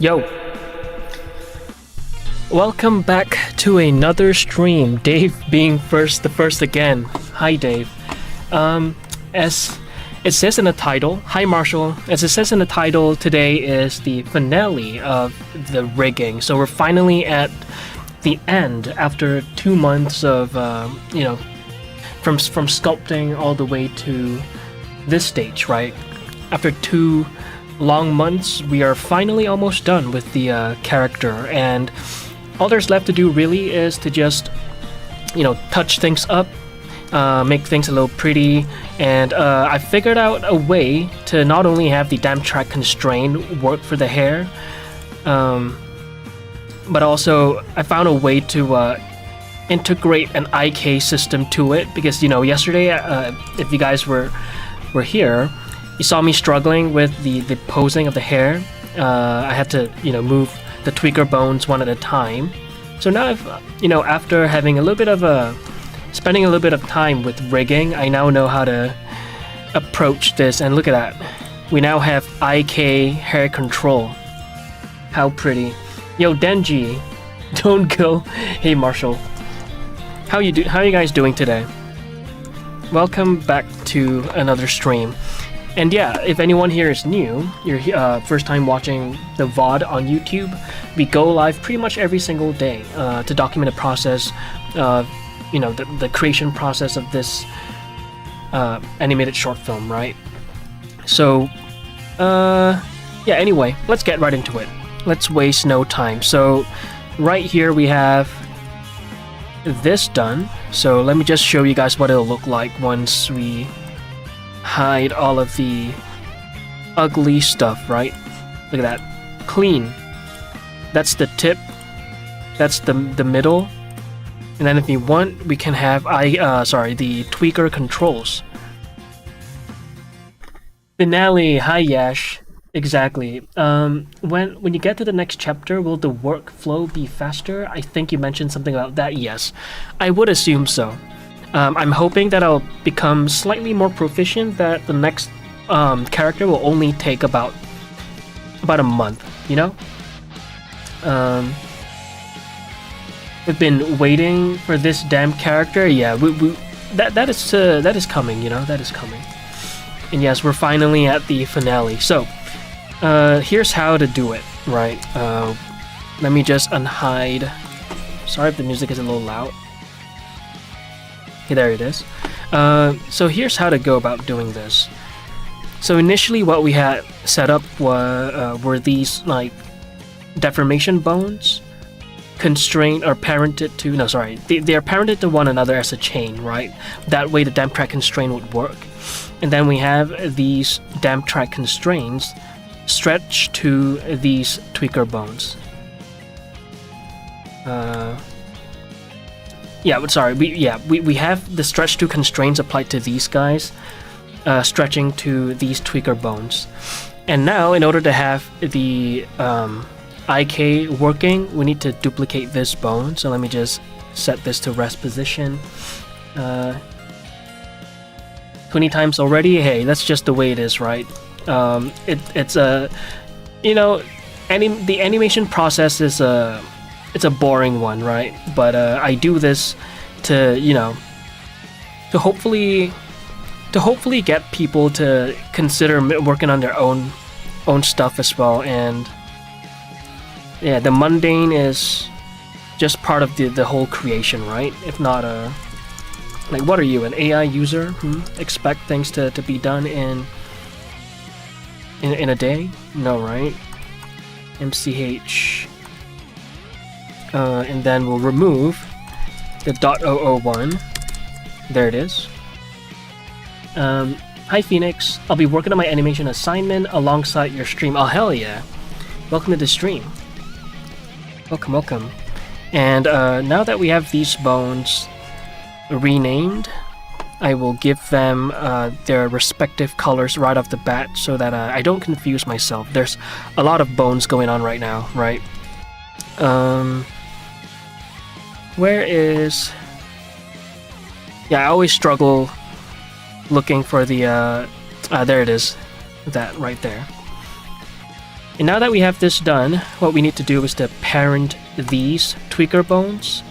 Yo! Welcome back to another stream. Dave being the first again. Hi, Dave. As it says in the title, hi Marshall. As it says in the title, today is the finale of the rigging. So we're finally at the end after 2 months of, from sculpting all the way to this stage, right? After 2 long months, we are finally almost done with the character, and all there's left to do really is to just, touch things up, make things a little pretty, and I figured out a way to not only have the damn track constraint work for the hair, but also I found a way to integrate an IK system to it, because yesterday, if you guys were here, you saw me struggling with the posing of the hair. I had to move the tweaker bones one at a time. So now after having spending a little bit of time with rigging, I now know how to approach this, and look at that. We now have IK hair control. How pretty. Yo, Denji, don't go. Hey, Marshall. How you guys doing today? Welcome back to another stream. And yeah, if anyone here is new, you're first time watching the VOD on YouTube, we go live pretty much every single day to document the process, the creation process of this animated short film, right? So, anyway, let's get right into it. Let's waste no time. So, right here we have this done. So let me just show you guys what it'll look like once we hide all of the ugly stuff, right? Look at that. Clean. That's the tip. That's the middle. And then if you want, we can have the tweaker controls. Finale. Hi, Yash. Exactly. When you get to the next chapter, will the workflow be faster? I think you mentioned something about that. Yes, I would assume so. I'm hoping that I'll become slightly more proficient, that the next character will only take about a month, We've been waiting for this damn character. Yeah, that is coming, that is coming. And yes, we're finally at the finale. So, here's how to do it, right? Let me just unhide. Sorry if the music is a little loud. Okay, there it is. So here's how to go about doing this. So initially what we had set up were these deformation bones constrained or parented to, they are parented to one another as a chain, right? That way the damp track constraint would work. And then we have these damp track constraints stretched to these tweaker bones. We have the stretch to constraints applied to these guys, stretching to these tweaker bones. And now, in order to have the IK working, we need to duplicate this bone. So let me just set this to rest position. 20 times already. Hey, that's just the way it is, right? It's a, the animation process is it's a boring one, right? But I do this to to hopefully get people to consider working on their own stuff as well. And yeah, the mundane is just part of the whole creation, right? If not what are you, an AI user? Expect things to be done in a day? No, right? MCH. And then we'll remove the .001. There it is. Hi Phoenix, I'll be working on my animation assignment alongside your stream. Oh hell yeah. Welcome to the stream. Welcome. And now that we have these bones renamed, I will give them their respective colors right off the bat so that I don't confuse myself. There's a lot of bones going on right now, right? Where is... Yeah, I always struggle looking for the... there it is. That right there. And now that we have this done, what we need to do is to parent these tweaker bones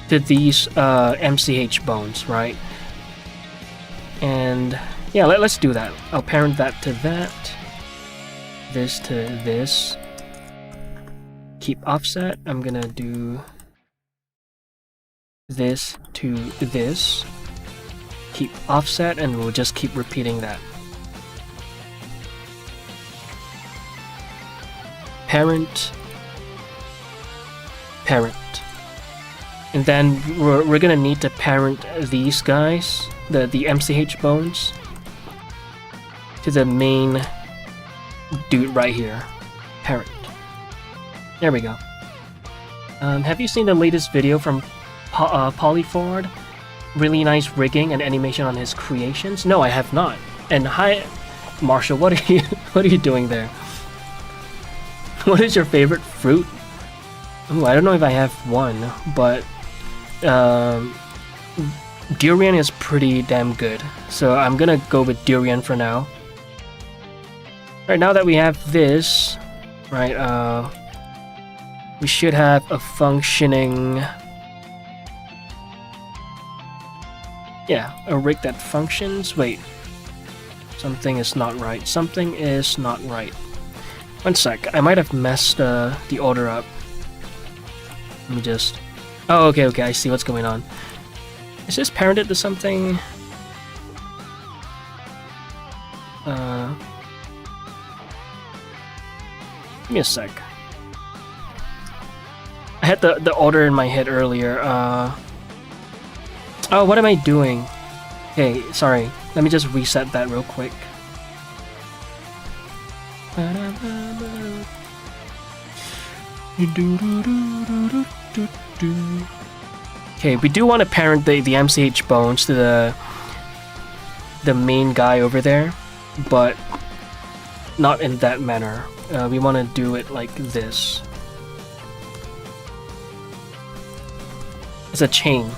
to these MCH bones, right? And yeah, let's do that. I'll parent that to that, this to this. Keep offset. I'm gonna do this to this. Keep offset, and we'll just keep repeating that. Parent, parent. And then we're gonna need to parent these guys, the MCH bones, to the main dude right here. Parent. There we go. Have you seen the latest video from Polyford? Really nice rigging and animation on his creations. No, I have not. And hi, Marshall. What are you doing there? What is your favorite fruit? Ooh, I don't know if I have one, but durian is pretty damn good. So I'm gonna go with durian for now. Alright, now that we have this, right, we should have a functioning... Yeah, a rig that functions. Wait. Something is not right. Something is not right. One sec. I might have messed the order up. Let me just... Oh, okay, I see what's going on. Is this parented to something? Give me a sec. I had the order in my head earlier. Oh, what am I doing? Okay, sorry. Let me just reset that real quick. Okay, we do want to parent the MCH bones to the main guy over there, but not in that manner. We want to do it like this. It's a chain.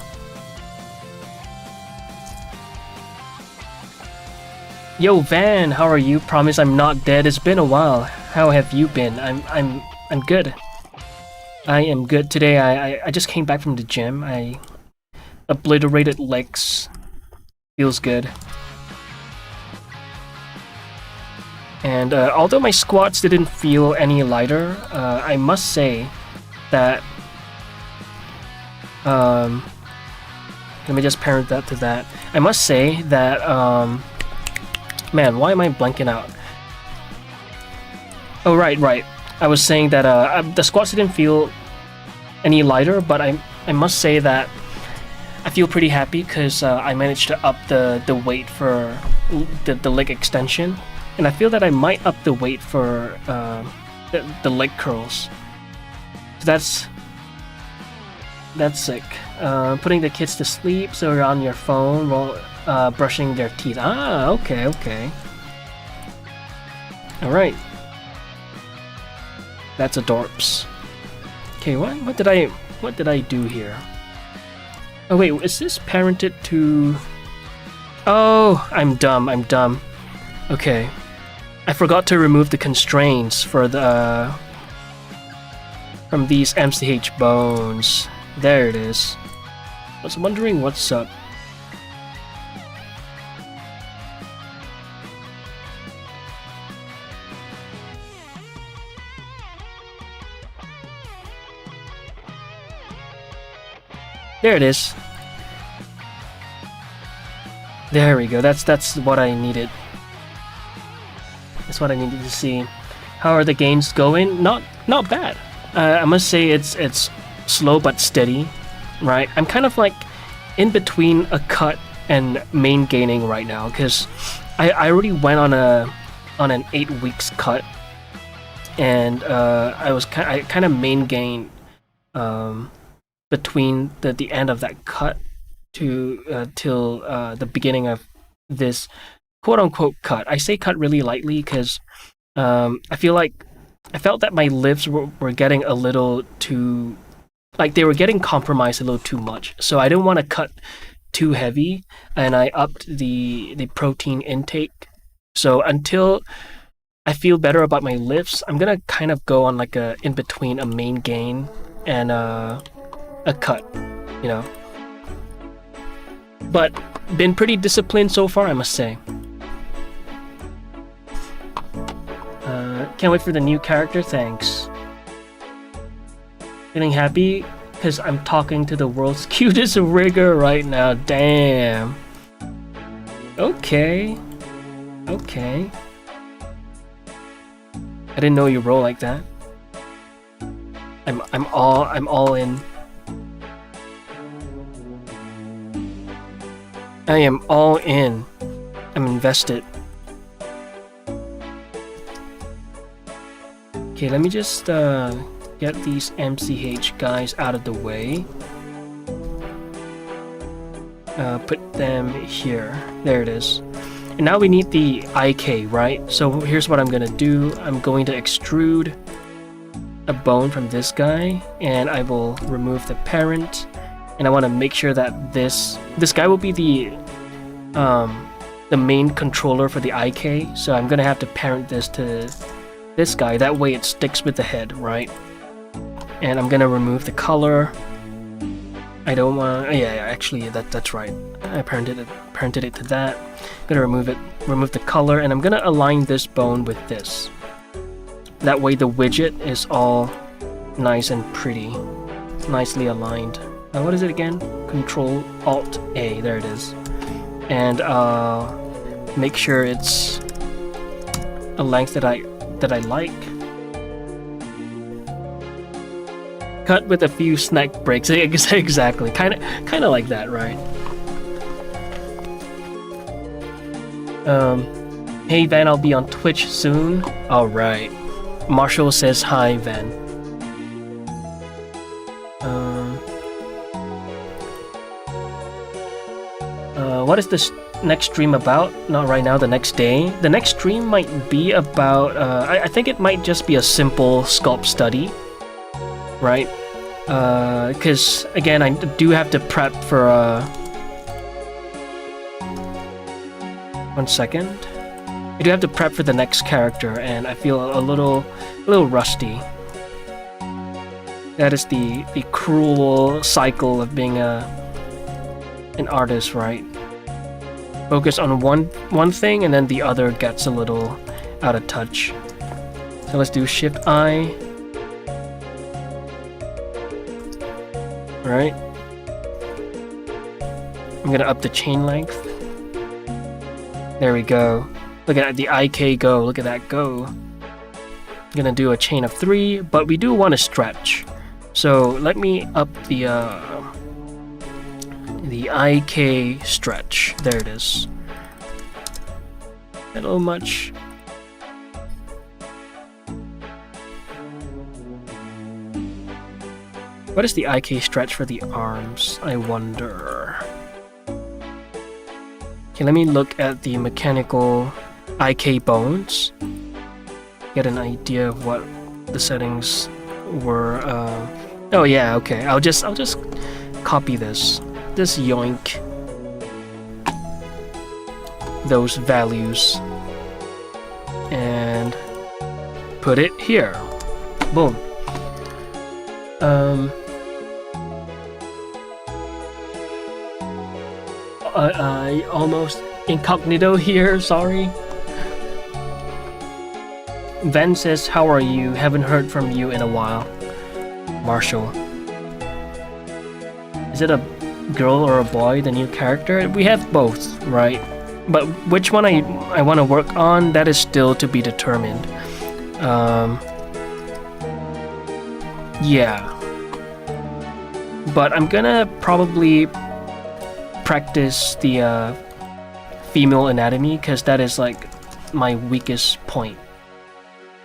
Yo, Van, how are you? Promise I'm not dead. It's been a while. How have you been? I'm good. I am good today. I just came back from the gym. I obliterated legs. Feels good. And although my squats didn't feel any lighter, I must say that let me just parent that to that. I must say that man, why am I blanking out? Oh, right. I was saying that the squats didn't feel any lighter, but I must say that I feel pretty happy because I managed to up the weight for the leg extension, and I feel that I might up the weight for the leg curls. So that's sick. Putting the kids to sleep, so you're on your phone while brushing their teeth. Ah, okay. Alright. That's adorps. Okay, what did I do here? Oh wait, is this parented to... Oh, I'm dumb. Okay. I forgot to remove the constraints for the from these MCH bones. There it is. I was wondering what's up. There it is. There we go. That's what I needed. That's what I needed to see. How are the gains going? Not bad. I must say it's slow but steady, right? I'm kind of like in between a cut and main gaining right now because I already went on an 8 weeks cut, and I kind of main gained between the end of that cut to till the beginning of this quote-unquote cut. I say cut really lightly because I felt that my lifts were getting a little too, like they were getting compromised a little too much. So I didn't want to cut too heavy, and I upped the protein intake. So until I feel better about my lifts. I'm gonna kind of go on like a in between a main gain and a cut, you know. But been pretty disciplined so far, I must say. Can't wait for the new character. Thanks. Feeling happy because I'm talking to the world's cutest rigger right now. Damn. Okay. Okay. I didn't know you roll like that. I'm all in. I am all in. I'm invested. Okay, let me just get these MCH guys out of the way. Put them here. There it is. And now we need the IK, right? So here's what I'm gonna do. I'm going to extrude a bone from this guy, and I will remove the parent. And I want to make sure that this guy will be the main controller for the IK. So I'm gonna have to parent this to this guy. That way it sticks with the head, right? And I'm gonna remove the color. I don't want. Yeah, actually, that's right. I parented it to that. I'm gonna remove the color, and I'm gonna align this bone with this. That way the widget is all nice and pretty, nicely aligned. What is it again? Control Alt A. There it is. And make sure it's a length that I like. Cut with a few snack breaks. Exactly. Kind of like that, right? Hey Van, I'll be on Twitch soon. All right. Marshall says hi, Van. What is this next stream about? Not right now, the next day. The next stream might be about, I think it might just be a simple sculpt study, right? Because, again, I do have to prep for, 1 second. I do have to prep for the next character, and I feel a little rusty. That is the cruel cycle of being an artist, right? Focus on one thing, and then the other gets a little out of touch. So let's do Shift I. Alright. I'm gonna up the chain length. There we go. Look at the IK go. Look at that go. I'm gonna do a chain of 3, but we do want to stretch. So let me up the IK stretch. There it is. A little much. What is the IK stretch for the arms? I wonder. Okay, let me look at the mechanical IK bones. Get an idea of what the settings were. Oh yeah, okay. I'll just copy this. Just yoink those values and put it here. Boom. I almost incognito here, sorry. Ven says, how are you? Haven't heard from you in a while. Marshall. Is it a girl or a boy, the new character? We have both, right? But which one I want to work on, that is still to be determined. Yeah. But I'm gonna probably practice the female anatomy, because that is like my weakest point.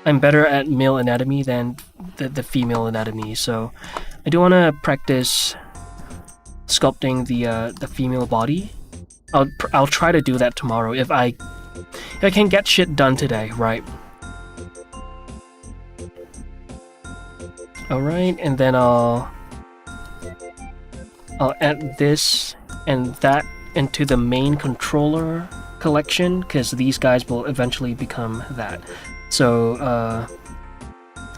I'm better at male anatomy than the female anatomy, so I do want to practice sculpting the female body. I'll try to do that tomorrow if I can get shit done today, right? Alright, and then I'll add this and that into the main controller collection, because these guys will eventually become that. So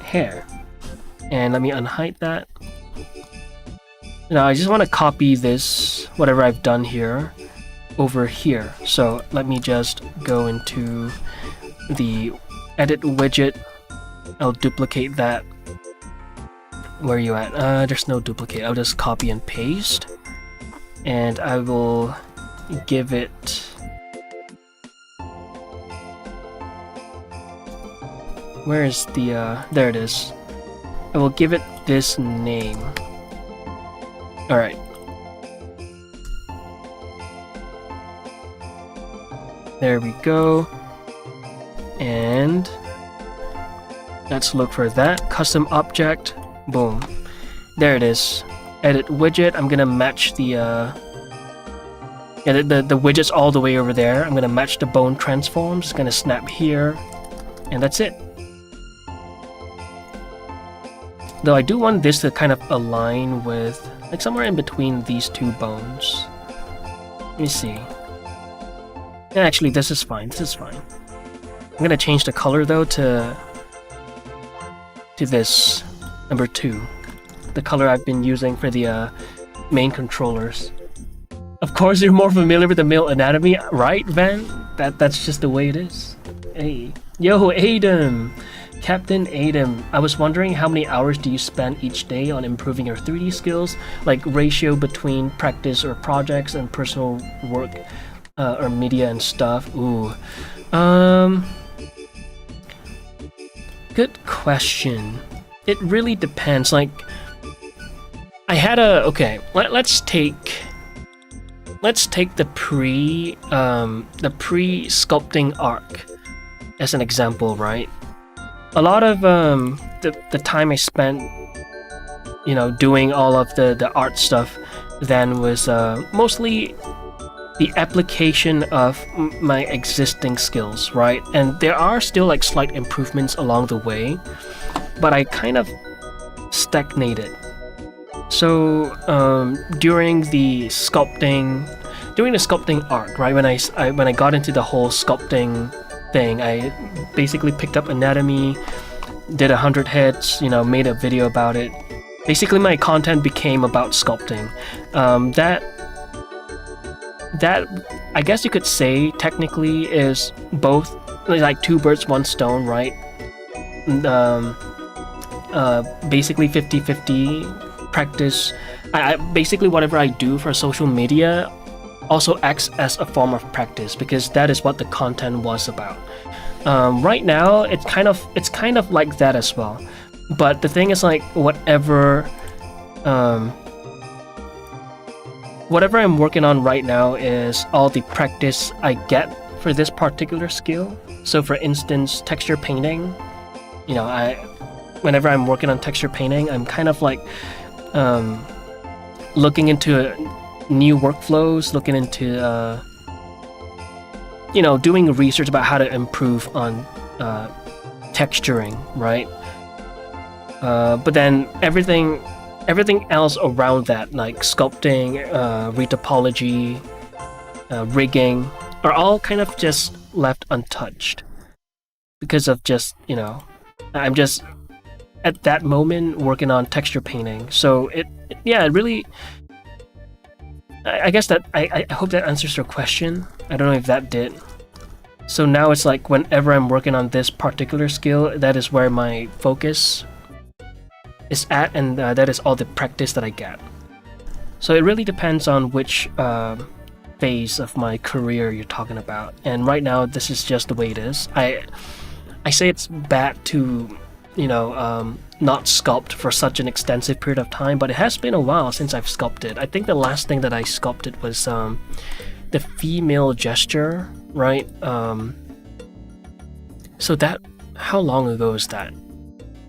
hair, and let me unhide that. Now I just want to copy this, whatever I've done here, over here. So let me just go into the edit widget. I'll duplicate that. Where are you at? There's no duplicate. I'll just copy and paste, and I will give it. Where is the? There it is. I will give it this name. All right. There we go. And let's look for that custom object. Boom. There it is. Edit widget. I'm gonna match the the widget's all the way over there. I'm gonna match the bone transforms. It's gonna snap here, and that's it. Though I do want this to kind of align with, like, somewhere in between these two bones. Let me see. Yeah, actually, this is fine. This is fine. I'm gonna change the color though to this number 2, the color I've been using for the main controllers. Of course, you're more familiar with the male anatomy, right, Van? That's just the way it is. Hey, yo, Adam. Captain Adam, I was wondering how many hours do you spend each day on improving your 3D skills, like ratio between practice or projects and personal work or media and stuff? Ooh. Good question. It really depends. Like, I had a okay. Let's take the pre-sculpting arc as an example, right? A lot of the time I spent, you know, doing all of the art stuff then was mostly the application of my existing skills, right? And there are still like slight improvements along the way, but I kind of stagnated. So during the sculpting arc, right, when I got into the whole sculpting thing, I basically picked up anatomy, did 100 hits, you know, made a video about it. Basically, my content became about sculpting. That I guess you could say technically is both, like, 2 birds 1 stone, right? Basically 50-50 practice. I basically whatever I do for social media also acts as a form of practice, because that is what the content was about. Right now, it's kind of like that as well. But the thing is, like, whatever I'm working on right now is all the practice I get for this particular skill. So, for instance, texture painting. You know, whenever I'm working on texture painting, I'm kind of like looking into new workflows, looking into you know, doing research about how to improve on texturing, right? But then everything else around that, like sculpting, retopology, rigging, are all kind of just left untouched because of just, you know, I'm just at that moment working on texture painting. So it really, I guess that I hope that answers your question. I don't know if that did. So now it's like whenever I'm working on this particular skill, that is where my focus is at, and that is all the practice that I get. So it really depends on which phase of my career you're talking about. And right now, this is just the way it is. I say it's bad to, you know, not sculpt for such an extensive period of time, but it has been a while since I've sculpted. I think the last thing that I sculpted was the female gesture, right? So that, how long ago is that?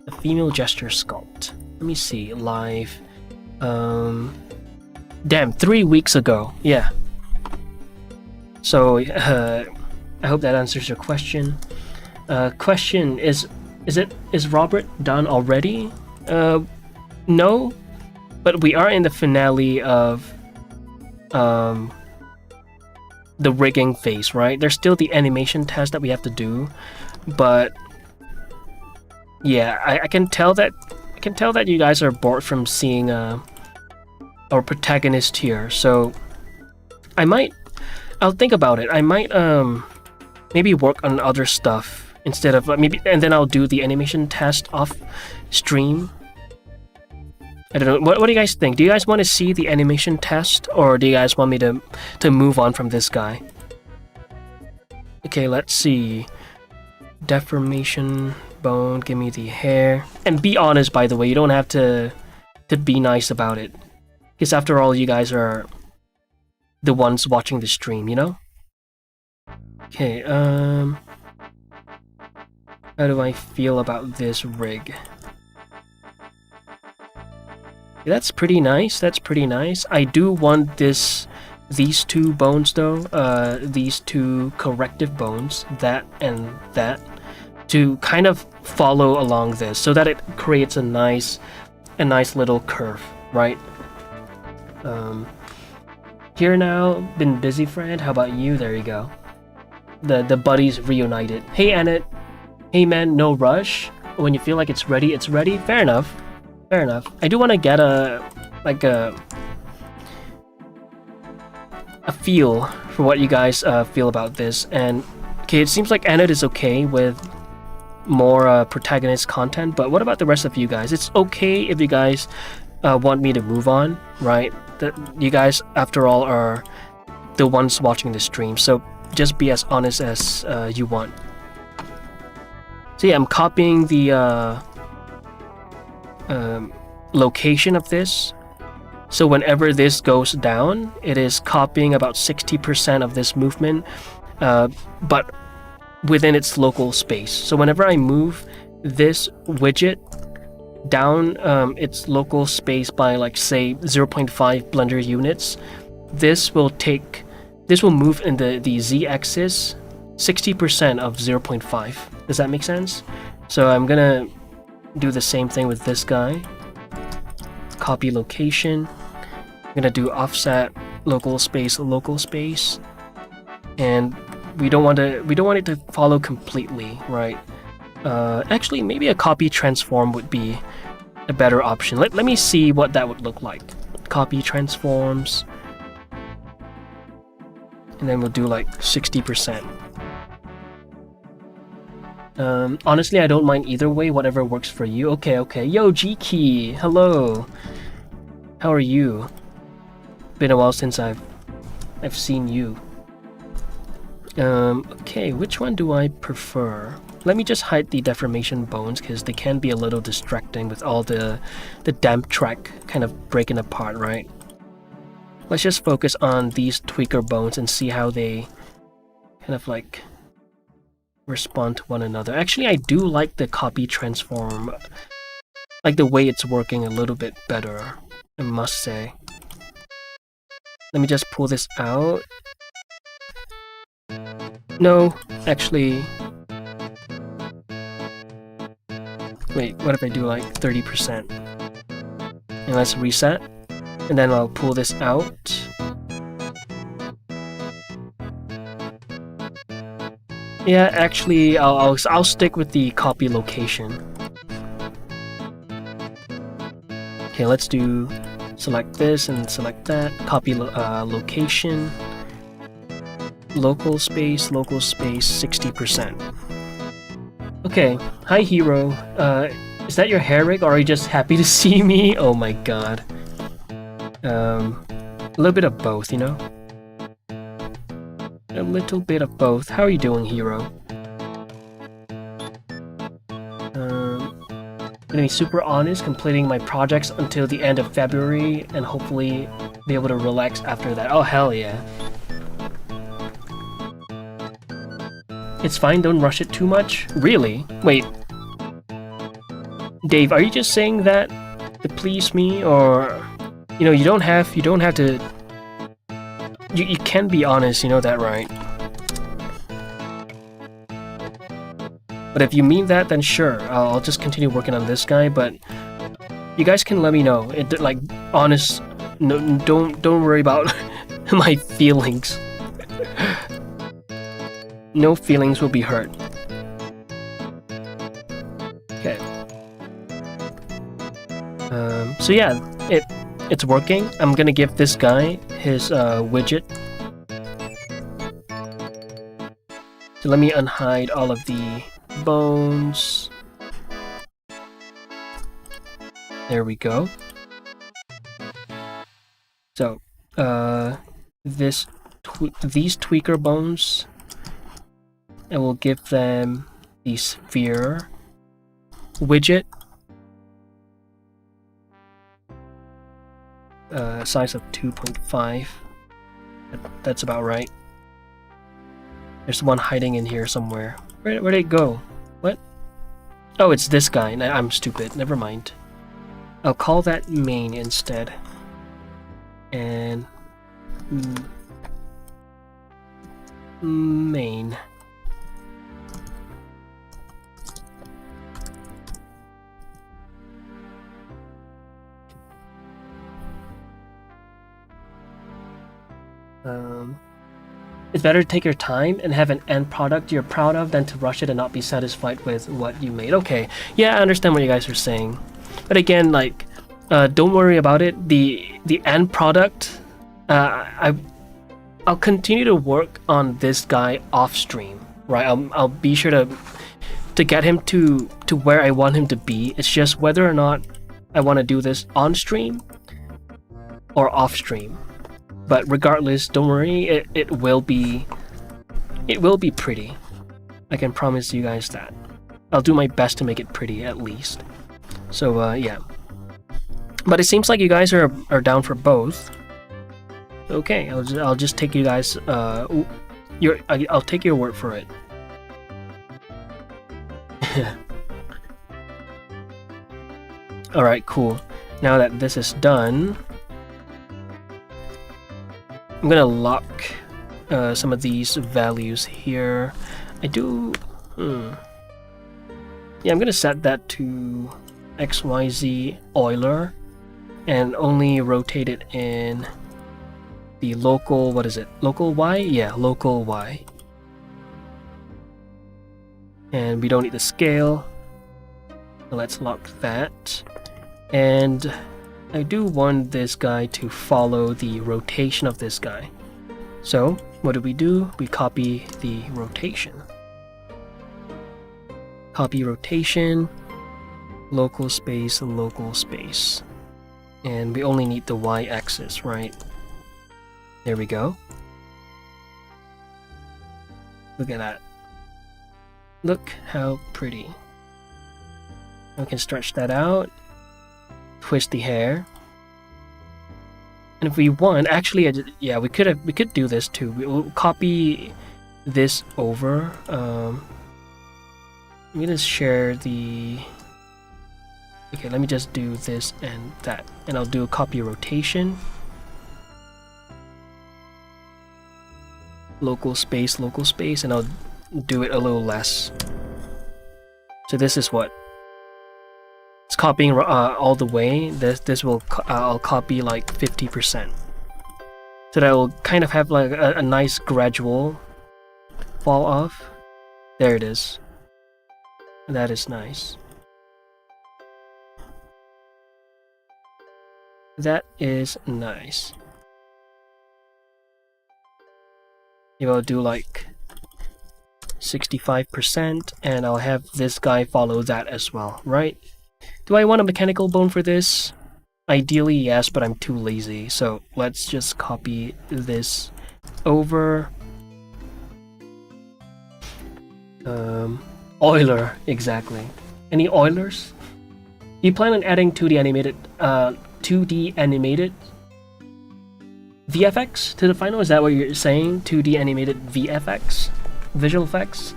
The female gesture sculpt. Let me see, live. Damn, 3 weeks ago. Yeah. So I hope that answers your question. Question is Robert done already? No, but we are in the finale of the rigging phase, right? There's still the animation test that we have to do, but Yeah, I can tell that you guys are bored from seeing our protagonist here. So I'll think about it. I might maybe work on other stuff instead of maybe, and then I'll do the animation test off stream. I don't know. What do you guys think? Do you guys want to see the animation test, or do you guys want me to move on from this guy? Okay, let's see. Deformation bone. Give me the hair. And be honest, by the way. You don't have to be nice about it, because after all, you guys are the ones watching the stream, you know? Okay. How do I feel about this rig? That's pretty nice. That's pretty nice. I do want these two bones though. These two corrective bones, that and that, to kind of follow along this, so that it creates a nice little curve, right? Here now, been busy friend. How about you? There you go. The buddies reunited. Hey Annette. Hey man, no rush. When you feel like it's ready, it's ready. Fair enough. Fair enough. I do want to get a feel for what you guys feel about this. And okay, it seems like Annette is okay with more protagonist content, but what about the rest of you guys? It's okay if you guys want me to move on, right? That you guys, after all, are the ones watching the stream, so just be as honest as you want. So yeah, I'm copying the location of this, so whenever this goes down, it is copying about 60% of this movement, but within its local space. So whenever I move this widget down its local space by, like, say 0.5 blender units, this will move in the z-axis 60% of 0.5. Does that make sense? So I'm gonna do the same thing with this guy. Copy location. I'm gonna do offset local space, and we don't want it to follow completely, right? Actually, maybe a copy transform would be a better option. Let me see what that would look like. Copy transforms, and then we'll do like 60%. Honestly, I don't mind either way, whatever works for you. Okay. Yo, G-Key, hello. How are you? Been a while since I've seen you. Okay, which one do I prefer? Let me just hide the deformation bones, because they can be a little distracting with all the damp track kind of breaking apart, right? Let's just focus on these tweaker bones and see how they kind of like respond to one another. Actually, I do like the copy transform, like the way it's working a little bit better, I must say. Let me just pull this out. No, actually... Wait, what if I do like 30%? And let's reset. And then I'll pull this out. Yeah, actually, I'll stick with the copy location. Okay, let's do select this and select that. Copy location. Local space, 60%. Okay, hi Hero. Is that your hair rig, or are you just happy to see me? Oh my god. A little bit of both, you know? A little bit of both. How are you doing, Hero? Gonna be super honest, completing my projects until the end of February, and hopefully be able to relax after that. Oh, hell yeah. It's fine, don't rush it too much? Really? Wait. Dave, are you just saying that to please me, or... You know, you don't have to... You can be honest, you know that, right? But if you mean that, then sure, I'll just continue working on this guy, but... You guys can let me know. Like, honest... No, don't worry about my feelings. No feelings will be hurt. Okay. So yeah, it's working. I'm gonna give this guy his widget. So let me unhide all of the bones. There we go. So these tweaker bones, I will give them the sphere widget. Size of 2.5. That's about right. There's one hiding in here somewhere. Where'd it go? What? Oh, it's this guy. I'm stupid. Never mind. I'll call that main instead. And main. It's better to take your time and have an end product you're proud of than to rush it and not be satisfied with what you made. Okay, yeah, I understand what you guys are saying, but again, like, don't worry about it. The end product, I'll continue to work on this guy off stream, right? I'll be sure to get him to where I want him to be. It's just whether or not I want to do this on stream or off stream. But regardless, don't worry, it will be pretty. I can promise you guys that. I'll do my best to make it pretty at least. So yeah. But it seems like you guys are down for both. Okay, I'll just take you guys I'll take your word for it. All right, cool. Now that this is done, I'm gonna lock some of these values here. Yeah, I'm gonna set that to XYZ Euler and only rotate it in the local, what is it? Local Y? Yeah, local Y. And we don't need the scale. Let's lock that. And I do want this guy to follow the rotation of this guy. So, what do? We copy the rotation. Copy rotation, local space. And we only need the y-axis, right? There we go. Look at that. Look how pretty. We can stretch that out. Twist the hair, and if we want, actually, yeah, we could do this too. We'll copy this over. I'm gonna share the. Okay, let me just do this and that, and I'll do a copy rotation. Local space, and I'll do it a little less. So this is what. It's copying all the way. This will I'll copy like 50%, so that will kind of have like a nice gradual fall off. There it is. That is nice. That is nice. You will do like 65%, and I'll have this guy follow that as well, right? Do I want a mechanical bone for this? Ideally, yes, but I'm too lazy. So let's just copy this over. Euler, exactly. Any Eulers? You plan on adding 2D animated VFX to the final? Is that what you're saying? 2D animated VFX? Visual effects?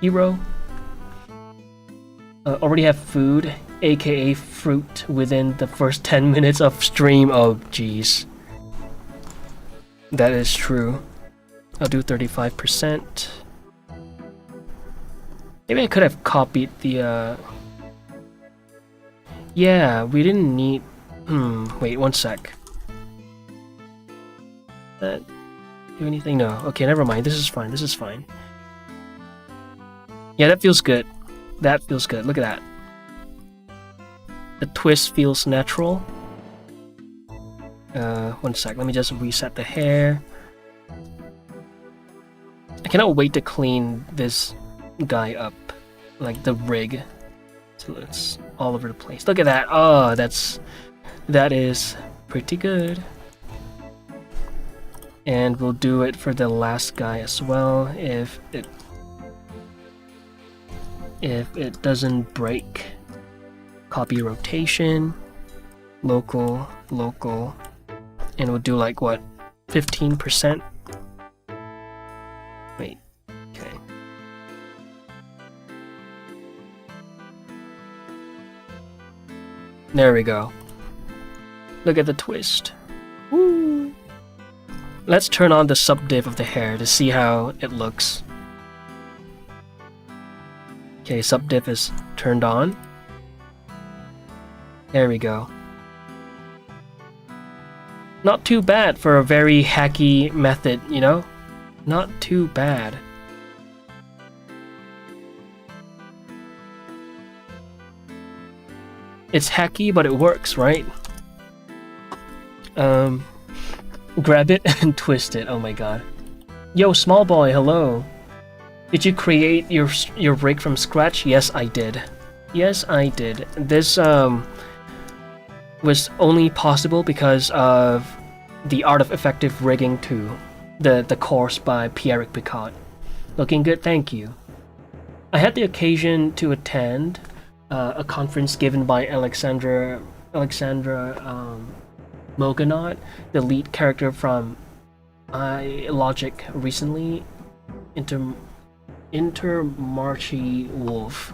Hero? Already have food, aka fruit, within the first 10 minutes of stream. Oh, jeez. That is true. I'll do 35%. Maybe I could have copied the, Yeah, we didn't need... wait, one sec. That... do anything? No. Okay, never mind. This is fine. Yeah, that feels good. That feels good. Look at that. The twist feels natural. 1 sec, let me just reset the hair. I cannot wait to clean this guy up, like the rig. So it's all over the place. Look at that. Oh, that is pretty good. And we'll do it for the last guy as well if it doesn't break. Copy rotation, local, and we'll do like what, 15%? Wait, okay. There we go. Look at the twist. Woo! Let's turn on the subdiv of the hair to see how it looks. Okay, subdiv is turned on. There we go. Not too bad for a very hacky method, you know? Not too bad. It's hacky, but it works, right? Grab it and twist it. Oh my god. Yo, small boy, hello. Did you create your rig from scratch? Yes, I did. Yes, I did. This was only possible because of the Art of Effective Rigging 2, the course by Pierre Picard. Looking good, thank you. I had the occasion to attend a conference given by Alexandra Moganot, the lead character from Logic recently, Intermarchy Wolf.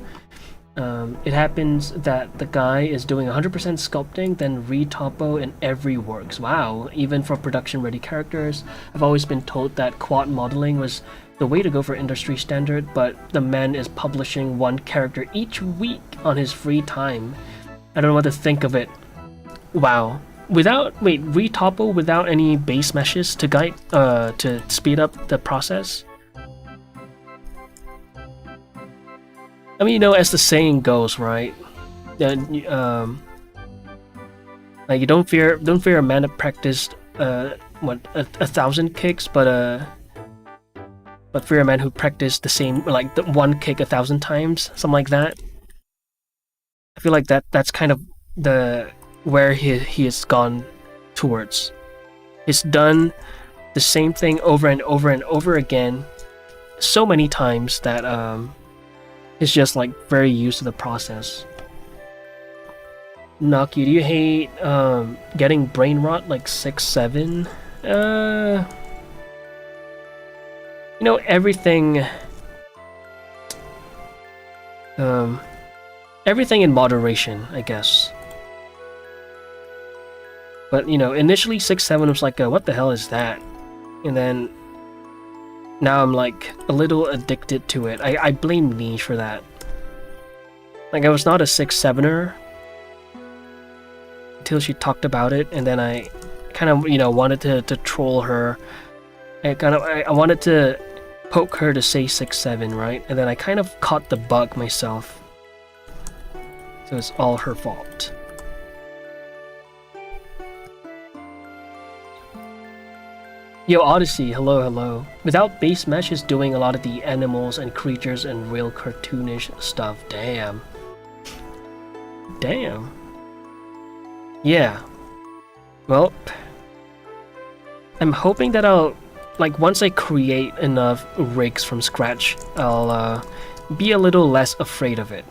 It happens that the guy is doing 100% sculpting, then retopo in every works. Wow, even for production-ready characters. I've always been told that quad modeling was the way to go for industry standard, but the man is publishing one character each week on his free time. I don't know what to think of it. Wow. Retopo without any base meshes to guide, to speed up the process? I mean, you know, as the saying goes, right? Like you don't fear a man that practiced a 1,000 kicks, but fear a man who practiced the same, like the one kick 1,000 times, something like that. I feel like that's kind of where he has gone towards. He's done the same thing over and over and over again so many times that he's just like very used to the process. Naki, do you hate getting brain rot like 6-7? You know, everything in moderation, I guess. But you know, initially 6-7 was like, what the hell is that? And then now I'm like a little addicted to it. I blame Niche for that. Like, I was not a 6-7er until she talked about it, and then I kind of, you know, wanted to troll her. I wanted to poke her to say 6-7, right? And then I kind of caught the bug myself. So it's all her fault. Yo, Odyssey, hello. Without base mesh is doing a lot of the animals and creatures and real cartoonish stuff. Damn. Yeah. Well, I'm hoping that I'll, like, once I create enough rigs from scratch, I'll be a little less afraid of it.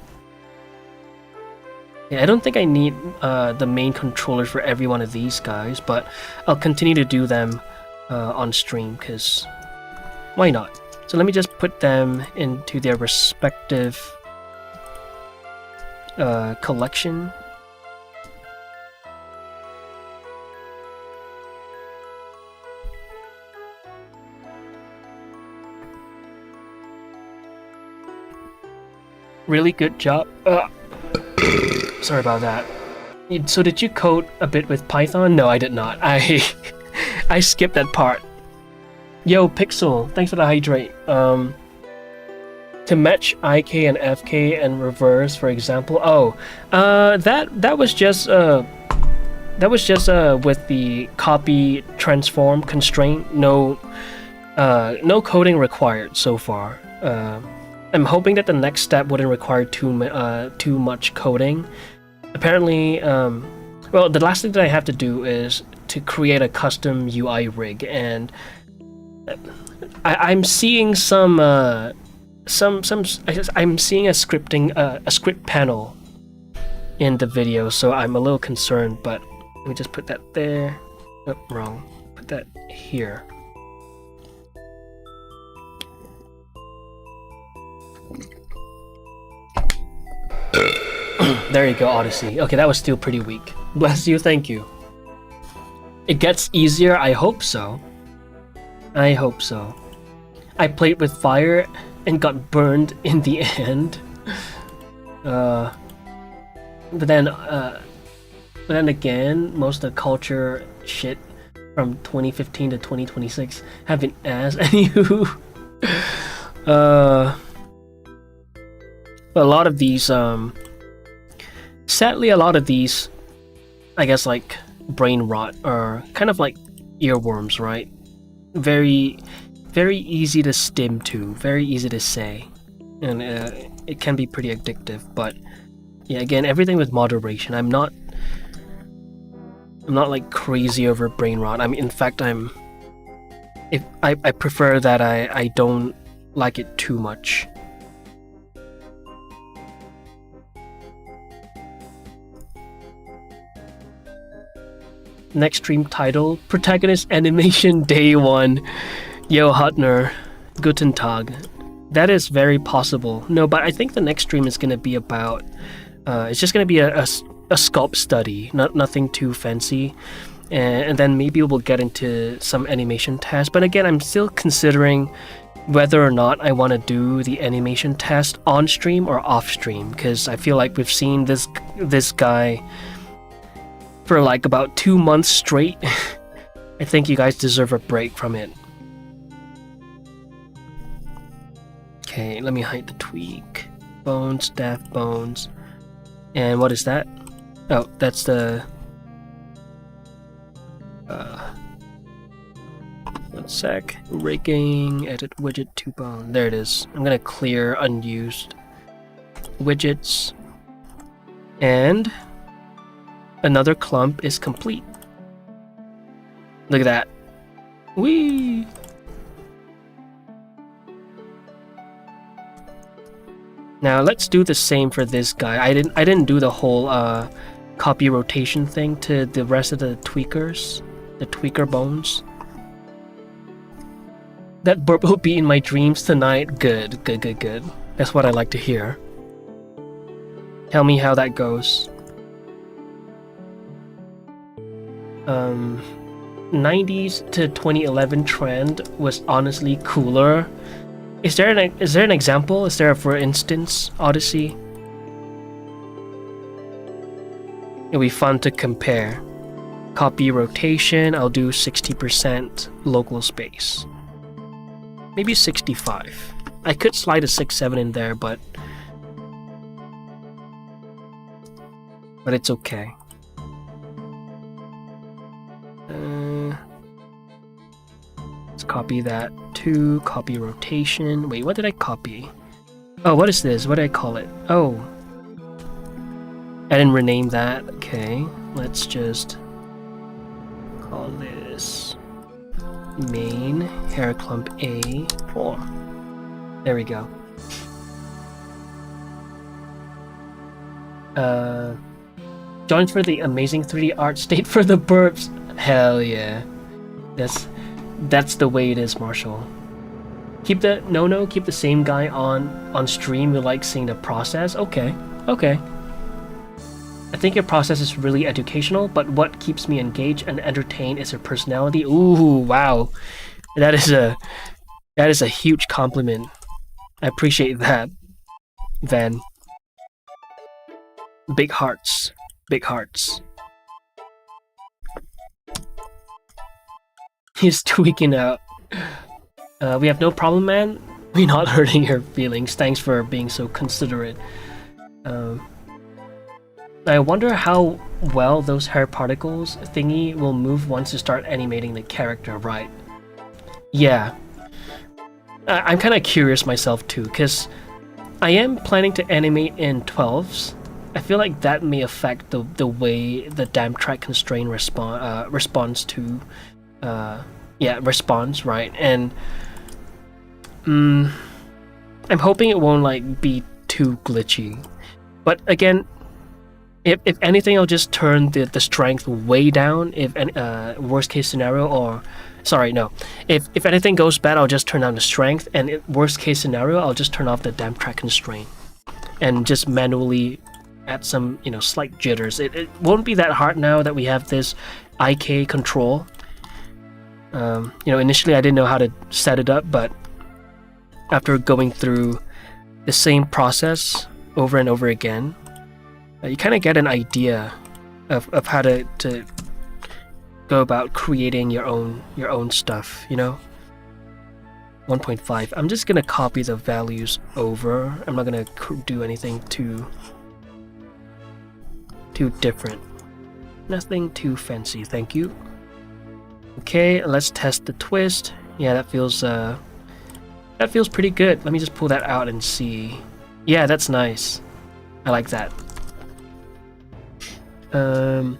Yeah, I don't think I need the main controllers for every one of these guys, but I'll continue to do them on stream, because why not? So let me just put them into their respective collection. Really good job. Sorry about that. So did you code a bit with Python? No, I did not. I skipped that part. Yo, Pixel, thanks for the hydrate. to match IK and FK and reverse, for example. Oh, that was just with the copy transform constraint. No coding required so far. I'm hoping that the next step wouldn't require too much coding. Apparently, well, the last thing that I have to do is to create a custom UI rig, and I'm seeing I'm seeing a script panel in the video, so I'm a little concerned. But let me just put that there. Oh, wrong. Put that here. There you go, Odyssey. Okay, that was still pretty weak. Bless you, thank you. It gets easier, I hope so. I hope so. I played with fire and got burned in the end. But then again, most of the culture shit from 2015 to 2026 have been ass. Anywho, a lot of these, sadly, a lot of these, I guess, like brain rot are kind of like earworms, right? Very, very easy to stim to, very easy to say, and it can be pretty addictive. But yeah, again, everything with moderation. I'm not like crazy over brain rot. I mean, in fact, I prefer that I don't like it too much. Next stream title: Protagonist Animation Day 1. Yo, Hutner. Guten Tag. That is very possible. No, but I think the next stream is going to be about... it's just going to be a sculpt study, nothing too fancy. And then maybe we'll get into some animation tests. But again, I'm still considering whether or not I want to do the animation test on stream or off stream, because I feel like we've seen this guy for like about 2 months straight. I think you guys deserve a break from it. Okay, let me hide the tweak. Bones, Daft Bones. And what is that? Oh, that's the... one sec. Rigging, edit widget to bone. There it is. I'm gonna clear unused widgets. And another clump is complete. Look at that. Whee! Now let's do the same for this guy. I didn't do the whole copy rotation thing to the rest of the tweakers, the tweaker bones. That burp will be in my dreams tonight. Good. That's what I like to hear. Tell me how that goes. 90s to 2011 trend was honestly cooler. Is there an example? Is there, for instance, Odyssey? It'll be fun to compare. Copy rotation, I'll do 60% local space. Maybe 65. I could slide a 6-7 in there, but it's okay. Let's copy that to copy rotation. Wait, what did I copy? Oh, what is this? What did I call it? Oh, I didn't rename that. Okay, let's just call this main hair clump A4. There we go. Join for the amazing 3D art, stayed for the burps. Hell yeah. That's the way it is, Marshall. Keep the same guy on stream. You like seeing the process? Okay. I think your process is really educational, but what keeps me engaged and entertained is your personality. Ooh, wow. That is a huge compliment. I appreciate that, Van. Big hearts. He's tweaking out. We have no problem, man. me not hurting your feelings. Thanks for being so considerate. I wonder how well those hair particles thingy will move once you start animating the character, right? Yeah. I'm kind of curious myself too, because I am planning to animate in 12s. I feel like that may affect the way the damn track constraint responds to, responds, right? And I'm hoping it won't like be too glitchy. But again, if anything, I'll just turn the strength way down. If worst case scenario, or sorry, no. If anything goes bad, I'll just turn down the strength, and worst case scenario, I'll just turn off the damn track constraint, and just manually add some slight jitters. It won't be that hard now that we have this IK control. Initially I didn't know how to set it up, but after going through the same process over and over again, you kind of get an idea of how to go about creating your own stuff, 1.5. I'm just gonna copy the values over. I'm not gonna do anything too different. Nothing too fancy, thank you. Okay, let's test the twist. Yeah, that feels pretty good. Let me just pull that out and see. Yeah, that's nice. I like that. Oh,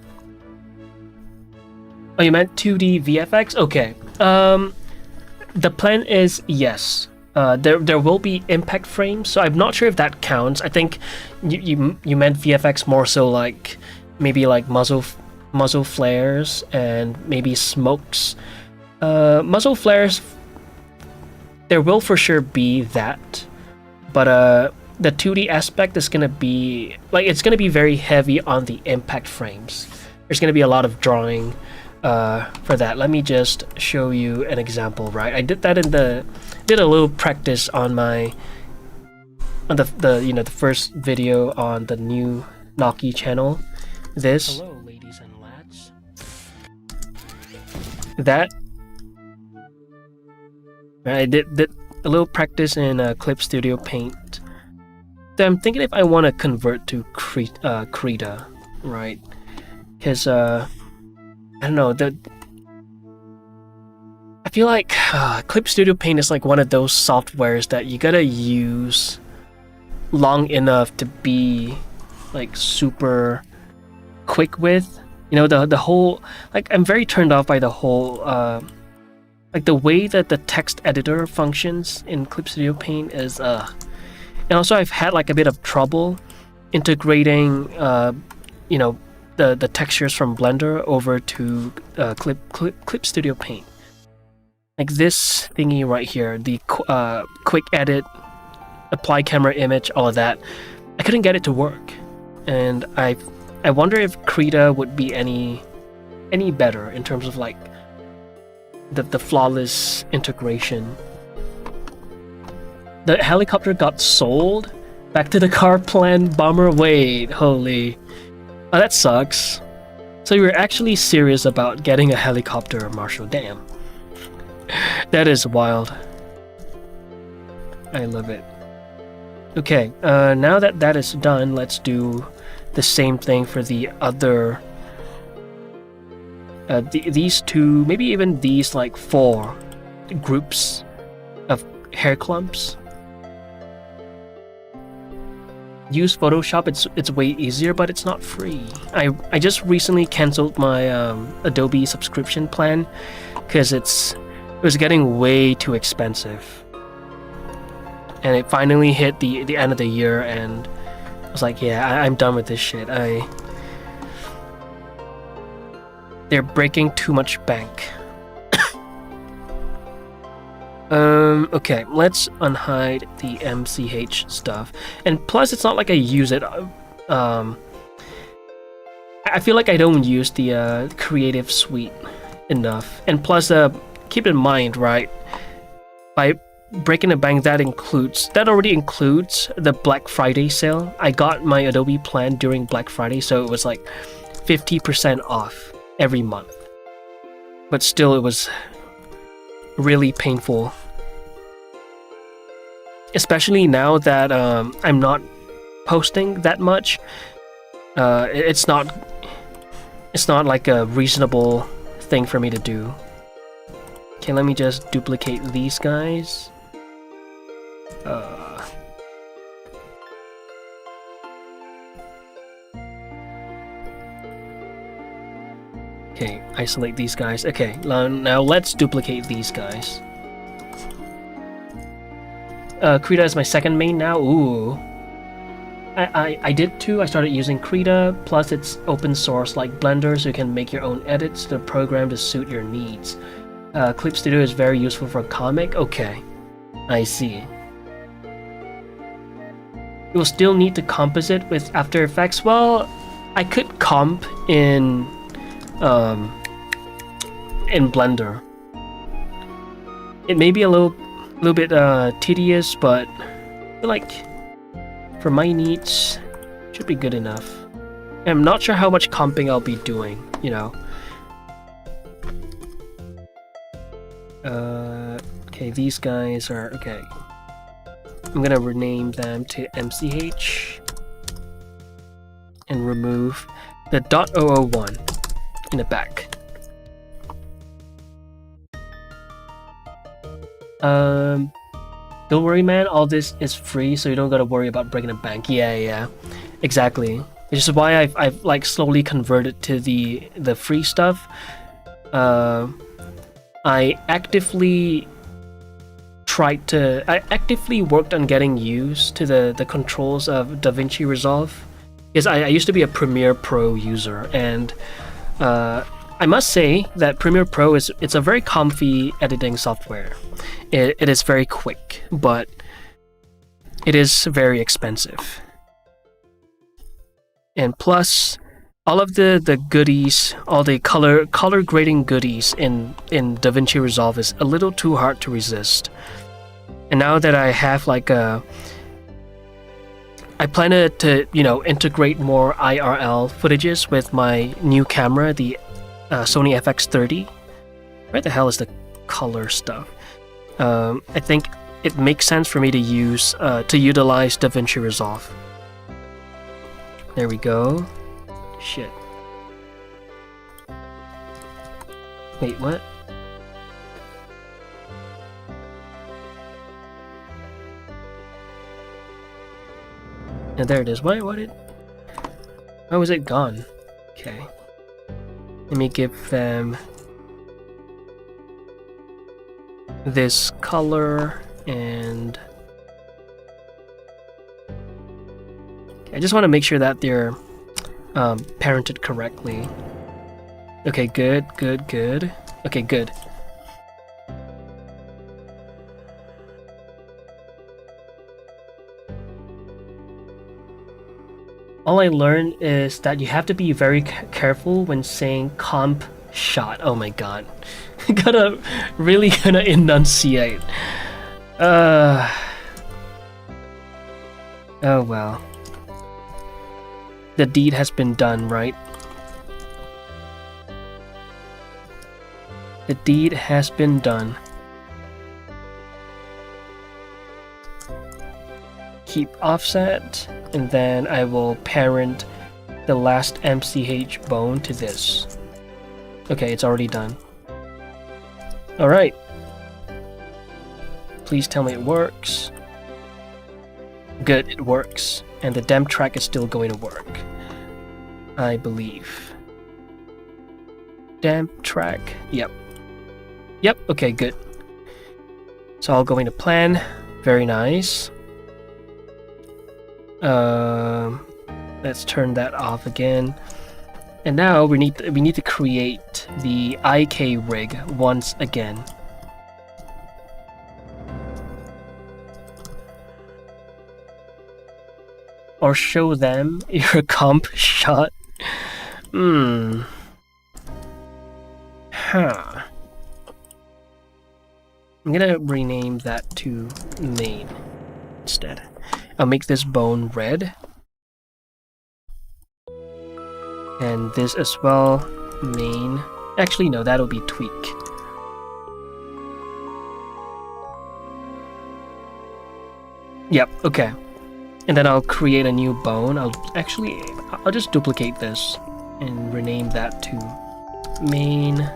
you meant 2D VFX? Okay. The plan is yes. There will be impact frames, so I'm not sure if that counts. I think you meant VFX more so like maybe like muzzle flares and maybe smokes. Muzzle flares, there will for sure be that, but the 2D aspect is gonna be like it's gonna be very heavy on the impact frames. There's gonna be a lot of drawing for that. Let me just show you an example. Right, I did that did a little practice on the first video on the new Naki channel. Hello, ladies and lads. That I did a little practice in Clip Studio Paint. So I'm thinking if I want to convert to Krita, right? Because I don't know, I feel like Clip Studio Paint is like one of those softwares that you gotta use long enough to be like super quick with. The whole, like, I'm very turned off by the whole like the way that the text editor functions in Clip Studio Paint is and also I've had like a bit of trouble integrating the textures from Blender over to Clip Studio Paint. Like this thingy right here, the quick edit, apply camera image, all of that, I couldn't get it to work, and I wonder if Krita would be any better in terms of like the flawless integration. The helicopter got sold. Back to the car plan. Bummer. Wait, holy. Oh, that sucks. So you're actually serious about getting a helicopter, Marshall? Damn. That is wild. I love it. Okay, now that that is done, let's do the same thing for the other... these two, maybe even these like 4 groups of hair clumps. Use Photoshop, it's way easier, but it's not free. I just recently canceled my Adobe subscription plan because it was getting way too expensive. And it finally hit the end of the year, and I was like, yeah, I'm done with this shit. They're breaking too much bank. Okay, let's unhide the MCH stuff. And plus, it's not like I use it. I feel like I don't use the Creative Suite enough. And plus, keep in mind, right, by breaking the bank, that already includes the Black Friday sale. I got my Adobe plan during Black Friday, so it was like 50% off every month. But still, it was really painful. especially now that I'm not posting that much. It's not like a reasonable thing for me to do. Okay, let me just duplicate these guys. Okay, isolate these guys. Okay, now let's duplicate these guys. Krita is my second main now. Ooh. I did too. I started using Krita, plus it's open source like Blender, so you can make your own edits to the program to suit your needs. Clip Studio is very useful for comic. Okay, I see. You will still need to composite with After Effects. Well, I could comp in Blender. It may be a little bit tedious, but I feel like for my needs, should be good enough. I'm not sure how much comping I'll be doing, you know. Okay, these guys are okay. I'm gonna rename them to MCH and remove the .001 in the back. Don't worry, man. All this is free, so you don't gotta worry about breaking a bank. Yeah, exactly. Which is why I've like slowly converted to the free stuff. I actively worked on getting used to the controls of DaVinci Resolve, because I used to be a Premiere Pro user, and I must say that Premiere Pro it's a very comfy editing software. It is very quick, but it is very expensive. And plus, all of the goodies, all the color grading goodies in DaVinci Resolve is a little too hard to resist. And now that I have like I plan to integrate more IRL footages with my new camera, the Sony FX30. Where the hell is the color stuff? I think it makes sense for me to utilize DaVinci Resolve. There we go. Shit. Wait, what? And there it is. Why was it gone? Okay. Let me give them this color and I just want to make sure that they're parented correctly. Okay, good. Okay, good. All I learned is that you have to be very careful when saying comp shot. Oh my god. Really gonna enunciate. Oh well. The deed has been done, right? The deed has been done. Keep offset, and then I will parent the last MCH bone to this. Okay, it's already done. Alright. Please tell me it works. Good, it works. And the dem track is still going to work, I believe. Dem track, yep. Yep, okay, good. It's all going to plan. Very nice. Let's turn that off again. And now we need to create the IK rig once again. Or show them your comp shot. Huh. I'm gonna rename that to main instead. I'll make this bone red. And this as well, main. Actually, no, that'll be tweak. Yep, okay. And then I'll create a new bone. I'll just duplicate this and rename that to main.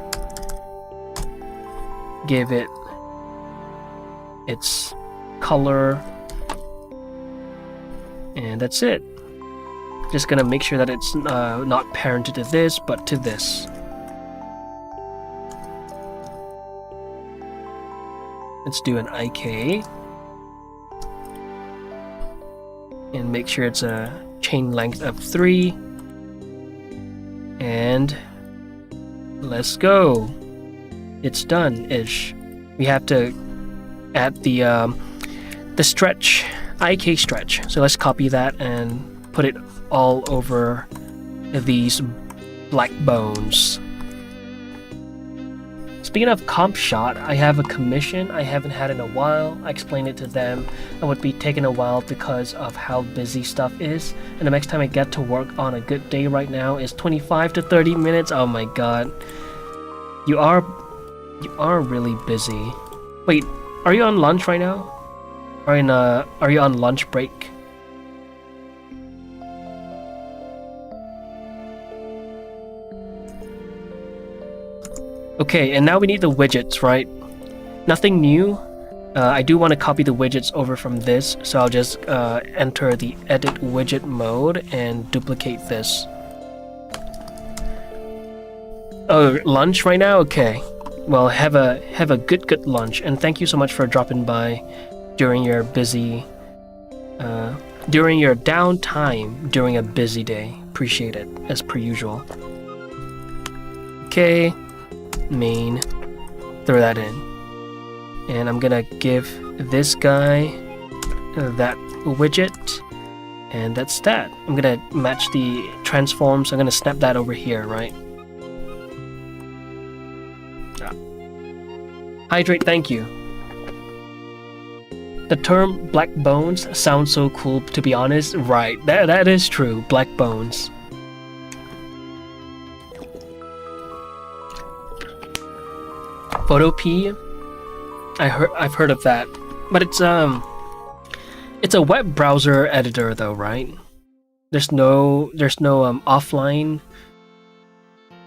Give it its color. And that's it. Just gonna make sure that it's not parented to this, but to this. Let's do an IK. And make sure it's a chain length of 3. And let's go. It's done-ish. We have to add the stretch, IK stretch. So let's copy that and put it all over these black bones. Speaking of comp shot, I have a commission I haven't had in a while. I explained it to them. It would be taking a while because of how busy stuff is. And the next time I get to work on a good day right now is 25 to 30 minutes. Oh my god. You are really busy. Wait, are you on lunch right now? Are you on lunch break? Okay, and now we need the widgets, right? Nothing new. I do want to copy the widgets over from this, so I'll just enter the edit widget mode and duplicate this. Oh, lunch right now? Okay. Well, have a good lunch, and thank you so much for dropping by during your busy, during your downtime during a busy day. Appreciate it, as per usual. Okay. Main, throw that in, and I'm gonna give this guy that widget, and that's that. I'm gonna match the transform, so I'm gonna snap that over here, right? Hydrate, thank you. The term black bones sounds so cool, to be honest. Right, that is true, black bones. Photo P, I've heard of that, but it's a web browser editor though, right? There's no offline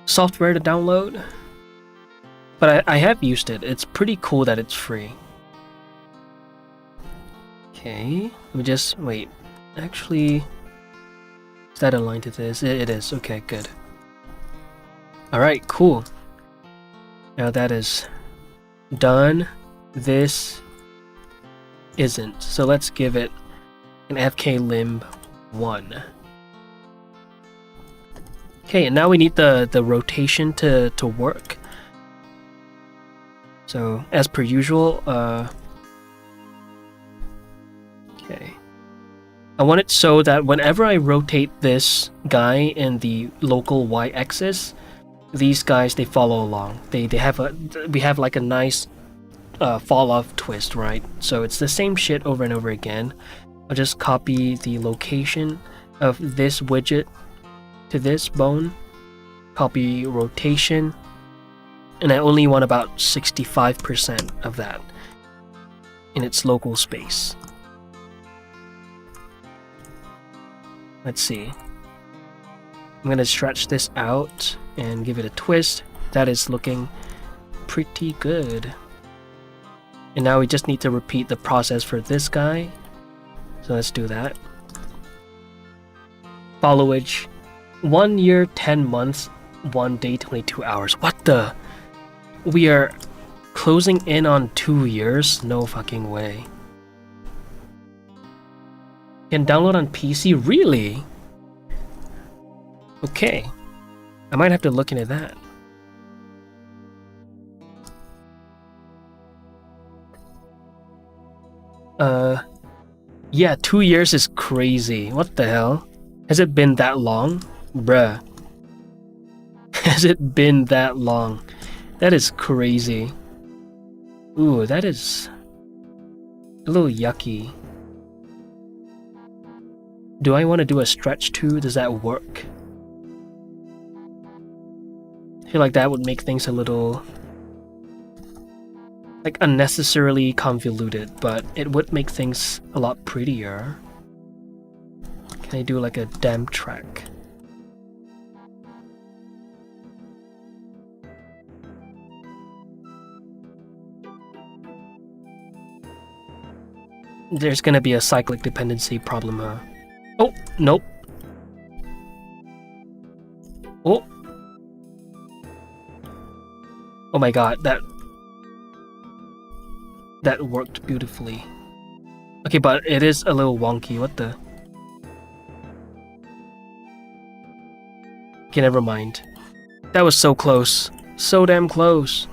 software to download, but I have used it. It's pretty cool that it's free. Okay, let me just wait. Actually, is that aligned to this? It is. Okay, good. All right, cool. Now that is done. This isn't. So let's give it an FK limb 1. Okay, and now we need the rotation to work. So as per usual, okay. I want it so that whenever I rotate this guy in the local y-axis, these guys, they follow along. We have like a nice fall off twist, right? So it's the same shit over and over again. I'll just copy the location of this widget to this bone, copy rotation, and I only want about 65% of that in its local space. Let's see. I'm gonna stretch this out and give it a twist. That is looking pretty good. And now we just need to repeat the process for this guy. So let's do that. Followage, 1 year, 10 months, 1 day, 22 hours. What the? We are closing in on 2 years? No fucking way. Can download on PC? Really? Okay. I might have to look into that. Yeah, 2 years is crazy. What the hell? Has it been that long? Bruh. Has it been that long? That is crazy. Ooh, that is a little yucky. Do I want to do a stretch too? Does that work? I feel like that would make things a little like unnecessarily convoluted, but it would make things a lot prettier. Can I do like a damp track? There's gonna be a cyclic dependency problem, huh? Oh, nope. Oh. Oh my god, that worked beautifully. Okay, but it is a little wonky. What the? Okay, never mind. That was so close. So damn close.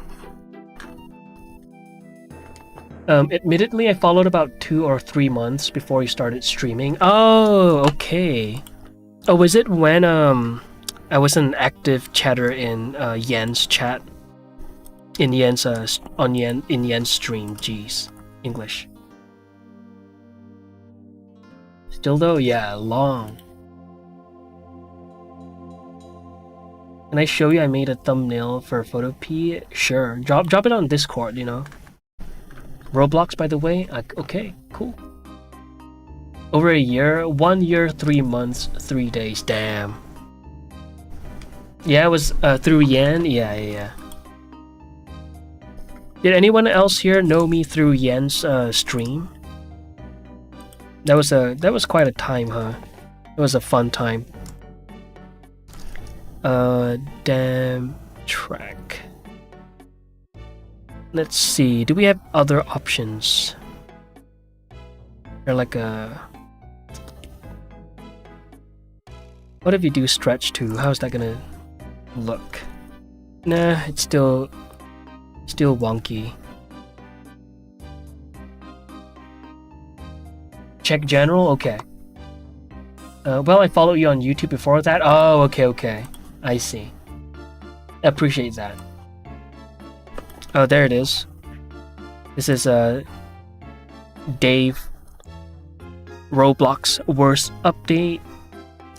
Admittedly, I followed about 2 or 3 months before you started streaming. Oh, okay. Oh, was it when I was an active chatter in Yen's chat? In Yen's in Yen's stream, jeez. English. Still though, yeah, long. Can I show you I made a thumbnail for Photo P? Sure. Drop it on Discord, you know. Roblox, by the way? Okay, cool. Over a year? 1 year, 3 months, 3 days. Damn. Yeah, it was through Yen? Yeah. Did anyone else here know me through Yen's stream? That was quite a time, huh? It was a fun time. Damn track. Let's see, do we have other options? They're like a... What if you do stretch too? How's that gonna look? Nah, it's still wonky. Check general? Okay. Well, I followed you on YouTube before that. Oh, okay. I see. Appreciate that. Oh, there it is. This is Dave Roblox worst update.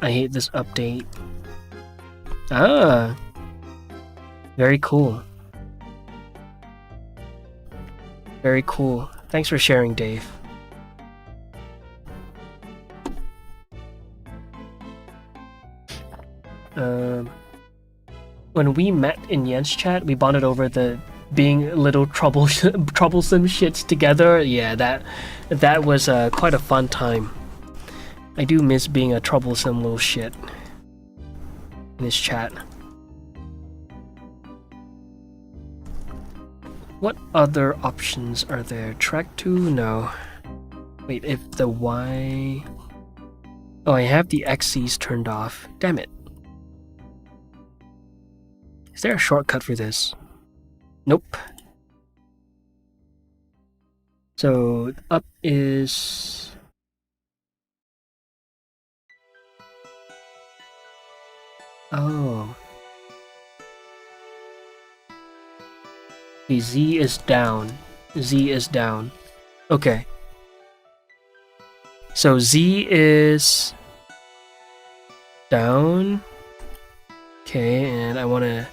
I hate this update. Ah, very cool. Very cool. Thanks for sharing, Dave. When we met in Yen's chat, we bonded over the being little troublesome shits together. Yeah, that was quite a fun time. I do miss being a troublesome little shit in his chat. What other options are there? Track 2? No. Wait, if the Y... Oh, I have the XCs turned off. Damn it. Is there a shortcut for this? Nope. So, up is... Oh. The Z is down. Z is down. Okay. So Z is down. Okay, and I want to...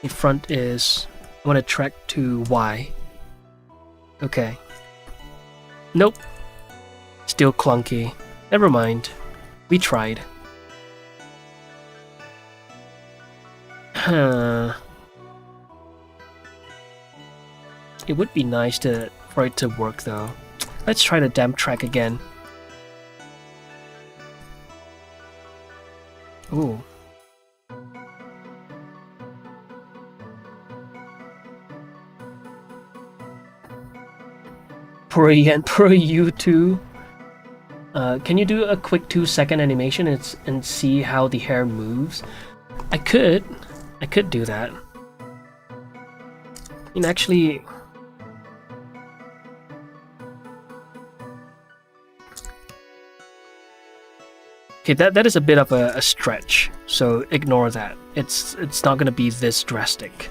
The front is... I want to track to Y. Okay. Nope. Still clunky. Never mind. We tried. Huh. It would be nice for it to work though. Let's try the damp track again. Ooh. Poor you too. Can you do a quick 2-second animation and see how the hair moves? I could do that. I mean, actually... Okay, that is a bit of a stretch, so ignore that. It's not gonna be this drastic,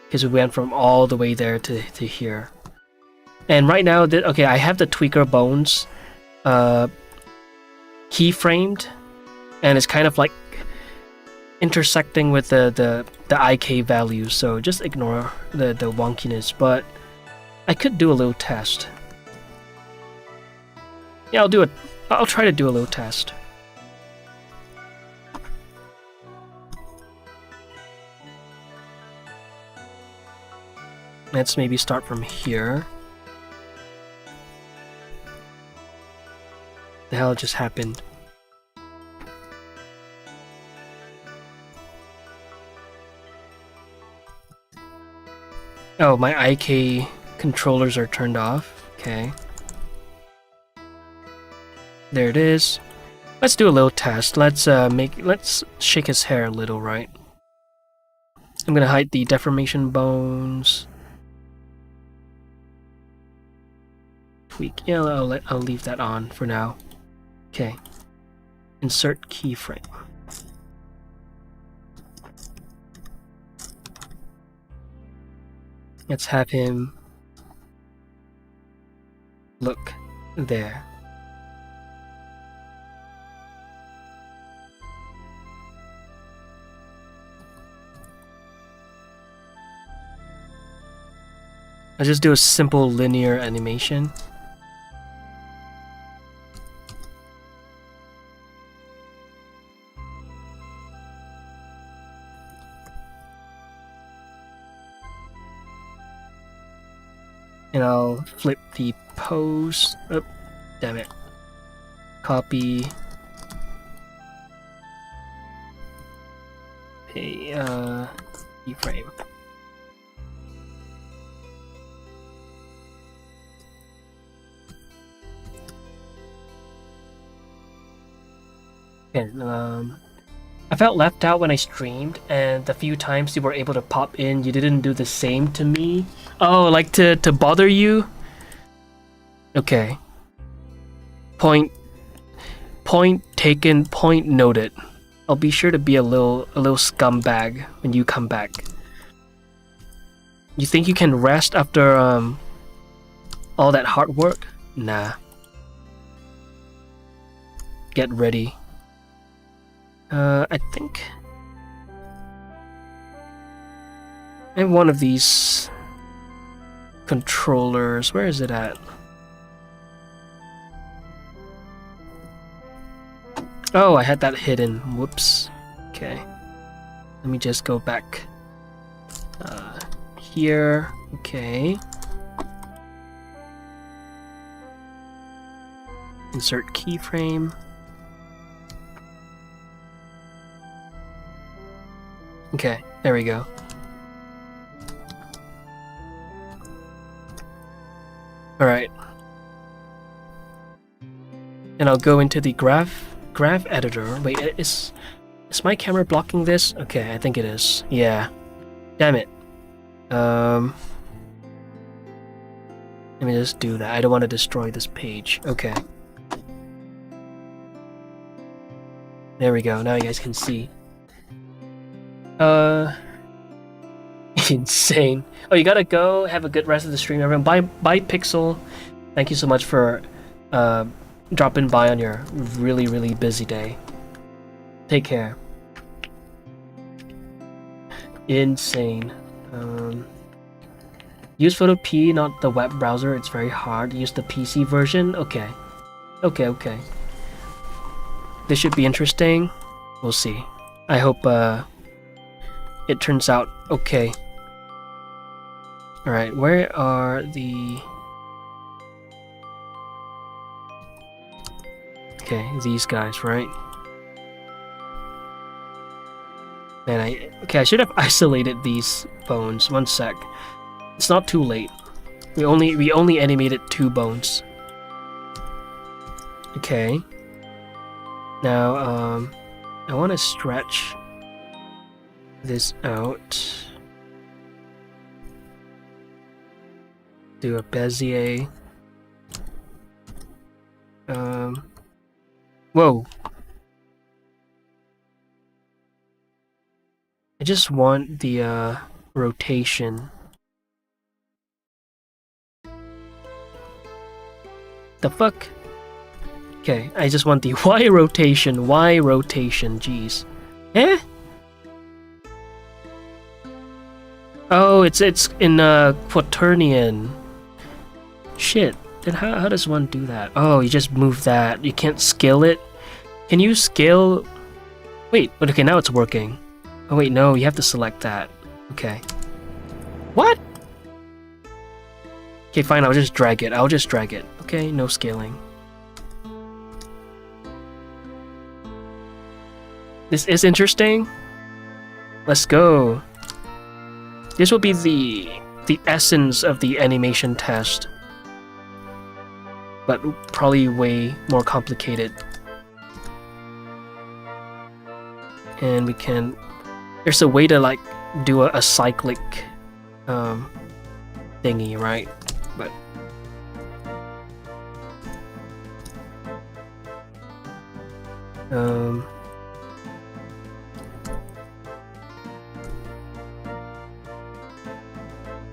because we went from all the way there to here. And right now, okay, I have the tweaker bones keyframed, and it's kind of like intersecting with the IK values, so just ignore the wonkiness. But I could do a little test. Yeah, I'll do it. I'll try to do a little test. Let's maybe start from here. The hell just happened? Oh, my IK controllers are turned off. Okay. There it is. Let's do a little test. Let's shake his hair a little, right? I'm gonna hide the deformation bones. Tweak. Yeah, I'll leave that on for now. Okay. Insert keyframe. Let's have him look there. I'll just do a simple linear animation. And I'll flip the pose. Oh, damn it. Copy. Okay, keyframe. Okay, I felt left out when I streamed, and the few times you were able to pop in, you didn't do the same to me. Oh, like to bother you? Okay. Point taken, point noted. I'll be sure to be a little scumbag when you come back. You think you can rest after all that hard work? Nah. Get ready. I think I have one of these controllers. Where is it at? Oh, I had that hidden. Whoops. Okay. Let me just go back. Here. Okay. Insert keyframe. Okay, there we go. Alright. And I'll go into the graph editor. Wait, is my camera blocking this? Okay, I think it is. Yeah. Damn it. Let me just do that. I don't want to destroy this page. Okay. There we go. Now you guys can see. Insane. Oh, you gotta go. Have a good rest of the stream, everyone. Bye, Pixel. Thank you so much for dropping by on your really busy day. Take care. Insane. Use Photo P, not the web browser. It's very hard. Use the PC version. Okay. Okay. This should be interesting. We'll see. I hope it turns out okay. Alright, where are the... Okay, these guys, right? Man, I should have isolated these bones. One sec. It's not too late. We only animated 2 bones. Okay. Now, I want to stretch this out. Do a Bezier. Whoa. I just want the rotation. The fuck? Okay, I just want the Y rotation, jeez. Eh? Oh, it's in quaternion. Shit. Then how does one do that? Oh, you just move that. You can't scale it. Can you scale? Wait, but okay, now it's working. Oh wait, no, you have to select that. Okay. What? Okay, fine, I'll just drag it. Okay, no scaling. This is interesting. Let's go. This will be the essence of the animation test, but probably way more complicated. And we can... There's a way to like do a cyclic thingy, right? But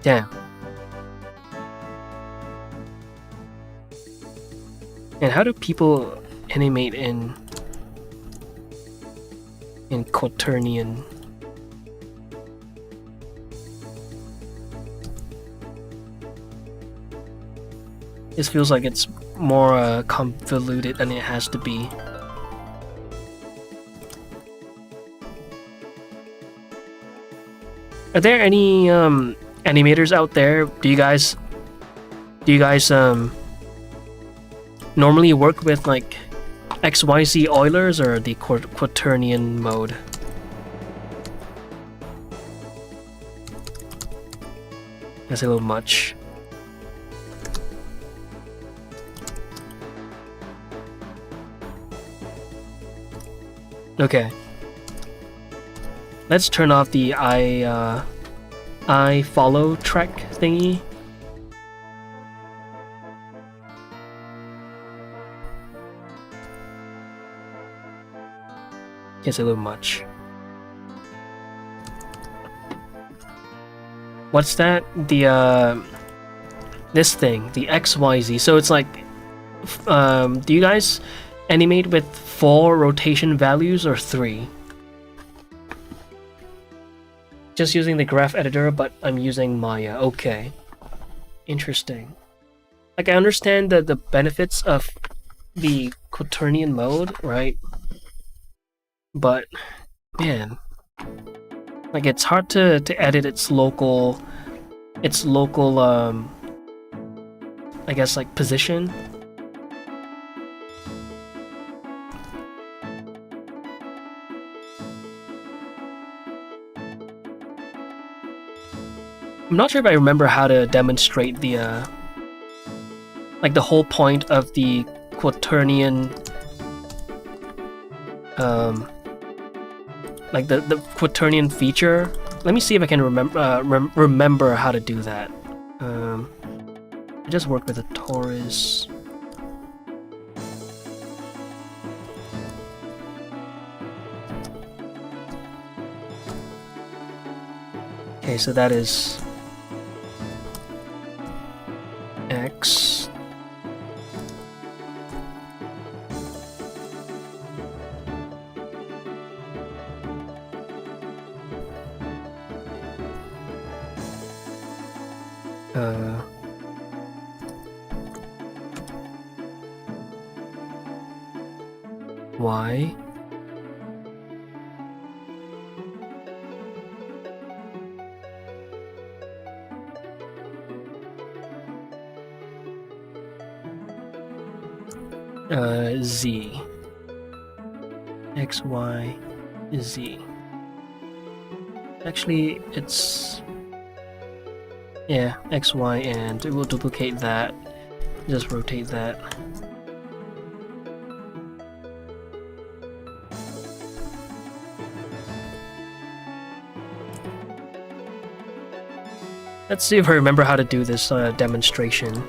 damn. And how do people animate in quaternion? This feels like it's more convoluted than it has to be. Are there any animators out there? Do you guys normally work with like XYZ Eulers or the quaternion mode? That's a little much. Okay. Let's turn off the I follow track thingy. It's a little much. What's that? The this thing, the XYZ. So it's like, do you guys animate with 4 rotation values or 3? Just using the graph editor, but I'm using Maya. Okay. Interesting. Like, I understand the benefits of the quaternion mode, right? But, man, like, it's hard to edit its local, I guess, like, position. I'm not sure if I remember how to demonstrate the, like, the whole point of the quaternion, like the quaternion feature. Let me see if I can remember how to do that. I just worked with a torus. Okay, so that is X. Y. Z. X, Y, Z. Actually, it's... yeah, X, Y, and it will duplicate that. Just rotate that. Let's see if I remember how to do this demonstration.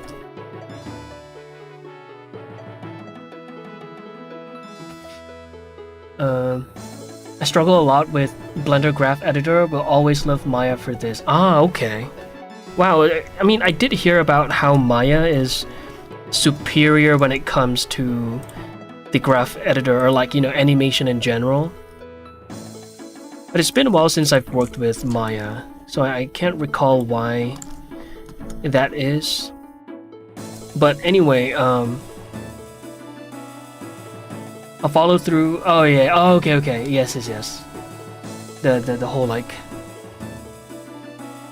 I struggle a lot with Blender Graph Editor, but always love Maya for this. Ah, okay. Wow, I mean, I did hear about how Maya is superior when it comes to the graph editor, or like, you know, animation in general. But it's been a while since I've worked with Maya, so I can't recall why that is. But anyway, I'll follow through. Oh yeah. Oh, okay. Yes. The whole like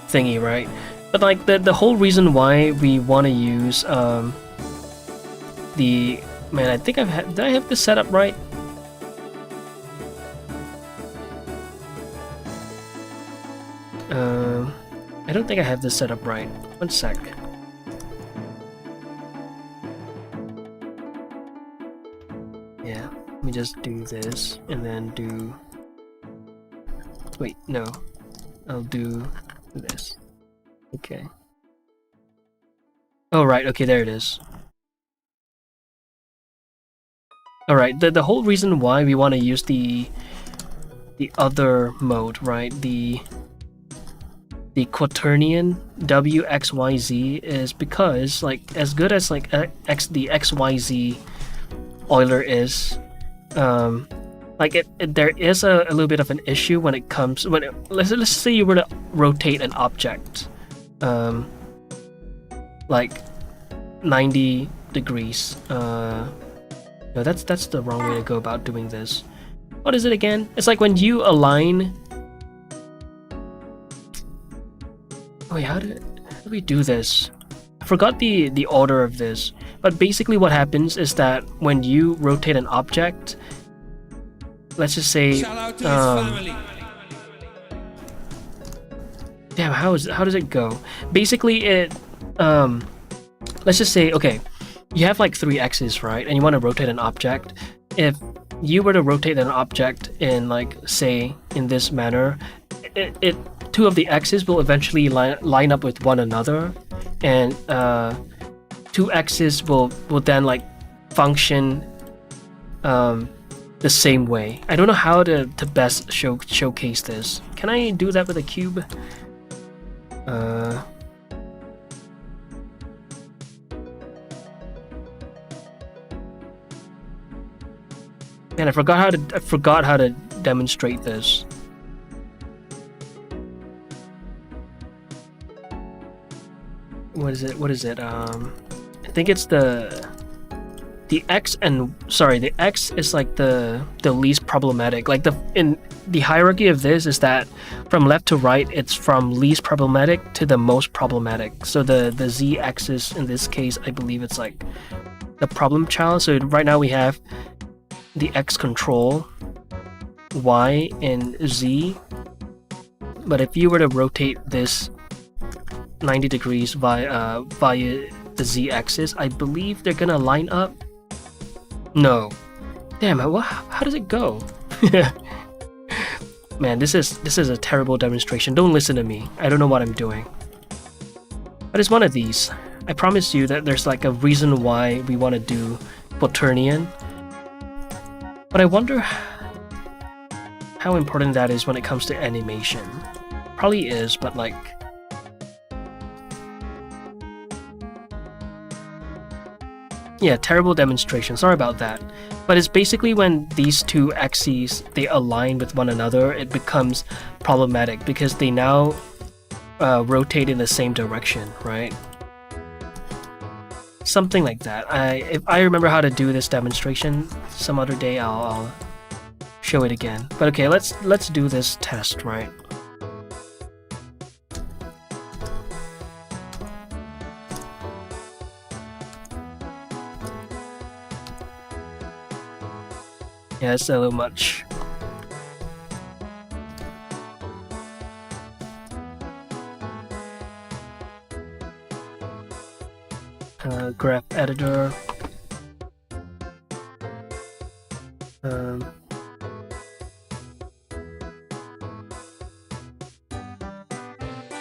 thingy, right? But like the whole reason why we want to use the man, I think did I have this set up right? I don't think I have this set up right. One sec. Yeah, let me just do this and then do. Wait, no. I'll do this. Okay. Oh, right. Okay, there it is. All right. The whole reason why we want to use the other mode, right? The quaternion WXYZ is because, like, as good as like the XYZ Euler is, like there is a little bit of an issue when it comes when let's say you were to rotate an object, like 90 degrees. No, that's the wrong way to go about doing this. What is it again? It's like when you align. Wait, how do we do this? I forgot the order of this, but basically what happens is that when you rotate an object, let's just say, damn, how does it go? Basically, it, let's just say, okay, you have like 3 axes, right? And you want to rotate an object. If you were to rotate an object in, like, say, in this manner, it 2 of the axes will eventually line up with one another, and 2 axes will then like function the same way. I don't know how to best showcase this. Can I do that with a cube? Man, I forgot how to demonstrate this. What is it? I think it's the X and the X is like the least problematic. Like in the hierarchy of this is that from left to right, it's from least problematic to the most problematic. So the Z axis in this case, I believe it's like the problem child. So right now we have the X control, Y, and Z. But if you were to rotate this 90 degrees via the Z-axis, I believe they're gonna line up. No, damn it! How does it go? Man, this is a terrible demonstration. Don't listen to me. I don't know what I'm doing. But it's one of these. I promise you that there's like a reason why we want to do quaternion. But I wonder how important that is when it comes to animation. Probably is, but like. Yeah, terrible demonstration. Sorry about that. But it's basically when these 2 axes, they align with one another, it becomes problematic because they now rotate in the same direction, right? Something like that. If I remember how to do this demonstration some other day, I'll show it again. But okay, let's do this test, right? Yeah, it's a little much. Graph editor. So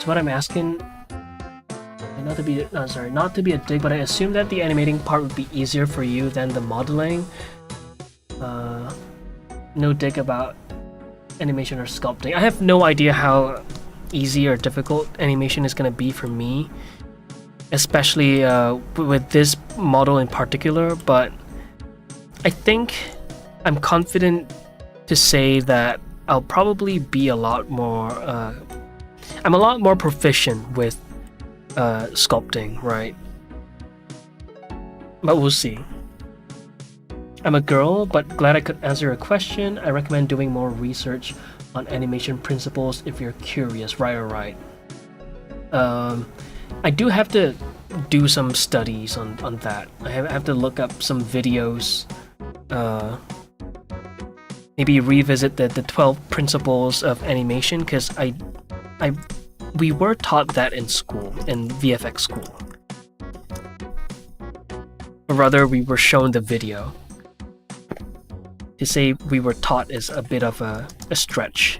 what I'm asking, not to be a dig, but I assume that the animating part would be easier for you than the modeling. No dig about animation or sculpting. I have no idea how easy or difficult animation is going to be for me, especially with this model in particular, but I think I'm confident to say that I'll probably be a lot more I'm a lot more proficient with sculpting, right? but we'll see. I'm a girl, but glad I could answer a question. I recommend doing more research on animation principles if you're curious. Right. I do have to do some studies on that. I have to look up some videos. Maybe revisit the 12 principles of animation, because we were taught that in school, in VFX school. Or rather, we were shown the video. To say we were taught is a bit of a stretch.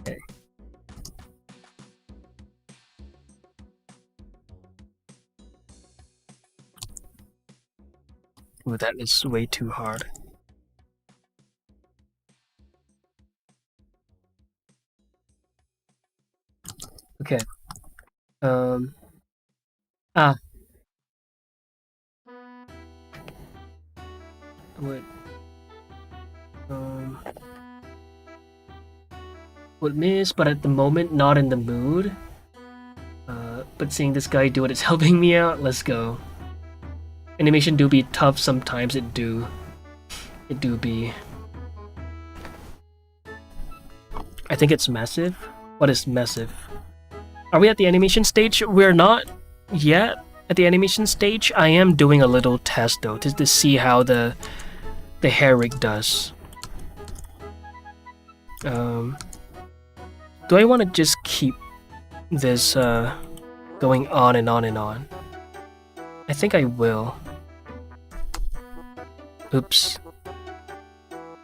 Okay. Ooh, that is way too hard. Okay. What? Would miss, but at the moment, not in the mood. But seeing this guy do it is helping me out. Let's go. Animation do be tough sometimes. It do be. I think it's massive. What is massive? Are we at the animation stage? We're not yet at the animation stage. I am doing a little test though to see how the hair rig does. Do I want to just keep this going on and on and on? I think I will. Oops.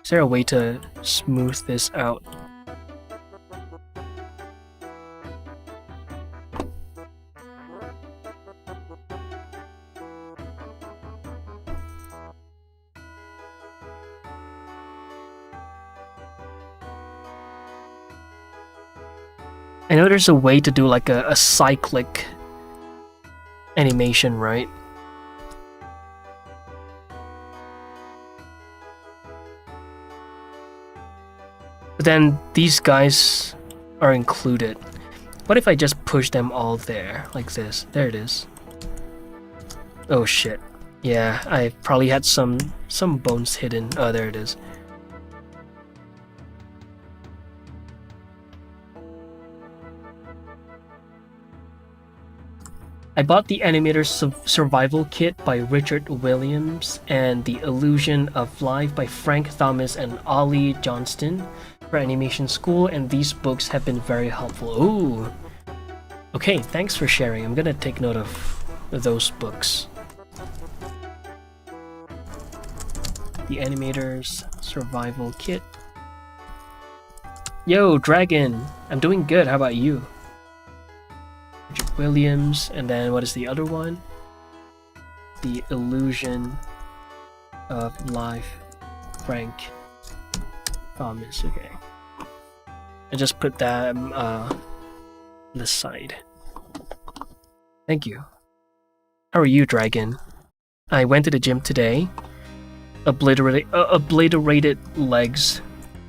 Is there a way to smooth this out? I know there's a way to do like a cyclic animation, right? But then these guys are included. What if I just push them all there, like this? There it is. Oh shit. Yeah, I probably had some bones hidden. Oh, there it is. I bought the Animator's Survival Kit by Richard Williams and The Illusion of Life by Frank Thomas and Ollie Johnston for Animation School, and these books have been very helpful. Ooh. Okay, thanks for sharing. I'm gonna take note of those books. The Animator's Survival Kit. Yo, Dragon! I'm doing good, how about you? Richard Williams, and then what is the other one? The Illusion of Life, Frank Thomas. Okay, I just put that on the side. Thank you. How are you, Dragon? I went to the gym today. Obliterated legs,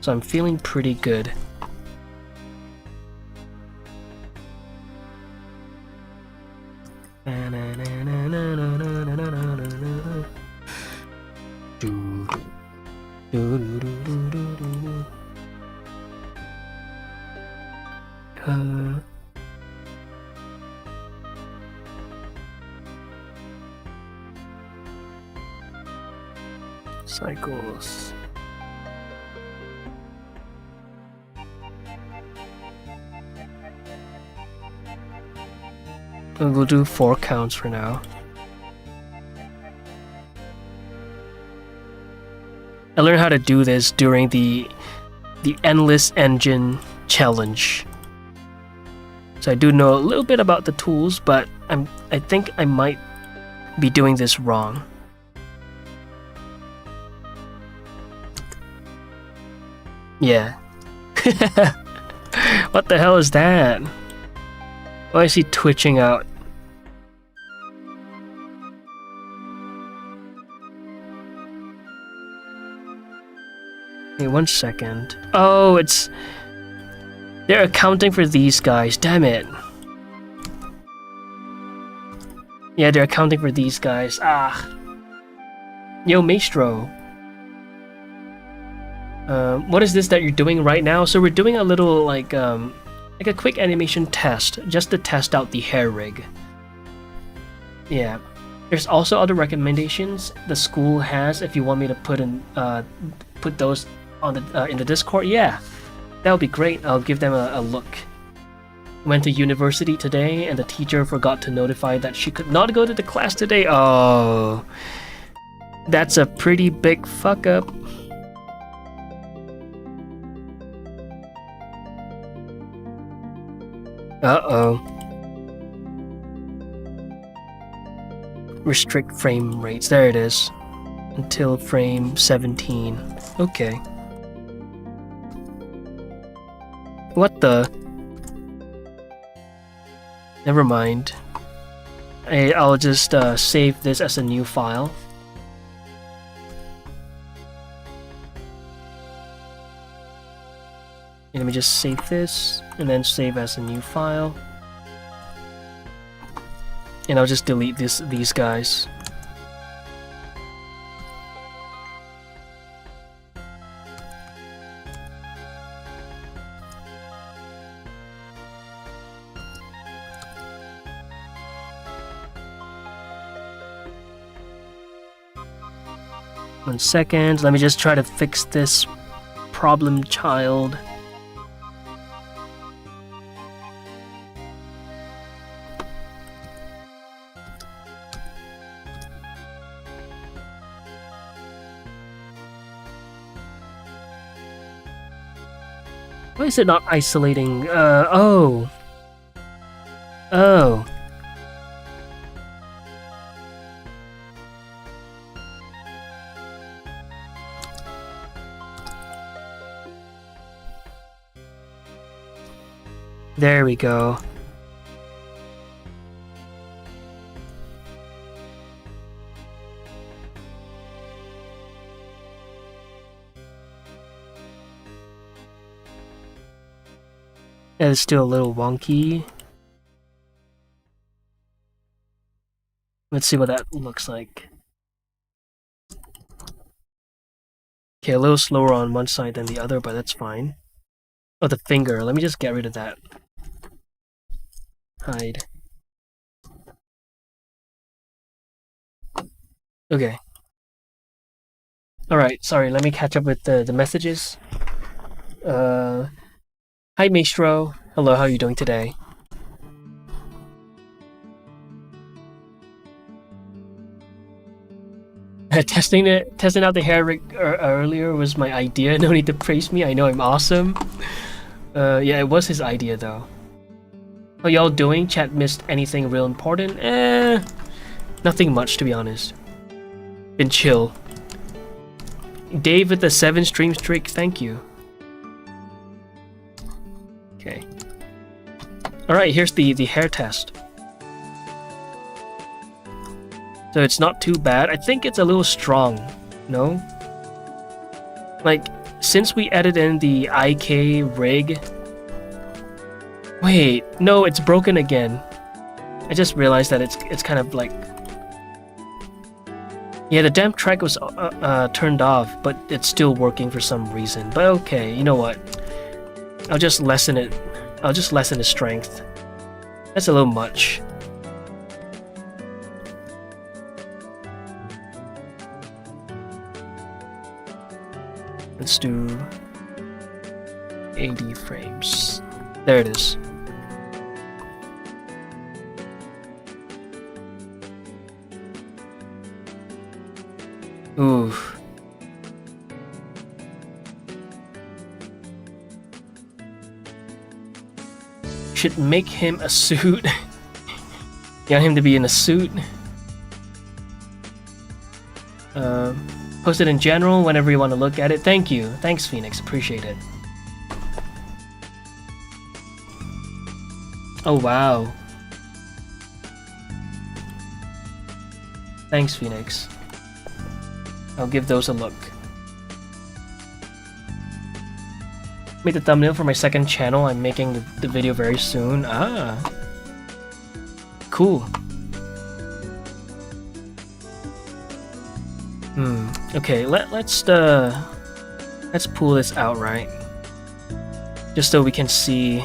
so I'm feeling pretty good. Cycles. We'll do 4 counts for now. I learned how to do this during the Endless Engine challenge. So I do know a little bit about the tools, but I think I might be doing this wrong. Yeah. What the hell is that? Why is he twitching out? Wait, 1 second. Oh, it's... They're accounting for these guys, damn it. Yeah, they're accounting for these guys. Ah. Yo, Maestro. What is this that you're doing right now? So we're doing a little, like a quick animation test, just to test out the hair rig. Yeah. There's also other recommendations the school has if you want me to put those on the in the Discord. Yeah, that would be great. I'll give them a look. Went to university today and the teacher forgot to notify that she could not go to the class today. Oh, that's a pretty big fuck up. Uh-oh. Restrict frame rates. There it is. Until frame 17. Okay. What the? Never mind. I'll just save this as a new file. And let me just save this and then save as a new file. And I'll just delete these guys. One second, let me just try to fix this problem child. Why is it not isolating? Oh. Oh. There we go. Yeah, it's still a little wonky. Let's see what that looks like. Okay, a little slower on one side than the other, but that's fine. Oh, the finger. Let me just get rid of that. Hide. Okay. Alright, sorry, let me catch up with the messages. Hi Maestro. Hello, how are you doing today? testing out the hair rig earlier was my idea. No need to praise me, I know I'm awesome. Yeah, it was his idea though. How y'all doing? Chat missed anything real important? Nothing much to be honest. Been chill. Dave with the 7 stream streak, thank you. Okay. Alright, here's the hair test. So it's not too bad. I think it's a little strong, no? Like, since we added in the IK rig... Wait, no, it's broken again. I just realized that it's kind of like... Yeah, the damp track was turned off, but it's still working for some reason. But okay, you know what? I'll just lessen it. I'll just lessen the strength. That's a little much. Let's do 80 frames. There it is. Ooh. Should make him a suit. You want him to be in a suit? Post it in general whenever you want to look at it. Thank you. Thanks, Phoenix. Appreciate it. Oh, wow. Thanks, Phoenix. I'll give those a look. make the thumbnail for my second channel. I'm making the video very soon. Ah, cool. Okay, let's pull this out, right? Just so we can see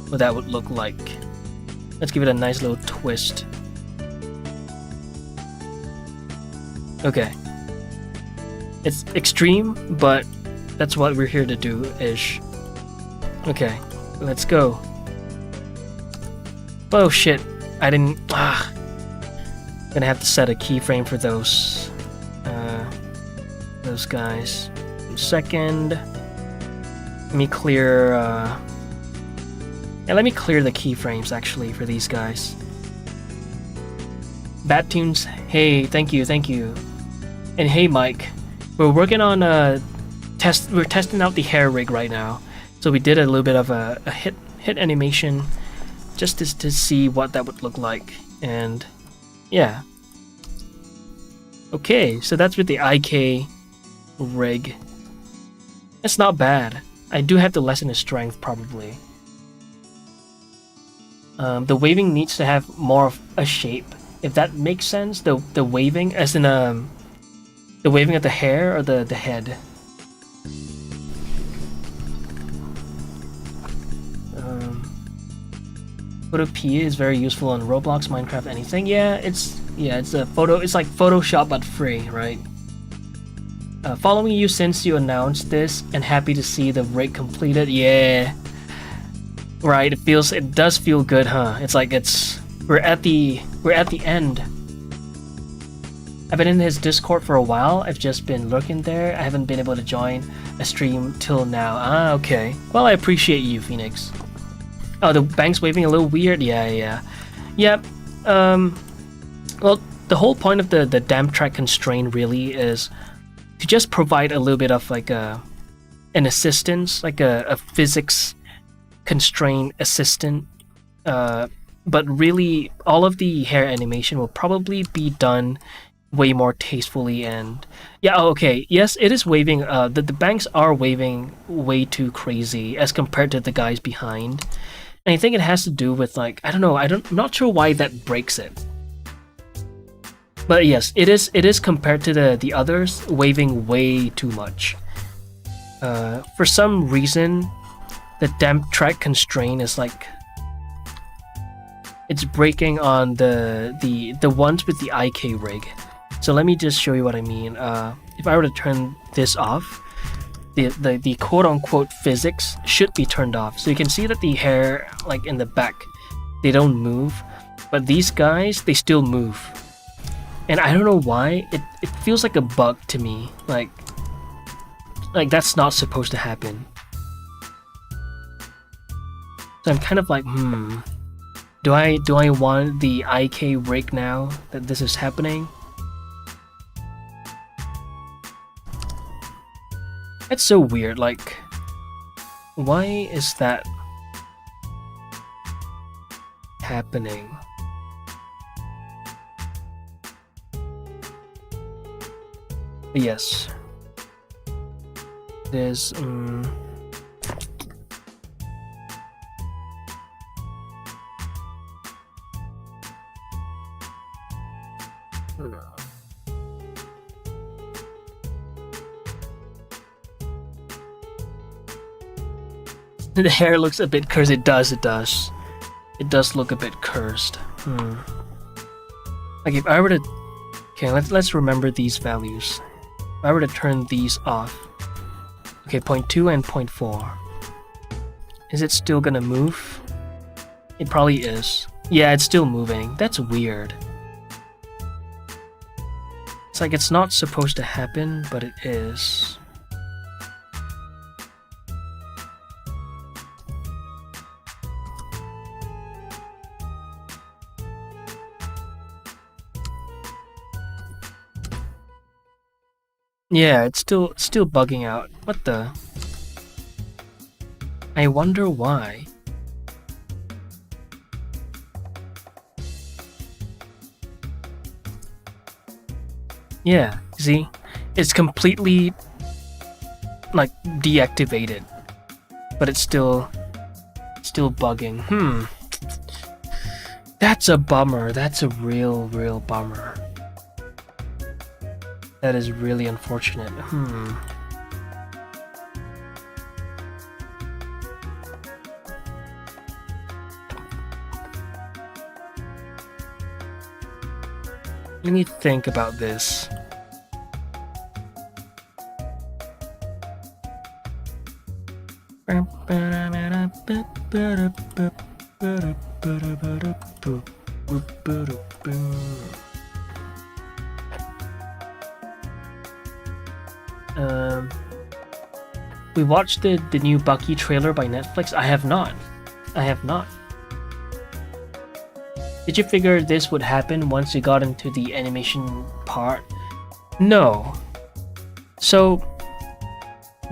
what that would look like. Let's give it a nice little twist. Okay. It's extreme, but that's what we're here to do, ish. Okay, let's go. Oh shit, I didn't... Gonna have to set a keyframe for those guys. Second, let me clear let me clear the keyframes actually for these guys. Battunes, hey, thank you. And hey Mike, we're working on we're testing out the hair rig right now. So we did a little bit of a hit animation just to see what that would look like, and yeah. Okay, so that's with the IK rig. It's not bad. I do have to lessen the strength probably. The waving needs to have more of a shape, if that makes sense. The waving, as in the waving of the hair or the head. Photo P is very useful on Roblox, Minecraft, anything. Yeah, it's a photo. It's like Photoshop but free, right? Following you since you announced this, and happy to see the rig completed. Yeah, right. It does feel good, huh? It's like we're at the end. I've been in his Discord for a while. I've just been lurking there. I haven't been able to join a stream till now. Ah, okay. Well, I appreciate you, Phoenix. Oh, the bank's waving a little weird. Yeah. Well, the whole point of the damp track constraint really is to just provide a little bit of like an assistance, like a physics constraint assistant. But really, all of the hair animation will probably be done way more tastefully. And yeah, okay, yes, it is waving. The banks are waving way too crazy as compared to the guys behind. And I think it has to do with, like, I don't know, I'm not sure why that breaks it. But yes, it is compared to the others, waving way too much. For some reason, the damp track constraint is like, it's breaking on the ones with the IK rig. So let me just show you what I mean. If I were to turn this off, the quote-unquote physics should be turned off. So you can see that the hair, like in the back, they don't move. But these guys, they still move. And I don't know why, it feels like a bug to me. Like that's not supposed to happen. So I'm kind of like, do I want the IK rig now that this is happening? It's so weird, like, why is that happening? But yes, there's the hair looks a bit cursed. It does look a bit cursed. Like if I were to, okay, let's remember these values. If I were to turn these off, okay, 0.2 and 0.4, is it still gonna move? It probably is. Yeah, it's still moving. That's weird. It's like it's not supposed to happen, but it is. Yeah, it's still bugging out. What the? I wonder why. Yeah, see? It's completely like deactivated, but it's still bugging. That's a bummer. That's a real bummer. That is really unfortunate. Let me think about this. We watched the new Bucky trailer by Netflix. I have not. Did you figure this would happen once you got into the animation part? No. So,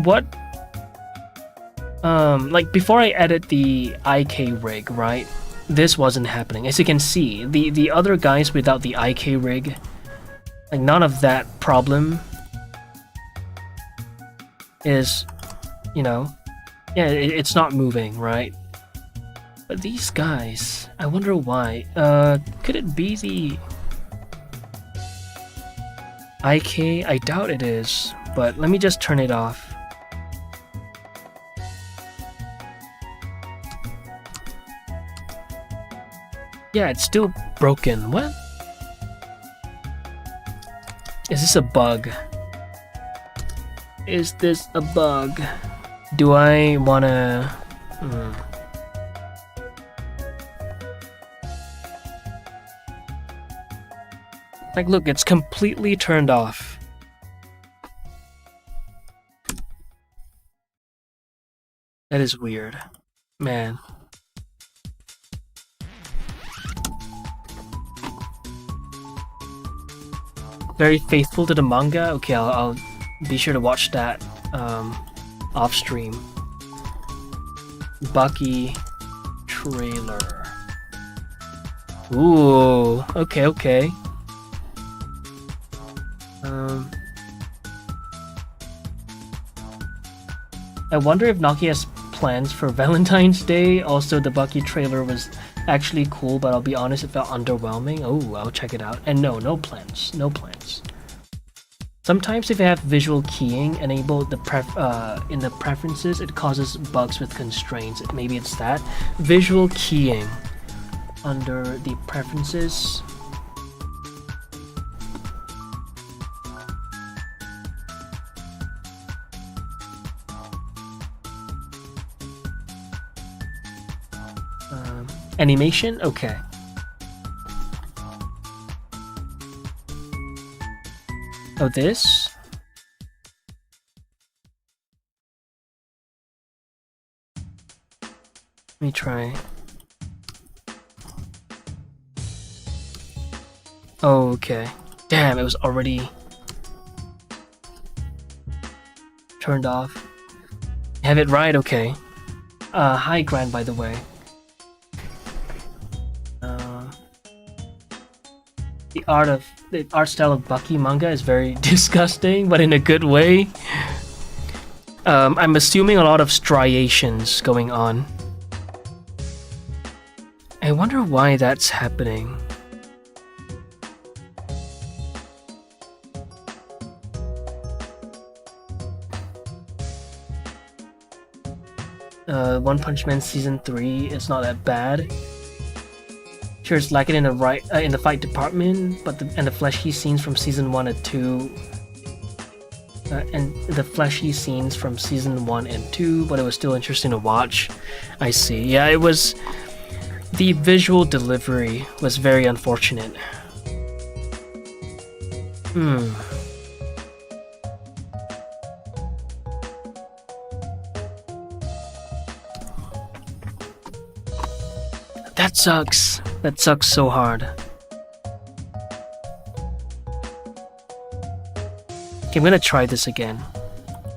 what? Like before I edit the IK rig, right? This wasn't happening. As you can see, the other guys without the IK rig, like none of that problem is, you know, yeah, it's not moving, right? But these guys, I wonder why. Could it be the IK? I doubt it is, but let me just turn it off. Yeah, it's still broken. What? Is this a bug? Is this a bug? Do I wanna... Like, look, it's completely turned off. That is weird. Man. Very faithful to the manga? Okay, I'll be sure to watch that off stream. Bucky trailer. Ooh, okay. I wonder if Naoki has plans for Valentine's Day. Also, the Bucky trailer was actually cool, but I'll be honest, it felt underwhelming. Oh, I'll check it out. And no plans. Sometimes if you have visual keying enabled in the preferences, it causes bugs with constraints. Maybe it's that. Visual keying under the preferences. Animation? Okay. Oh, this? Let me try. Oh, okay. Damn, it was already turned off. Have it right? Okay. Hi, Grant, by the way. The art style of Bucky manga is very disgusting, but in a good way. I'm assuming a lot of striations going on. I wonder why that's happening. One Punch Man season 3 is not that bad. Sure, it's lacking in the fight department, but the fleshy scenes from season 1 and 2, but it was still interesting to watch. I see. Yeah, it was. The visual delivery was very unfortunate. That sucks. That sucks so hard. Okay, I'm gonna try this again.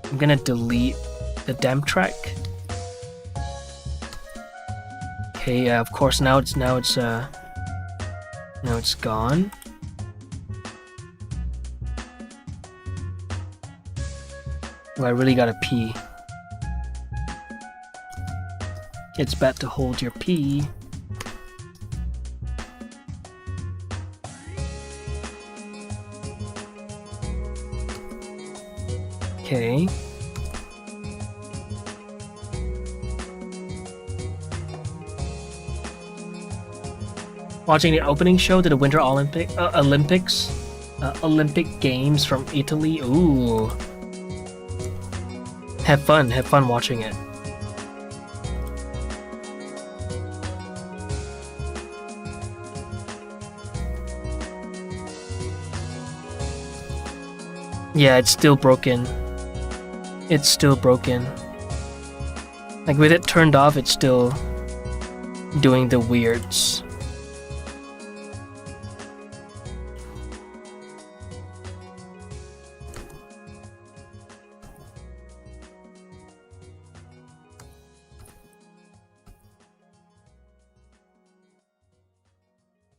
I'm gonna delete the damn track. Okay, of course now it's gone. Oh, I really gotta pee. It's bad to hold your pee. Okay. Watching the opening show to the Winter Olympics, Olympic Games from Italy. Ooh. Have fun watching it. Yeah, it's still broken. It's still broken. Like with it turned off, it's still doing the weirds.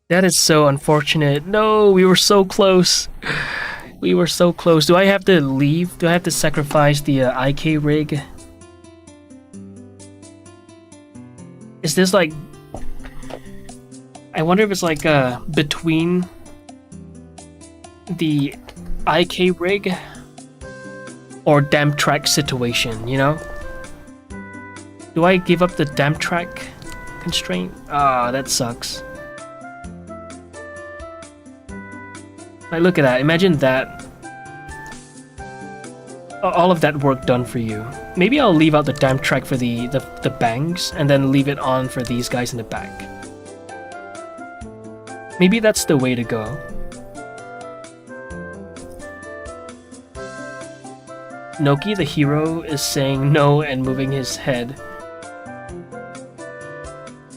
That is so unfortunate. No, we were so close. We were so close. Do I have to leave? Do I have to sacrifice the IK rig? Is this like... I wonder if it's like between the IK rig or damp track situation, you know? Do I give up the damp track constraint? Ah, that sucks. Like, look at that. Imagine that. All of that work done for you. Maybe I'll leave out the damp track for the bangs and then leave it on for these guys in the back. Maybe that's the way to go. Noki, the hero, is saying no and moving his head.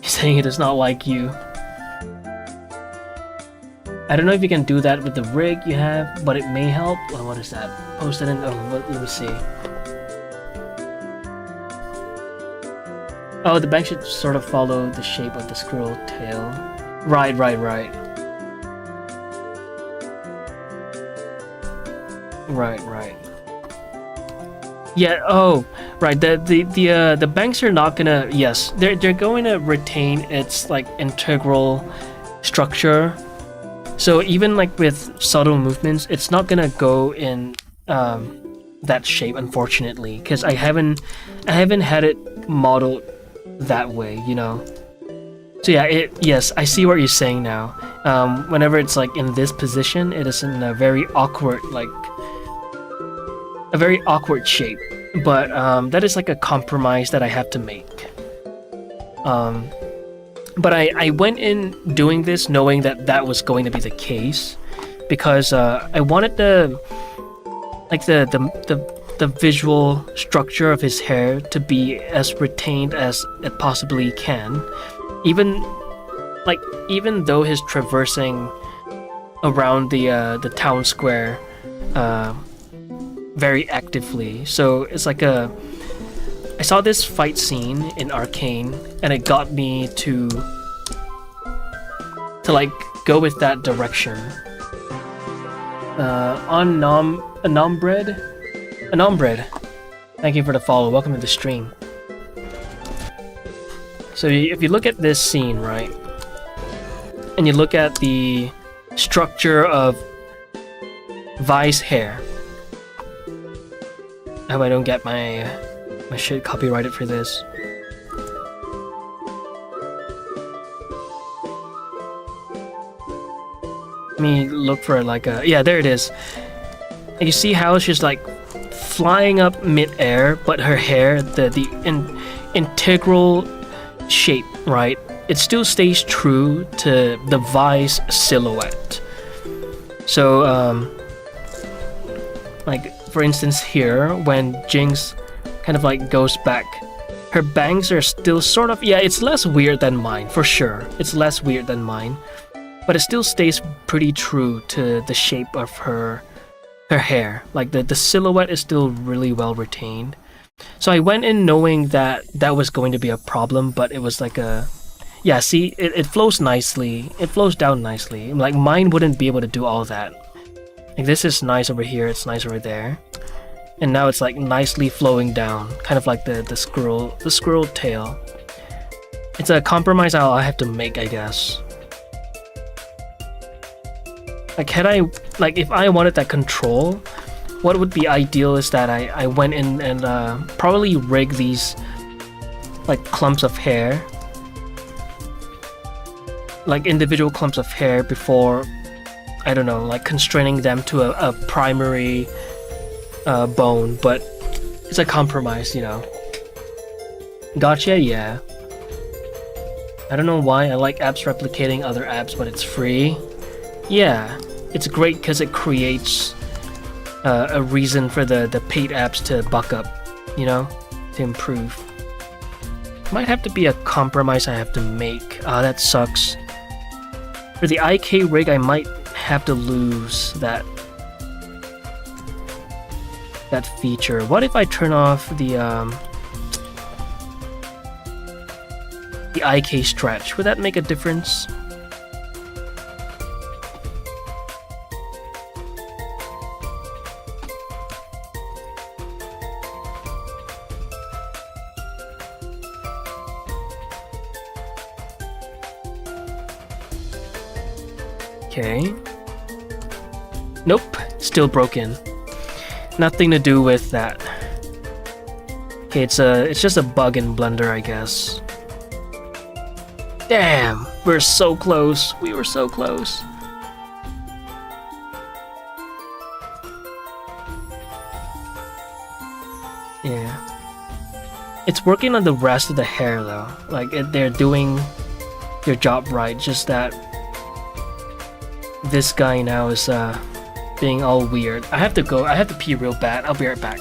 He's saying he does not like you. I don't know if you can do that with the rig you have, but it may help. Oh, what is that? Post it in. Oh, let me see. Oh, the bank should sort of follow the shape of the squirrel tail. Right. Right. Yeah. Oh, right. The banks are not gonna. Yes, they're going to retain its like integral structure. So even like with subtle movements, it's not gonna go in that shape, unfortunately, because I haven't had it modeled that way, you know. So yeah, yes, I see what you're saying now. Whenever it's like in this position, it is in a very awkward shape. But that is like a compromise that I have to make. But I went in doing this knowing that was going to be the case, because I wanted the visual structure of his hair to be as retained as it possibly can, even though he's traversing around the town square very actively. So it's like I saw this fight scene in Arcane, and it got me to like go with that direction. Anombred, thank you for the follow. Welcome to the stream. So if you look at this scene, right, and you look at the structure of Vi's hair. I hope I don't get my shit copyrighted for this. Let me look for like a... Yeah, there it is. And you see how she's like flying up mid-air, but her hair, the integral shape, right? It still stays true to the Vi's silhouette. So, like, for instance here, when Jinx kind of like goes back, her bangs are still sort of... Yeah, it's less weird than mine, for sure. It's less weird than mine. But it still stays pretty true to the shape of her hair. Like, the silhouette is still really well retained. So I went in knowing that was going to be a problem, but it was like a... Yeah, see, it flows nicely. It flows down nicely. Like, mine wouldn't be able to do all that. Like, this is nice over here, it's nice over there. and now it's like nicely flowing down, kind of like the squirrel tail. It's a compromise I have to make, I guess. Like if I wanted that control, what would be ideal is that I went in and probably rig these like clumps of hair, like individual clumps of hair before, I don't know, like constraining them to a primary bone, but it's a compromise, you know. Gotcha, yeah. I don't know why I like apps replicating other apps, but it's free. Yeah, it's great because it creates a reason for the paid apps to buck up, you know, to improve. Might have to be a compromise I have to make. Ah, that sucks. For the IK rig, I might have to lose that feature. What if I turn off the IK stretch? Would that make a difference? Okay. Nope, still broken. Nothing to do with that. Okay, it's just a bug in Blender, I guess. Damn, we're so close. We were so close. Yeah. It's working on the rest of the hair though. Like they're doing their job right, just that this guy now is being all weird. I have to go. I have to pee real bad. I'll be right back.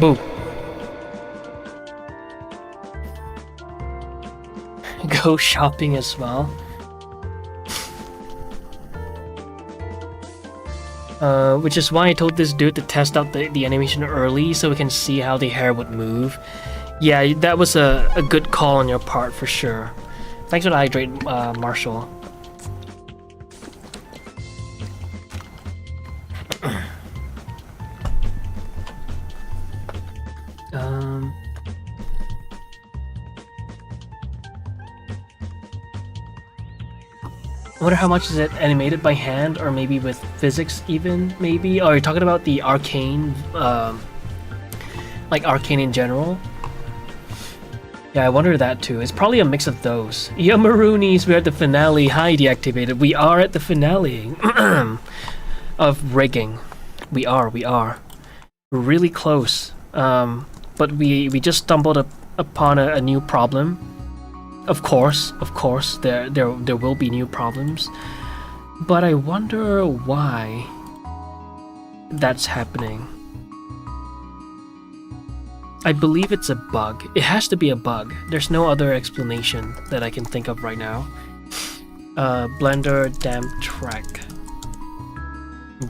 Boo. Go shopping as well. Which is why I told this dude to test out the animation early so we can see how the hair would move. Yeah, that was a good call on your part for sure. Thanks for the hydrate, Marshall. I wonder how much is it animated by hand or maybe with physics even, maybe? Oh, you're talking about the arcane Like Arcane in general? Yeah, I wonder that too. It's probably a mix of those. Yeah, Maroonies, we're at the finale. Hi, deactivated. We are at the finale of rigging. We are. We're really close. But we just stumbled upon a new problem. Of course, there will be new problems. But I wonder why that's happening. I believe it's a bug. It has to be a bug. There's no other explanation that I can think of right now. Blender damp track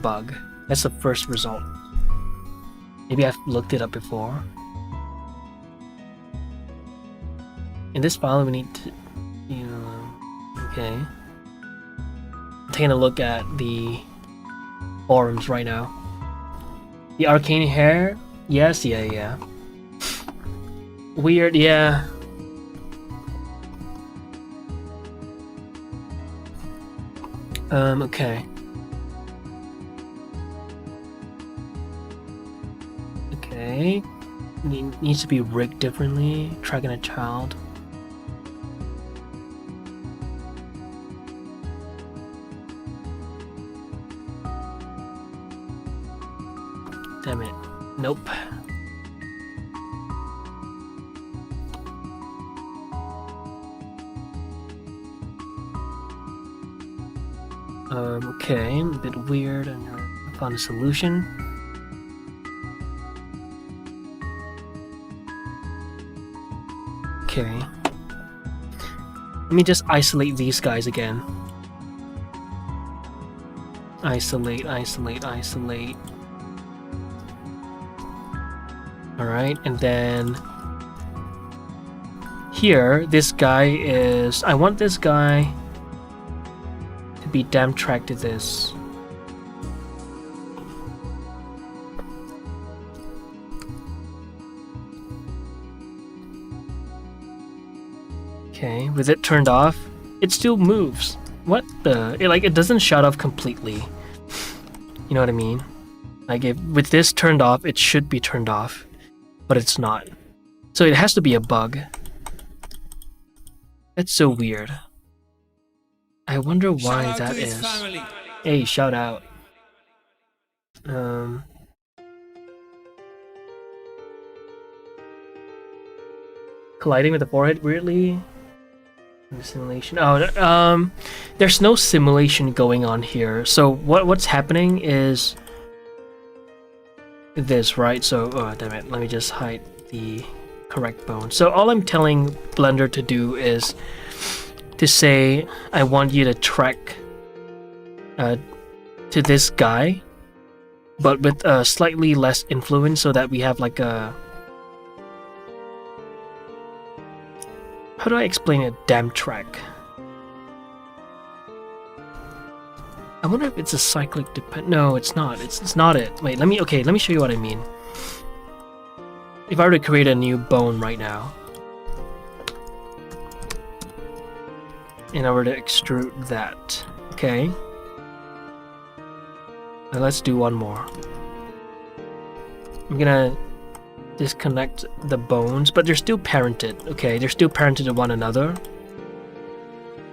bug. That's the first result. Maybe I've looked it up before. In this file, we need to, okay. I'm taking a look at the forums right now. The arcane hair, yes, yeah. Weird, yeah. Okay. Okay. Needs to be rigged differently. Tracking a child. Damn it. Nope. Okay, a bit weird. I found a solution. Okay. Let me just isolate these guys again. Isolate. Alright, and then here, this guy is... I want this guy to be damp tracked to this. Okay, with it turned off, it still moves. What the? It doesn't shut off completely. You know what I mean? Like with this turned off, it should be turned off, but it's not. So it has to be a bug. That's so weird. I wonder why that is. Hey, shout out. Colliding with the forehead weirdly. The simulation. Oh, there's no simulation going on here. So what's happening is this, right? So, oh damn it, let me just hide the correct bone. So all I'm telling Blender to do is to say, I want you to track to this guy, but with slightly less influence, so that we have like a... How do I explain a damp track? I wonder if it's a cyclic depend. No, it's not. It's not it. Wait, let me show you what I mean. If I were to create a new bone right now, and I were to extrude that, okay. Now let's do one more. I'm gonna disconnect the bones, but they're still parented, okay? They're still parented to one another,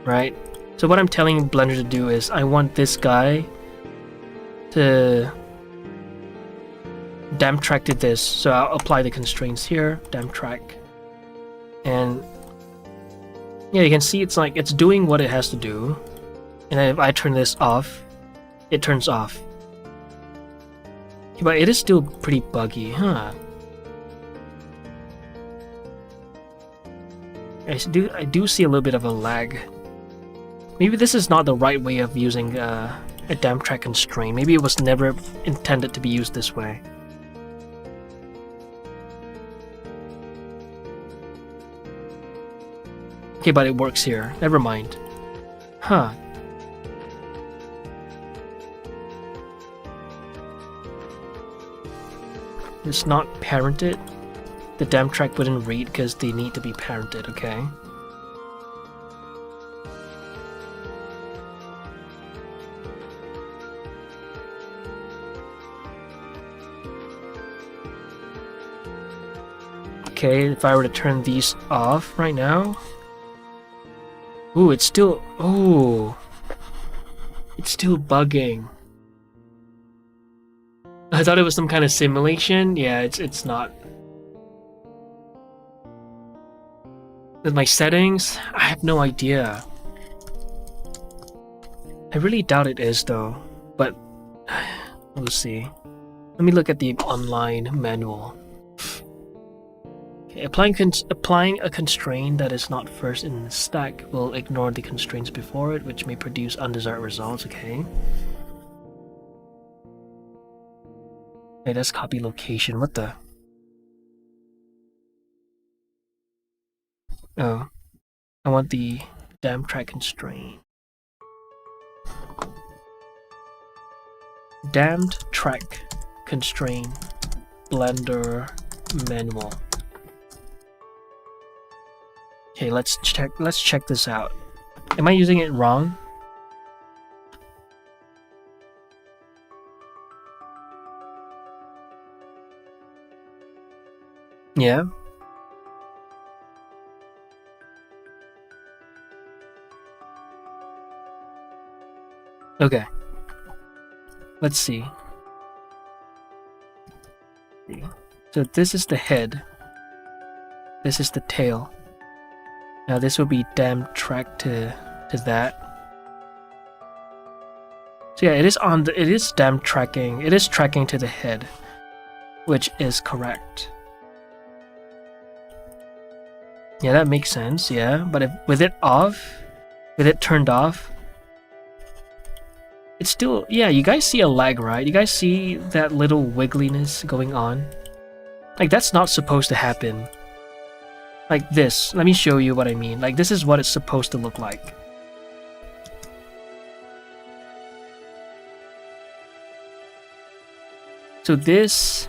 right? So what I'm telling Blender to do is I want this guy to damp track to this. So I'll apply the constraints here, damp track. And yeah, you can see it's like it's doing what it has to do. And then if I turn this off, it turns off. But it is still pretty buggy, huh? I do see a little bit of a lag. Maybe this is not the right way of using a damp track constraint. Maybe it was never intended to be used this way. Okay, but it works here. Never mind. Huh. It's not parented. The damp track wouldn't read because they need to be parented, okay? Okay, if I were to turn these off right now. Ooh, it's still... Ooh. It's still bugging. I thought it was some kind of simulation. Yeah, it's not. With my settings, I have no idea. I really doubt it is though, but we'll see. Let me look at the online manual. Okay, applying a constraint that is not first in the stack will ignore the constraints before it, which may produce undesired results. Okay. Okay, let's copy location. What the? Oh, I want the damn track constraint. Damned track constraint Blender manual. Okay, let's check this out. Am I using it wrong? Yeah. Okay. Let's see. So this is the head. This is the tail. Now this will be damn track to that. So yeah, it is damn tracking. It is tracking to the head, which is correct. Yeah, that makes sense. Yeah, but with it turned off, it's still, yeah, you guys see a lag, right? You guys see that little wiggliness going on? Like, that's not supposed to happen. Like this. Let me show you what I mean. Like, this is what it's supposed to look like. So this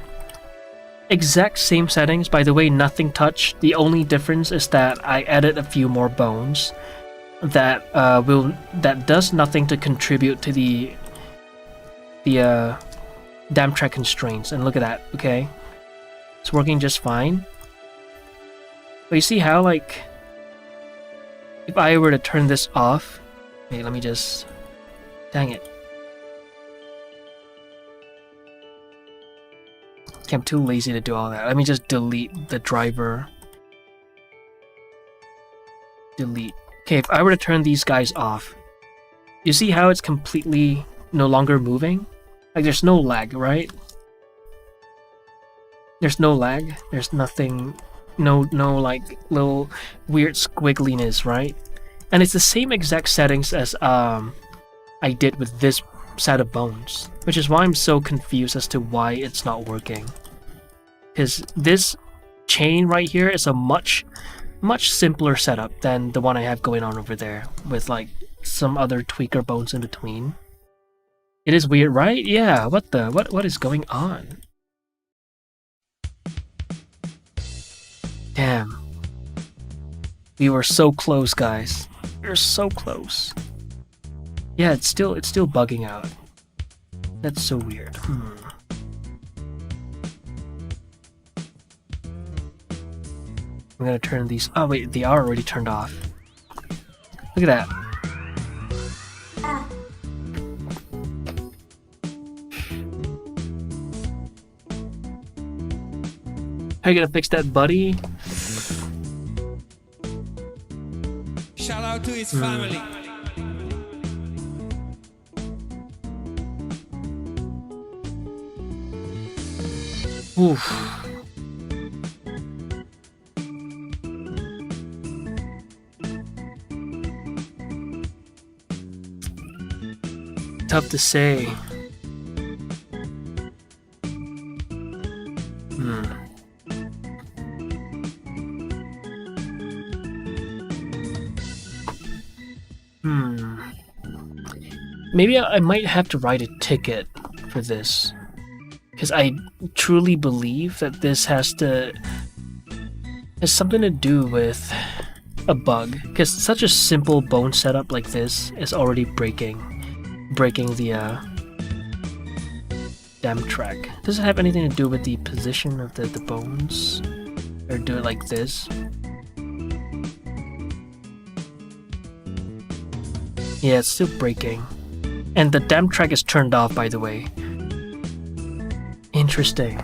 exact same settings, by the way, nothing touched. The only difference is that I added a few more bones that does nothing to contribute to the damn track constraints. And look at that. Okay, it's working just fine. But you see how, like, if I were to turn this off, okay, let me just, dang it. Okay, I'm too lazy to do all that. Let me just delete the driver. Delete. Okay, if I were to turn these guys off, you see how it's completely no longer moving? Like, there's no lag, right? There's no lag. There's nothing, no like little weird squiggliness, right? And it's the same exact settings as I did with this set of bones, which is why I'm so confused as to why it's not working. Because this chain right here is a much simpler setup than the one I have going on over there, with like some other tweaker bones in between. It is weird, right? Yeah, what is going on? Damn. We were so close, guys. We were so close. Yeah, it's still bugging out. That's so weird. I'm gonna turn these. Oh wait, they are already turned off. Look at that. How you gonna fix that, buddy? Shout out to his family. Oof. Tough to say. Maybe I might have to write a ticket for this, because I truly believe that this has something to do with a bug, because such a simple bone setup like this is already breaking the damn track. Does it have anything to do with the position of the bones? Or do it like this. Yeah, it's still breaking. And the damn track is turned off, by the way. Interesting.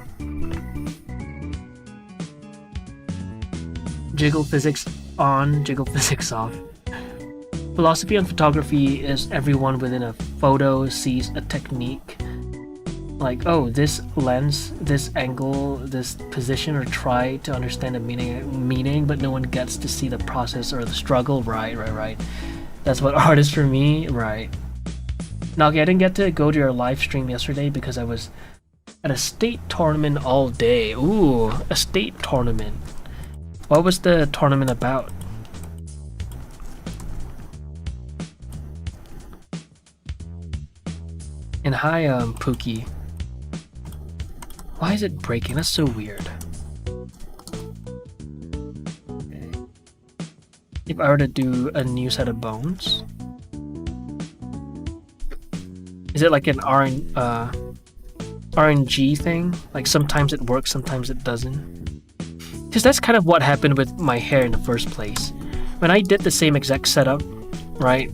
Jiggle physics on, jiggle physics off. Philosophy on photography is everyone within a photo sees a technique. Like, oh, this lens, this angle, this position, or try to understand the meaning, but no one gets to see the process or the struggle. Right. That's what art is for me. Right. Now, okay, I didn't get to go to your live stream yesterday because I was at a state tournament all day. Ooh, a state tournament. What was the tournament about? And hi, Pookie. Why is it breaking? That's so weird. Okay. If I were to do a new set of bones, is it like an RNG thing? Like sometimes it works, sometimes it doesn't? Because that's kind of what happened with my hair in the first place. When I did the same exact setup, right?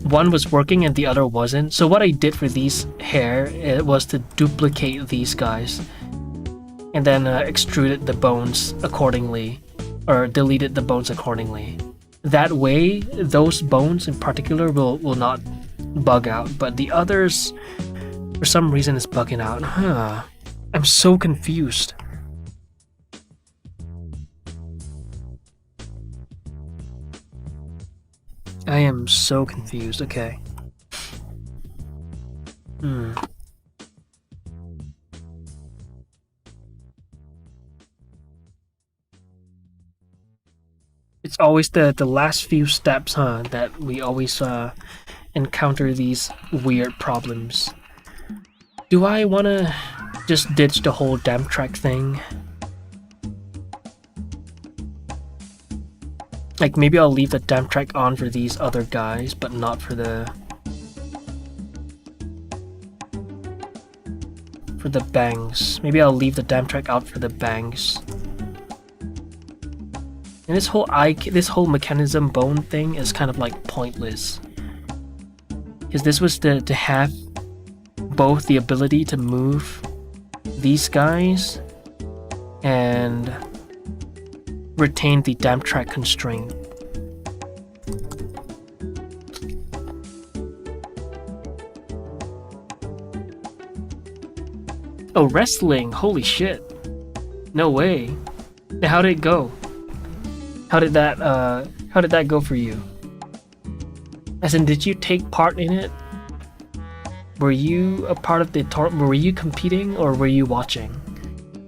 One was working and the other wasn't. So what I did for these hair, it was to duplicate these guys and then extruded the bones accordingly, or deleted the bones accordingly. That way, those bones in particular will not bug out, but the others, for some reason, is bugging out. Huh. I'm so confused. I am so confused. Okay. It's always the last few steps, huh, that we always encounter these weird problems. Do I want to just ditch the whole damn track thing? Like, maybe I'll leave the damp track on for these other guys, but not for the bangs. Maybe I'll leave the damp track out for the bangs. And this whole mechanism bone thing is kind of like pointless. Because this was to have both the ability to move these guys and retain the damp track constraint. Oh, wrestling! Holy shit! No way! How did it go? How did that go for you? As in, did you take part in it? Were you a part of the tournament? Were you competing or were you watching?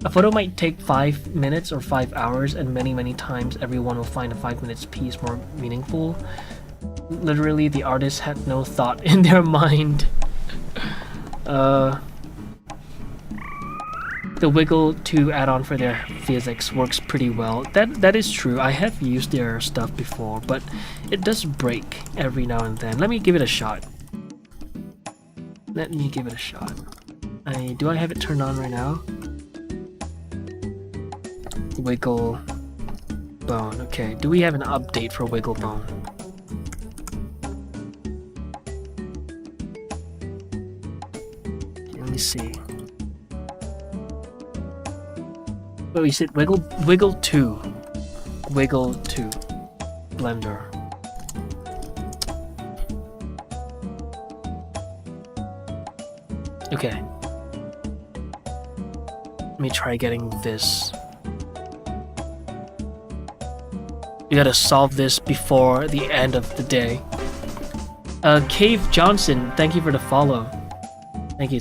A photo might take 5 minutes or 5 hours, and many times everyone will find a 5 minutes piece more meaningful. Literally, the artist had no thought in their mind. The Wiggle 2 add-on for their physics works pretty well. That is true. I have used their stuff before, but it does break every now and then. Let me give it a shot. Do I have it turned on right now? Wiggle Bone. Okay, do we have an update for Wiggle Bone? Okay, let me see. Oh, you said Wiggle 2. Wiggle 2. Blender. Okay. Let me try getting this. We gotta solve this before the end of the day. Cave Johnson, thank you for the follow. Thank you.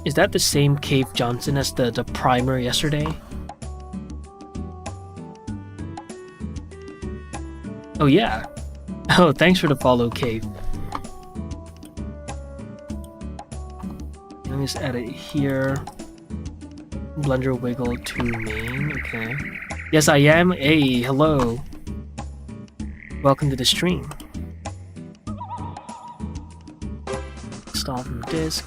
Is that the same Cave Johnson as the primer yesterday? Oh yeah. Oh, thanks for the follow, Cave. Let me just add it here. Blender wiggle to main. Okay. Yes, I am. Hey, hello. Welcome to the stream. Install from disk.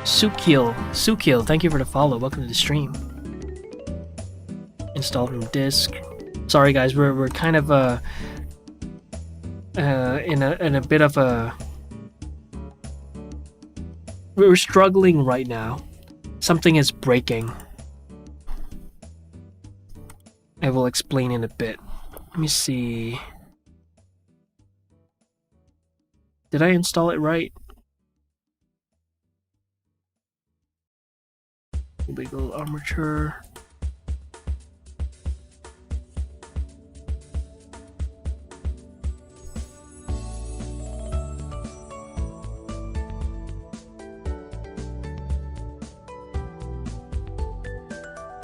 Sukil, thank you for the follow. Welcome to the stream. Install from disk. Sorry guys, we're kind of in a bit of a, we're struggling right now. Something is breaking. I will explain in a bit. Let me see. Did I install it right? Wiggle armature.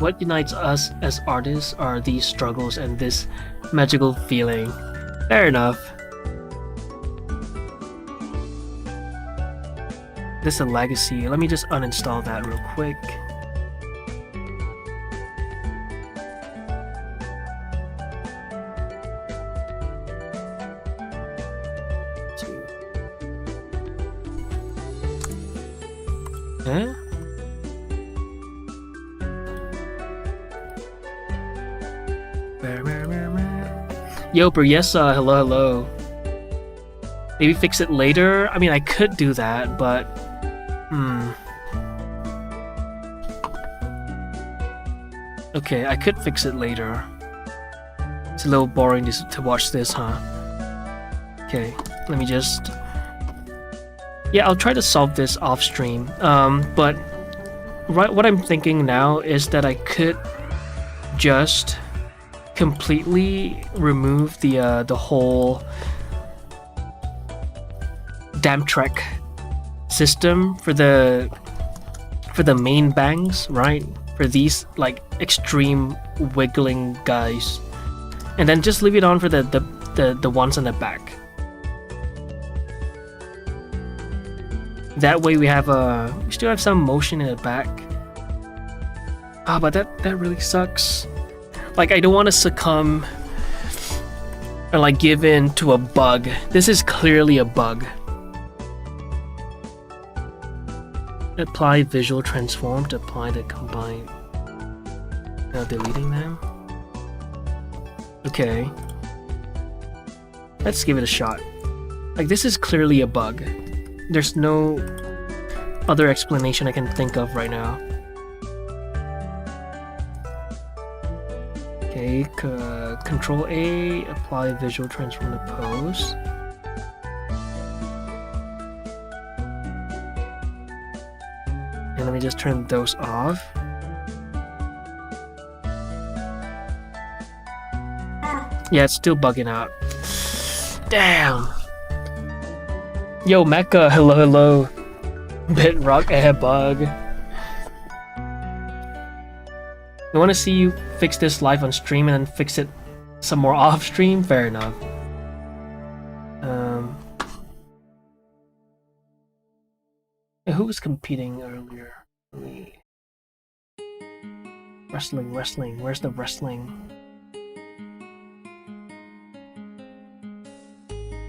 What unites us as artists are these struggles and this magical feeling. Fair enough. This is a legacy. Let me just uninstall that real quick. Huh? Yoper, yes, hello. Maybe fix it later? I mean, I could do that, but... Okay, I could fix it later. It's a little boring to watch this, huh? Okay, let me just... Yeah, I'll try to solve this off stream. But what I'm thinking now is that I could just completely remove the whole damp track system for the main bangs, right? For these like extreme wiggling guys, and then just leave it on for the ones on the back. That way we still have some motion in the back. Ah, but that really sucks. Like, I don't want to succumb or like give in to a bug. This is clearly a bug. Apply visual transform to apply the combined. Now deleting them. Okay. Let's give it a shot. Like, this is clearly a bug. There's no other explanation I can think of right now. Okay, Control A, apply visual transform to pose. And let me just turn those off. Yeah, it's still bugging out. Damn! Yo, Mecha, hello. Bitrock bug. I want to see you fix this live on stream and then fix it some more off stream? Fair enough. Who was competing earlier? Wrestling. Where's the wrestling?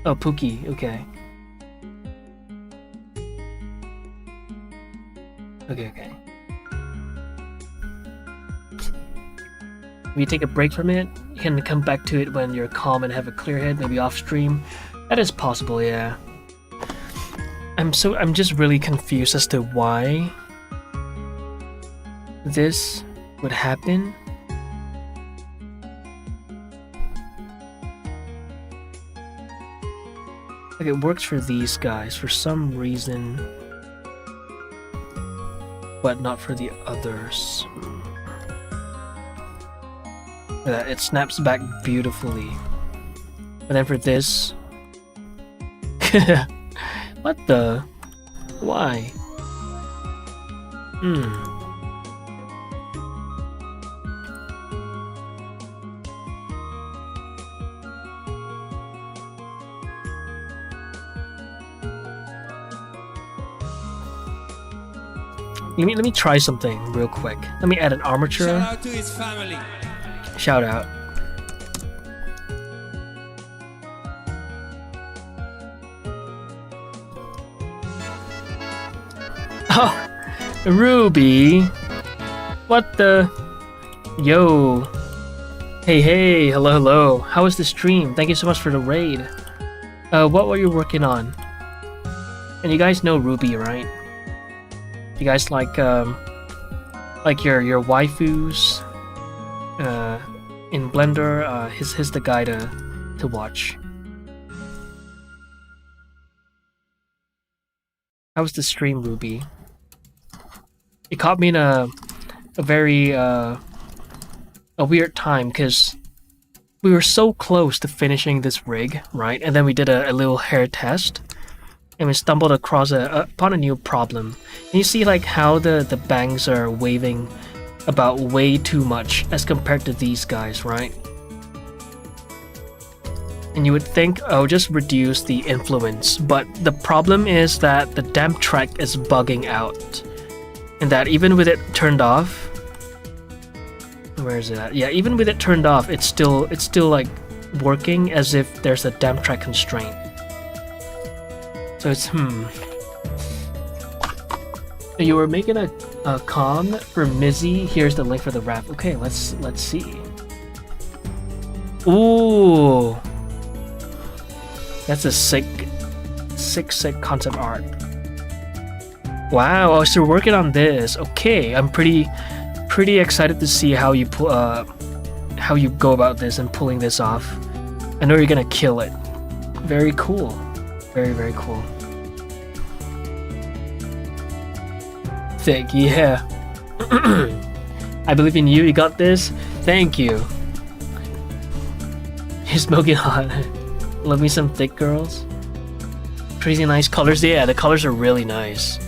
Oh, Pookie. Okay. Okay. If you take a break from it, you can come back to it when you're calm and have a clear head, maybe off stream. That is possible, yeah. I'm just really confused as to why this would happen. Like, it works for these guys for some reason, but not for the others. That it snaps back beautifully, but then for this, what the? Why? Let me try something real quick. Let me add an armature. Shout out to his family. Shout out. Oh, Ruby. What the? Yo. Hey, hello. How was the stream? Thank you so much for the raid. What were you working on? And you guys know Ruby, right? You guys like your waifus in Blender. He's the guy to watch. How was the stream, Ruby? It caught me in a very a weird time because we were so close to finishing this rig, right? And then we did a little hair test, and we stumbled across upon a new problem. And you see like how the bangs are waving about way too much as compared to these guys, right? And you would think, oh, just reduce the influence, but the problem is that the damp track is bugging out, and that even with it turned off, where is it at? Yeah, even with it turned off, it's still like working as if there's a damp track constraint. So it's You were making a con for Mizzy. Here's the link for the rap. Okay, let's see. Ooh. That's a sick concept art. Wow, so you're working on this. Okay, I'm pretty excited to see how you go about this and pulling this off. I know you're gonna kill it. Very cool. Very cool. Thick, yeah. I believe in you. You got this. Thank you. You're smoking hot. Love me some thick girls. Crazy nice colors. Yeah, the colors are really nice.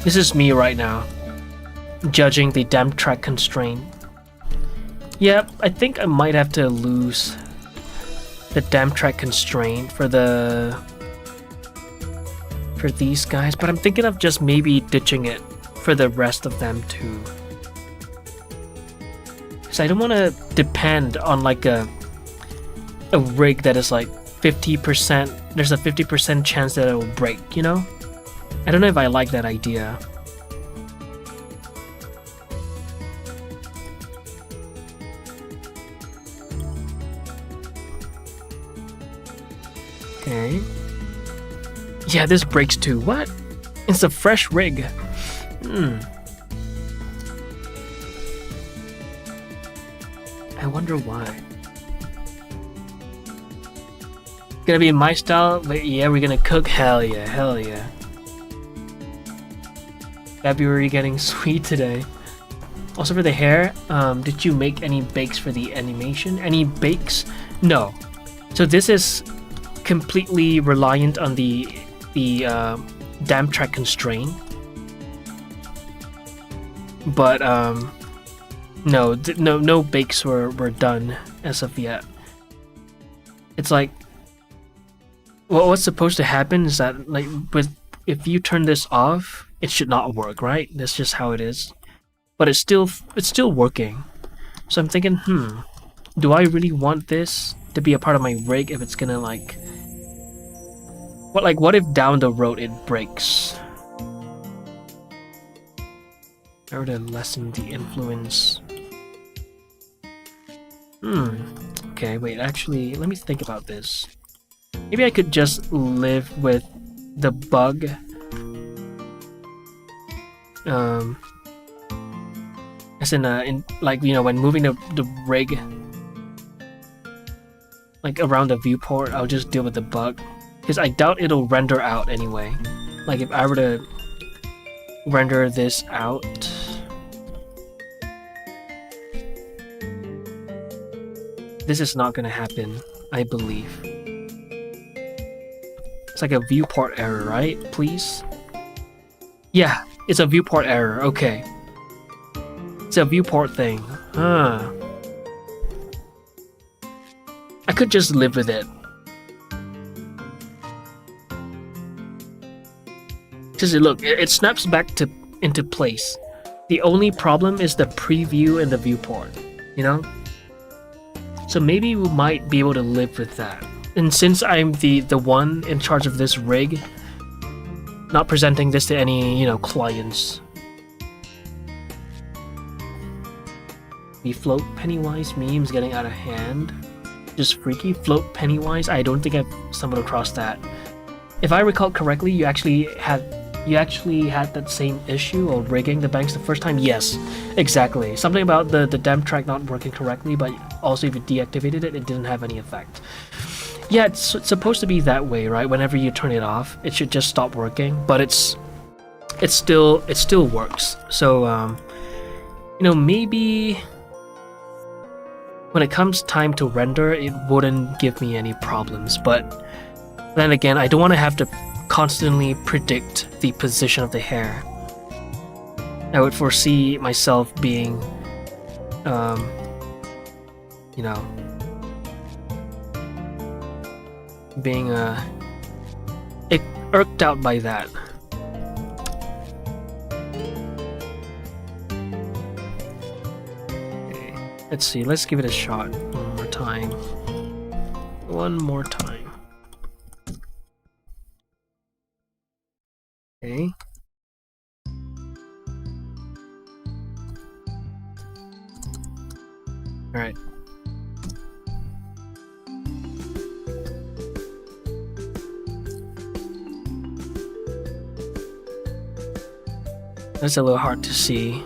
This is me right now, judging the damp track constraint. Yep, I think I might have to lose the damp track constraint for these guys, but I'm thinking of just maybe ditching it for the rest of them too. Because I don't want to depend on like a rig that is like 50%. There's a 50% chance that it will break, you know? I don't know if I like that idea. Okay. Yeah, this breaks too. What? It's a fresh rig. I wonder why. Gonna be my style, but yeah, we're gonna cook. Hell yeah. February getting sweet today. Also for the hair, did you make any bakes for the animation? Any bakes? No. So this is completely reliant on the damp track constraint. But no bakes were done as of yet. It's like, well, what's supposed to happen is that like if you turn this off, it should not work, right? That's just how it is. But it's still working. So I'm thinking, do I really want this to be a part of my rig if it's gonna like what if down the road it breaks? I were to lessen the influence. Okay, wait, actually, let me think about this. Maybe I could just live with the bug. As in like, you know, when moving the rig like around the viewport, I'll just deal with the bug. Because I doubt it'll render out anyway. Like if I were to render this out, this is not gonna happen, I believe. It's like a viewport error, right? Please? Yeah, it's a viewport error, okay. It's a viewport thing. Huh. I could just live with it. Because look, it snaps back into place. The only problem is the preview and the viewport, you know? So maybe we might be able to live with that. And since I'm the one in charge of this rig, not presenting this to any, you know, clients. The float Pennywise memes getting out of hand. Just freaky. Float Pennywise. I don't think I've stumbled across that. If I recall correctly, you actually had that same issue of rigging the banks the first time. Yes, exactly. Something about the dem track not working correctly, but also if you deactivated it, it didn't have any effect. Yeah, it's supposed to be that way, right? Whenever you turn it off, it should just stop working. But it still works. So you know, maybe when it comes time to render, it wouldn't give me any problems. But then again, I don't want to have to constantly predict the position of the hair. I would foresee myself being, you know, being irked out by that. Okay, let's see. Let's give it a shot one more time. One more time. Okay. All right. That's a little hard to see.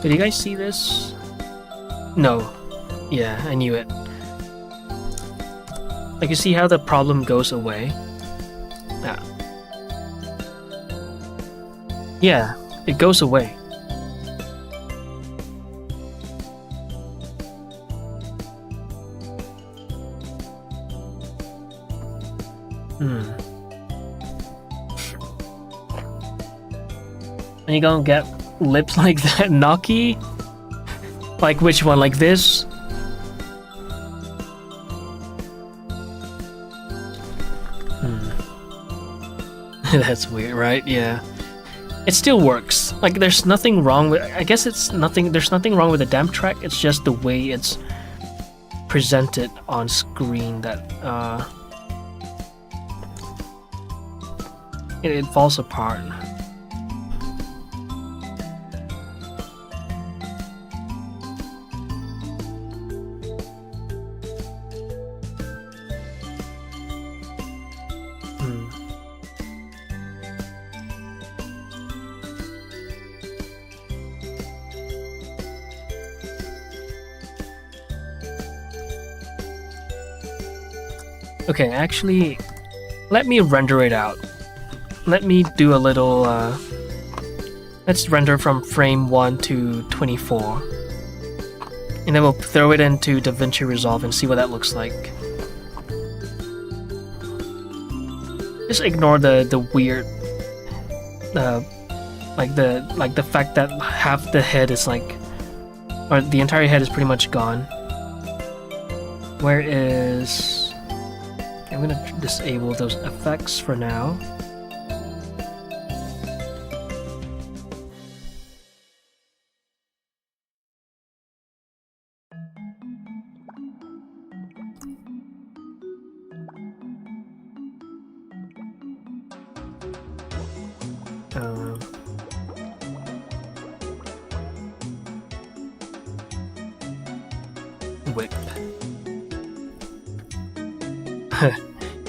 Did you guys see this? No. Yeah, I knew it. Like, you see how the problem goes away? Yeah. Yeah, it goes away. And you gonna get lips like that, Naki? Like which one? Like this? That's weird, right? Yeah. It still works. Like, there's nothing wrong with... I guess it's nothing... There's nothing wrong with the damp track. It's just the way it's presented on screen that... It falls apart. Okay, actually, let me render it out. Let me do a little, let's render from frame 1 to 24. And then we'll throw it into DaVinci Resolve and see what that looks like. Just ignore the weird, like the fact that half the head is like, or the entire head is pretty much gone. Where is... I'm gonna disable those effects for now. Whip.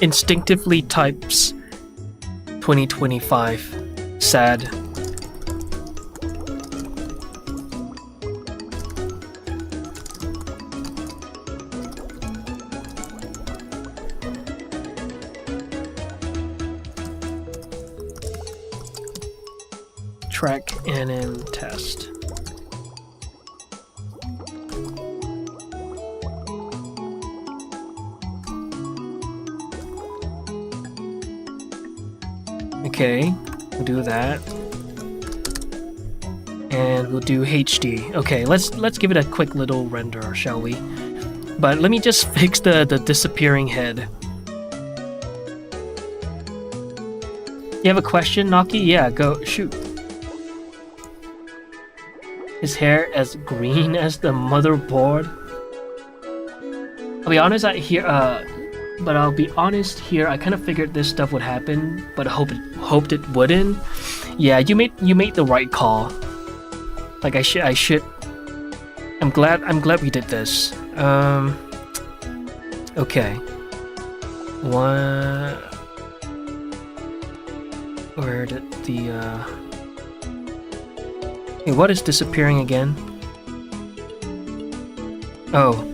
Instinctively types 2025. Sad. Track NM test. Okay, we'll do that. And we'll do HD. Okay, let's give it a quick little render, shall we? But let me just fix the disappearing head. You have a question, Naki? Yeah, go shoot. His hair as green as the motherboard. I'll be honest, I'll be honest here. I kind of figured this stuff would happen, but hoped it wouldn't. Yeah, you made the right call. Like I should. I'm glad we did this. Okay. What? Where did the Hey, what is disappearing again? Oh.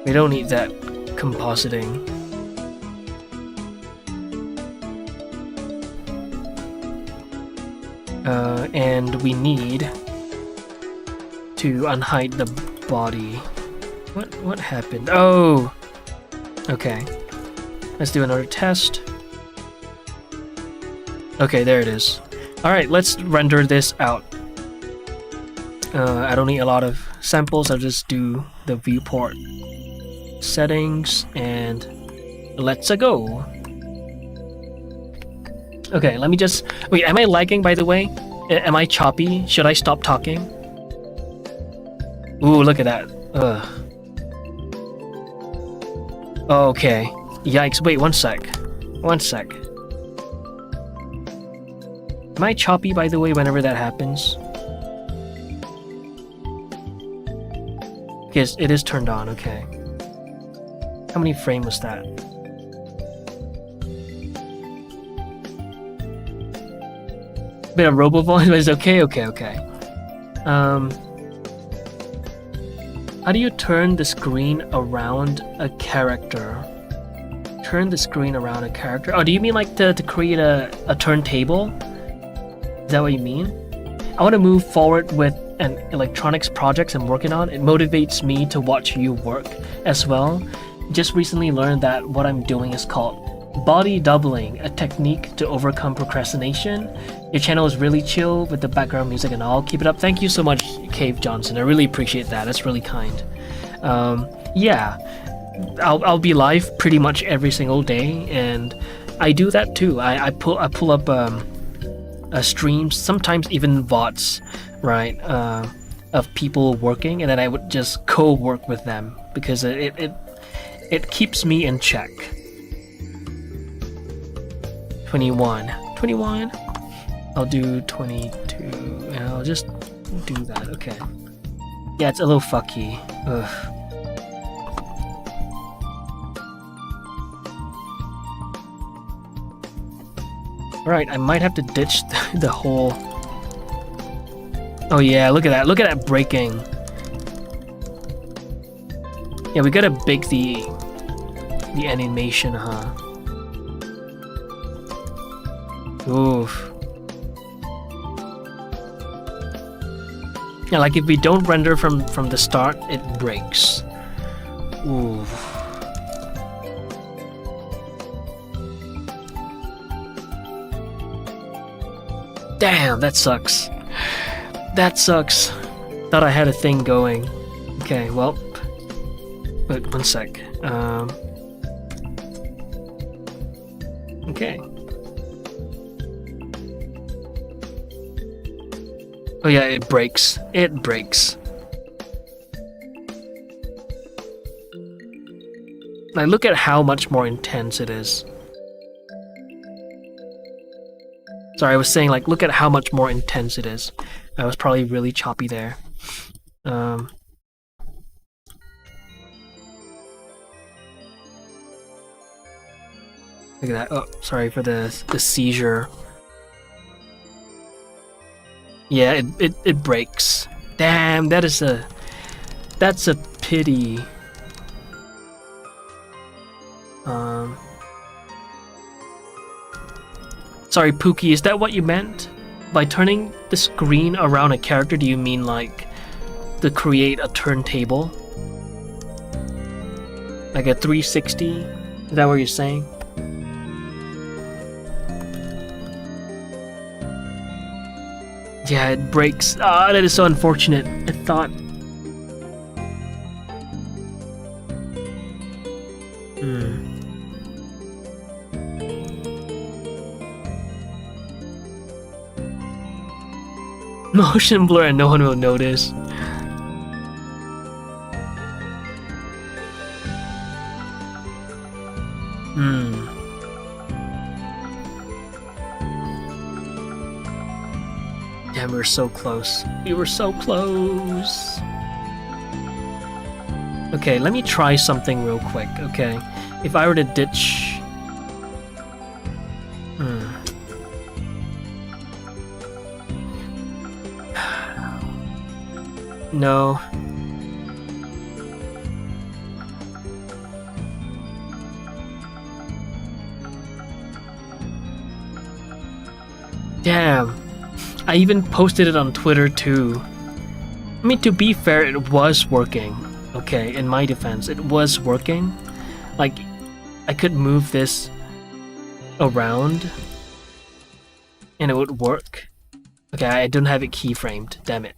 We don't need that compositing. And we need to unhide the body. What happened? Oh! Okay. Let's do another test. Okay, there it is. Alright, let's render this out. I don't need a lot of samples, I'll just do the viewport settings and let's go. Okay, let me just... Wait, am I lagging by the way? Am I choppy? Should I stop talking? Ooh, look at that. Ugh. Okay. Yikes, wait, one sec. Am I choppy by the way whenever that happens? Yes, it is turned on, okay. How many frames was that? Bit of robo voice, but it's okay. How do you turn the screen around a character? Turn the screen around a character? Oh, do you mean like to create a turntable? Is that what you mean? I want to move forward with an electronics projects I'm working on. It motivates me to watch you work as well. Just recently learned that what I'm doing is called body doubling, a technique to overcome procrastination. Your channel is really chill with the background music and all. Keep it up. Thank you so much, Cave Johnson. I really appreciate that. That's really kind. Yeah, I'll be live pretty much every single day, and I do that too. I pull up streams, sometimes even VODs, right, of people working, and then I would just co-work with them because it keeps me in check. 21. I'll do 22, and I'll just do that. Okay. Yeah, it's a little fucky. Ugh. Alright, I might have to ditch the whole... Oh yeah, look at that breaking. Yeah, we gotta bake the animation, huh? Oof. Yeah, like if we don't render from the start, it breaks. Oof. Damn, that sucks. That sucks. Thought I had a thing going. Okay, well... Wait, one sec. Okay. Oh yeah, it breaks. It breaks. Like, look at how much more intense it is. Sorry, I was saying, like, look at how much more intense it is. I was probably really choppy there. Look at that. Oh, sorry for the seizure. Yeah, it breaks. Damn, that's a pity. Sorry, Pookie, is that what you meant? By turning the screen around a character, do you mean like to create a turntable? Like a 360? Is that what you're saying? Yeah, it breaks. Ah, that is so unfortunate. I thought. Motion blur and no one will notice. Damn, we were so close. We were so close. Okay, let me try something real quick, okay? If I were to ditch... No. Damn. I even posted it on Twitter too. I mean, to be fair, it was working. Okay, in my defense, it was working. Like, I could move this around and it would work. Okay, I don't have it keyframed, damn it.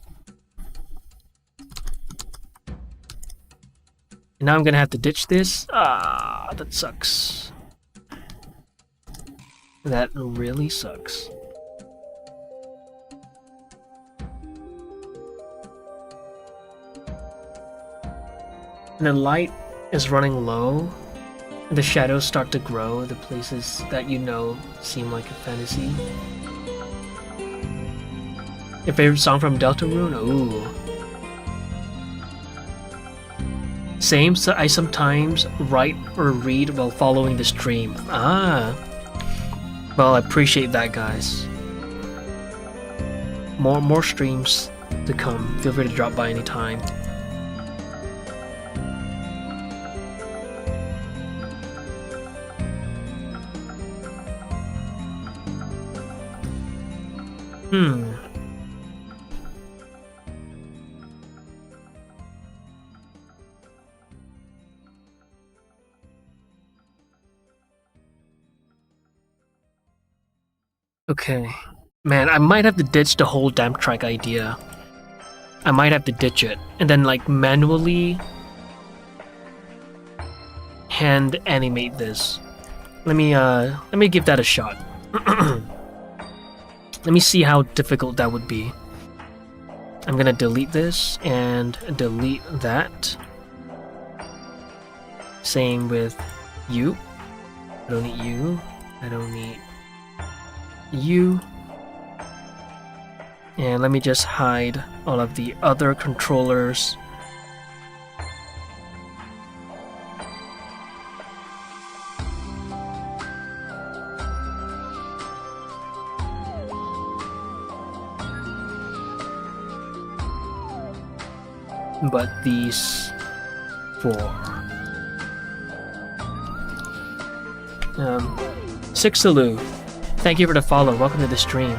And now I'm gonna have to ditch this. Ah, that sucks. That really sucks. And the light is running low. The shadows start to grow. The places that you know seem like a fantasy. Your favorite song from Deltarune? Ooh. Same, so I sometimes write or read while following the stream. Ah. Well, I appreciate that, guys. More streams to come. Feel free to drop by anytime. Okay. Man, I might have to ditch the whole damp track idea. I might have to ditch it and then like manually hand animate this. Let me give that a shot. Let me see how difficult that would be. I'm gonna delete this and delete that. Same with you. I don't need you. I don't need you. And let me just hide all of the other controllers. But these four. Sixaloo, thank you for the follow. Welcome to the stream.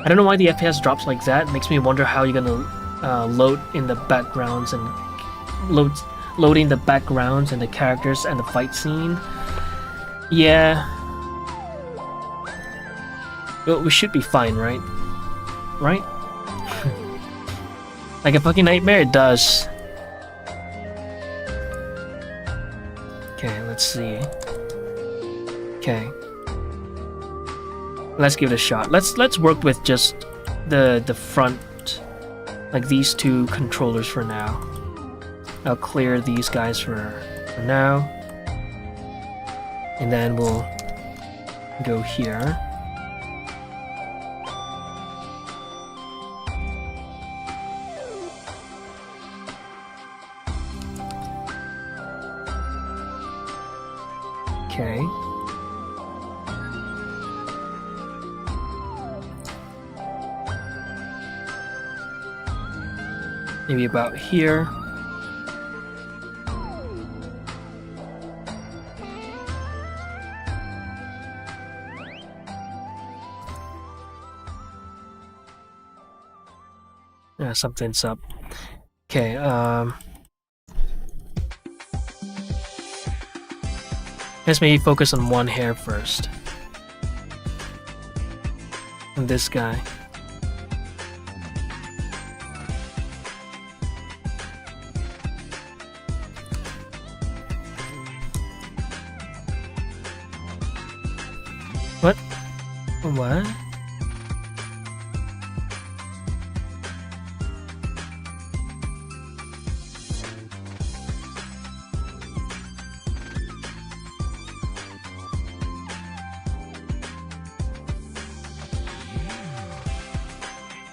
I don't know why the FPS drops like that. It makes me wonder how you're gonna load in the backgrounds and loading the backgrounds and the characters and the fight scene. Yeah. Well, we should be fine, right? Right? Like a fucking nightmare, it does. Okay, let's see. Okay. Let's give it a shot. Let's work with just the front, like these two controllers for now. I'll clear these guys for now. And then we'll go here. Okay. Maybe about here. Yeah, something's up. Okay, let's maybe focus on one hair first. And this guy. What? What?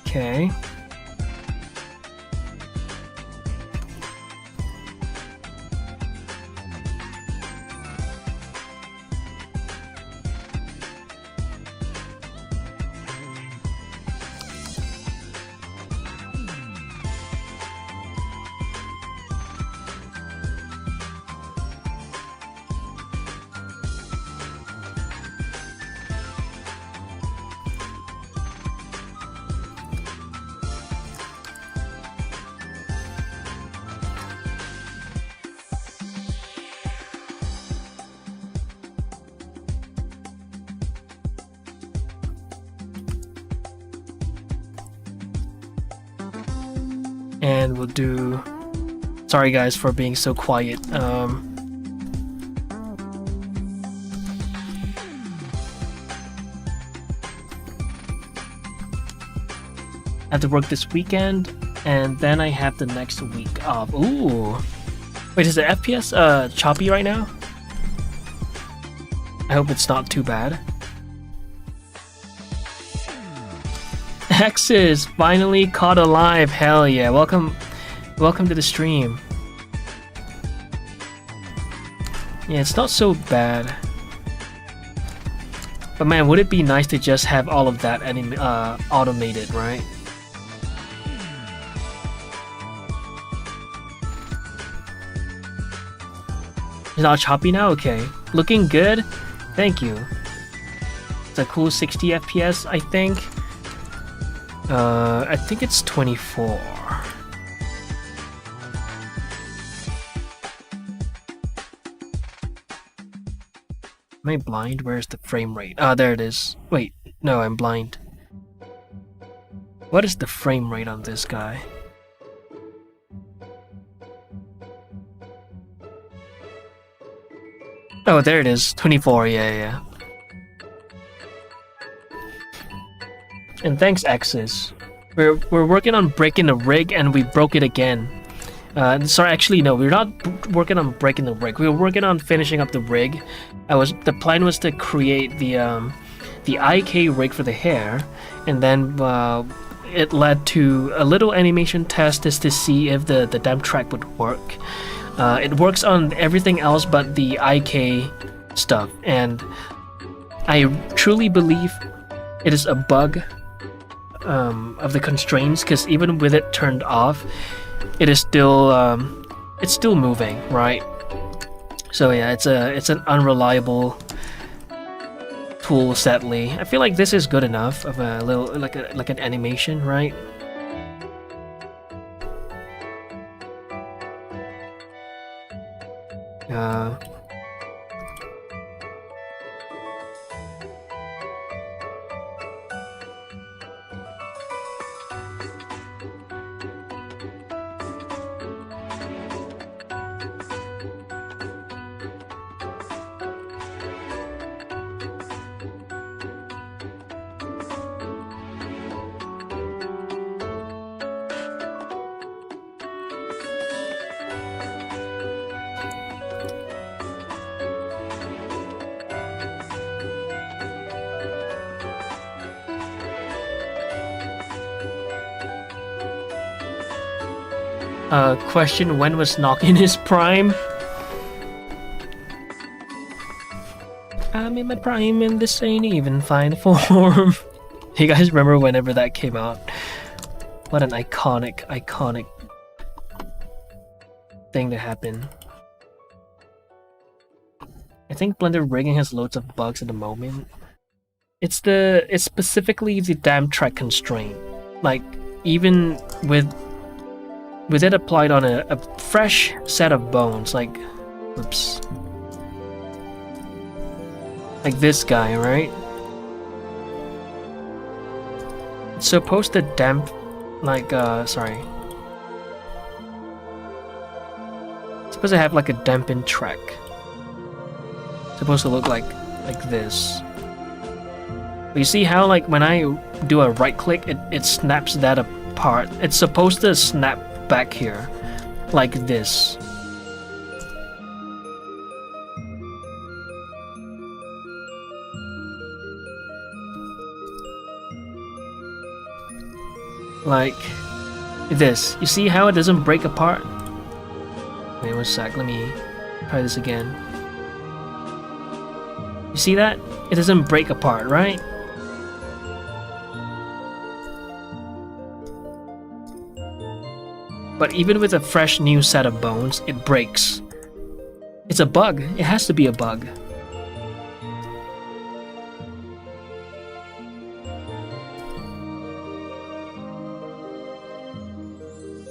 Okay. And we'll do... Sorry guys for being so quiet. I have to work this weekend, and then I have the next week off. Ooh! Wait, is the FPS choppy right now? I hope it's not too bad. X is finally caught alive. Hell yeah. Welcome to the stream. Yeah, it's not so bad. But man, would it be nice to just have all of that automated, right? It's not choppy now? Okay. Looking good? Thank you. It's a cool 60 FPS, I think. I think it's 24. Am I blind? Where's the frame rate? Ah, there it is. Wait, no, I'm blind. What is the frame rate on this guy? Oh, there it is. 24, yeah. And thanks, X's. We're working on breaking the rig, and we broke it again. Sorry, actually no, we're not working on breaking the rig. We were working on finishing up the rig. The plan was to create the IK rig for the hair, and then it led to a little animation test just to see if the damn track would work. It works on everything else but the IK stuff, and I truly believe it is a bug of the constraints, because even with it turned off, it is still it's still moving, right? So yeah, it's an unreliable tool, sadly. I feel like this is good enough of a little like an animation, right? Question, when was Nock in his prime? I'm in my prime and this ain't even fine form. You guys remember whenever that came out? What an iconic thing to happen. I think Blender rigging has loads of bugs at the moment. It's specifically the damn track constraint. Like, even with it applied on a fresh set of bones, like, oops, like this guy, right? It's supposed to damp, like, sorry. It's supposed to have like a dampened track. It's supposed to look like this. But you see how, like, when I do a right click, it snaps that apart. It's supposed to snap back here, like this. Like this. You see how it doesn't break apart? Wait 1 sec, let me try this again. You see that? It doesn't break apart, right? But even with a fresh new set of bones, it breaks. It's a bug. It has to be a bug.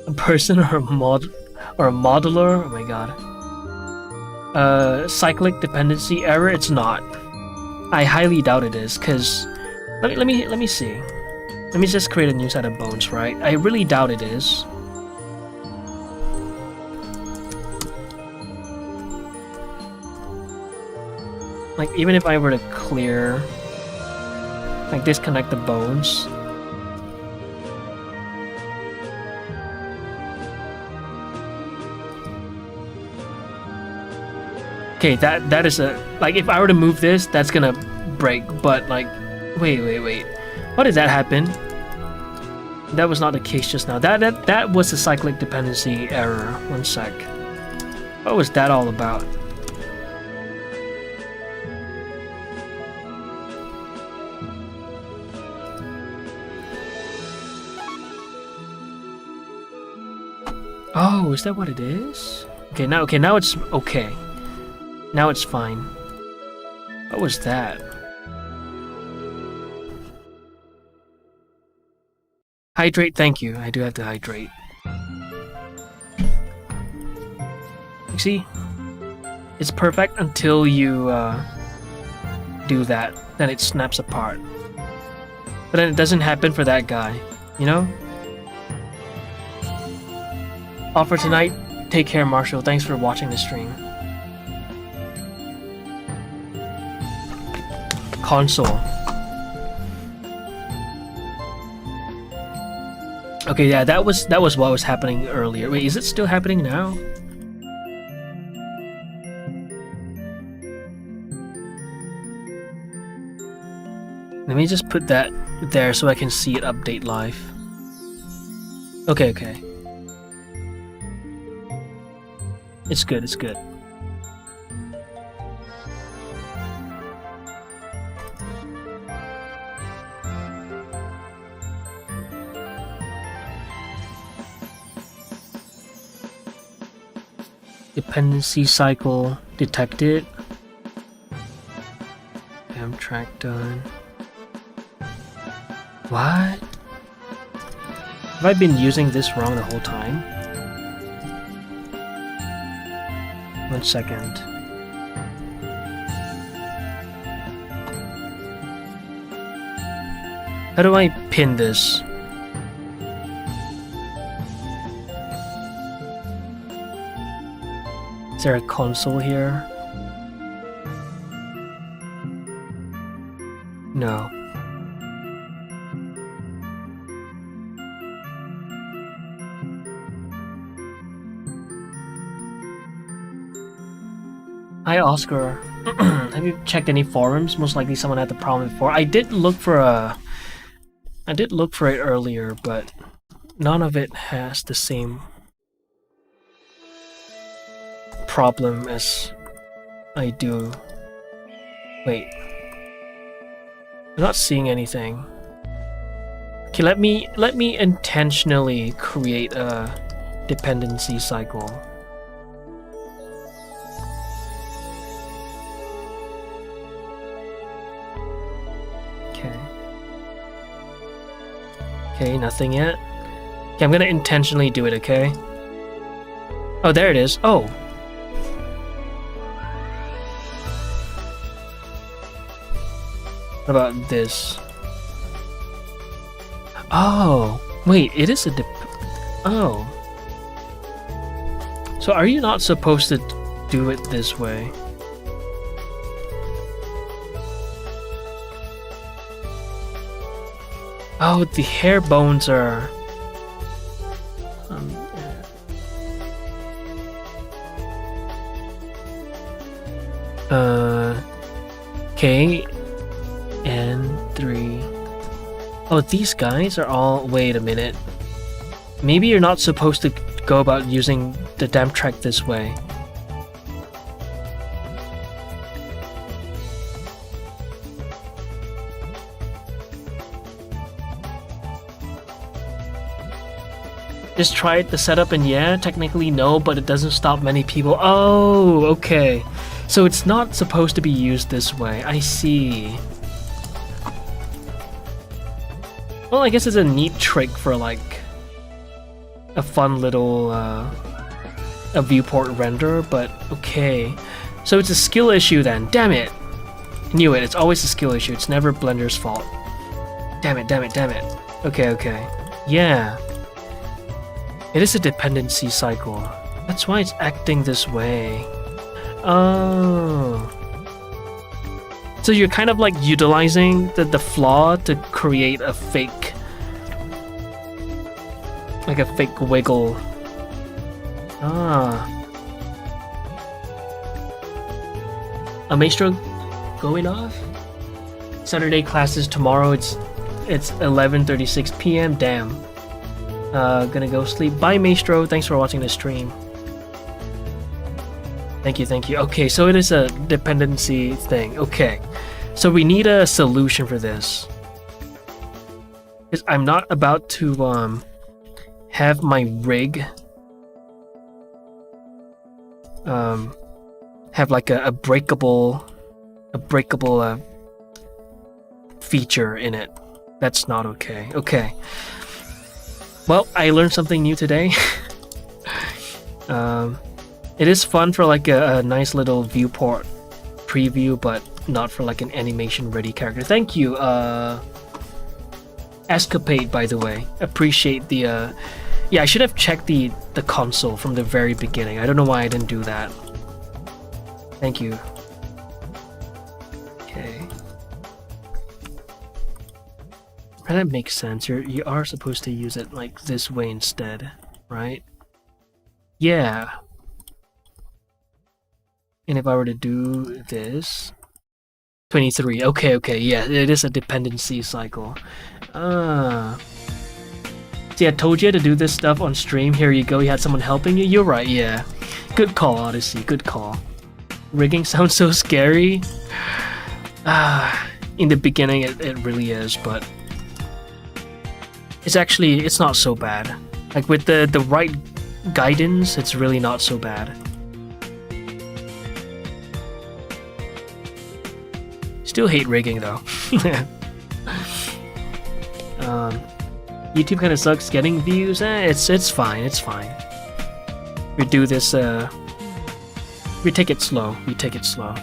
A person or a modeler? Oh my god. Cyclic dependency error? It's not. I highly doubt it is, cause let me see. Let me just create a new set of bones, right? I really doubt it is. Like, even if I were to clear, like, disconnect the bones. Okay, that is a, like, if I were to move this, that's gonna break, but, like, wait. Why did that happen? That was not the case just now. That was a cyclic dependency error. 1 sec. What was that all about? Oh, is that what it is? Okay, now it's okay. Now it's fine. What was that? Hydrate, thank you. I do have to hydrate. You see? It's perfect until you do that. Then it snaps apart. But then it doesn't happen for that guy, you know? All for tonight. Take care, Marshall. Thanks for watching the stream. Console. Okay, yeah, that was what was happening earlier. Wait, is it still happening now? Let me just put that there so I can see it update live. Okay. It's good, it's good. Dependency cycle detected. Track done. What? Have I been using this wrong the whole time? 1 second. How do I pin this? Is there a console here? No. Hi Oscar. Have you checked any forums? Most likely someone had the problem before. I did look for it earlier, but none of it has the same problem as I do. Wait. I'm not seeing anything. Okay, let me intentionally create a dependency cycle. Okay, nothing yet. Okay, I'm gonna intentionally do it, okay? Oh, there it is. Oh. What about this? Oh, wait, it is a oh. So are you not supposed to do it this way? Oh, the hair bones are... okay. And 3. Oh, these guys are all... Wait a minute. Maybe you're not supposed to go about using the damp track this way. Just try it, the setup, and yeah, technically no, but it doesn't stop many people. Oh, okay. So it's not supposed to be used this way. I see. Well, I guess it's a neat trick for like a fun little a viewport render, but okay. So it's a skill issue then. Damn it. I knew it. It's always a skill issue. It's never Blender's fault. Damn it, damn it, damn it. Okay, okay. Yeah. It is a dependency cycle. That's why it's acting this way. Oh. So you're kind of like utilizing the flaw to create a fake... like a fake wiggle. Ah. A Maestro going off? Saturday classes tomorrow. It's 11:36 p.m. Damn. Gonna go sleep. Bye, Maestro. Thanks for watching the stream. Thank you, thank you. Okay, so it is a dependency thing. Okay. So we need a solution for this. Because I'm not about to have my rig have like a breakable feature in it. That's not okay. Okay. Well, I learned something new today. It is fun for like a nice little viewport preview, but not for like an animation ready character. Thank you, Escapade, by the way. Appreciate the yeah, I should have checked the console from the very beginning. I don't know why I didn't do that. Thank you. Okay. That makes sense. You are supposed to use it like this way instead, right? Yeah. And if I were to do this... 23. Okay, okay, yeah, it is a dependency cycle. See, I told you to do this stuff on stream. Here you go, you had someone helping you. You're right, yeah. Good call, Odyssey, good call. Rigging sounds so scary. In the beginning, it really is, but... it's not so bad. Like with the right guidance, it's really not so bad. Still hate rigging though. YouTube kind of sucks getting views. It's fine, it's fine. We do this, we take it slow. We take it slow.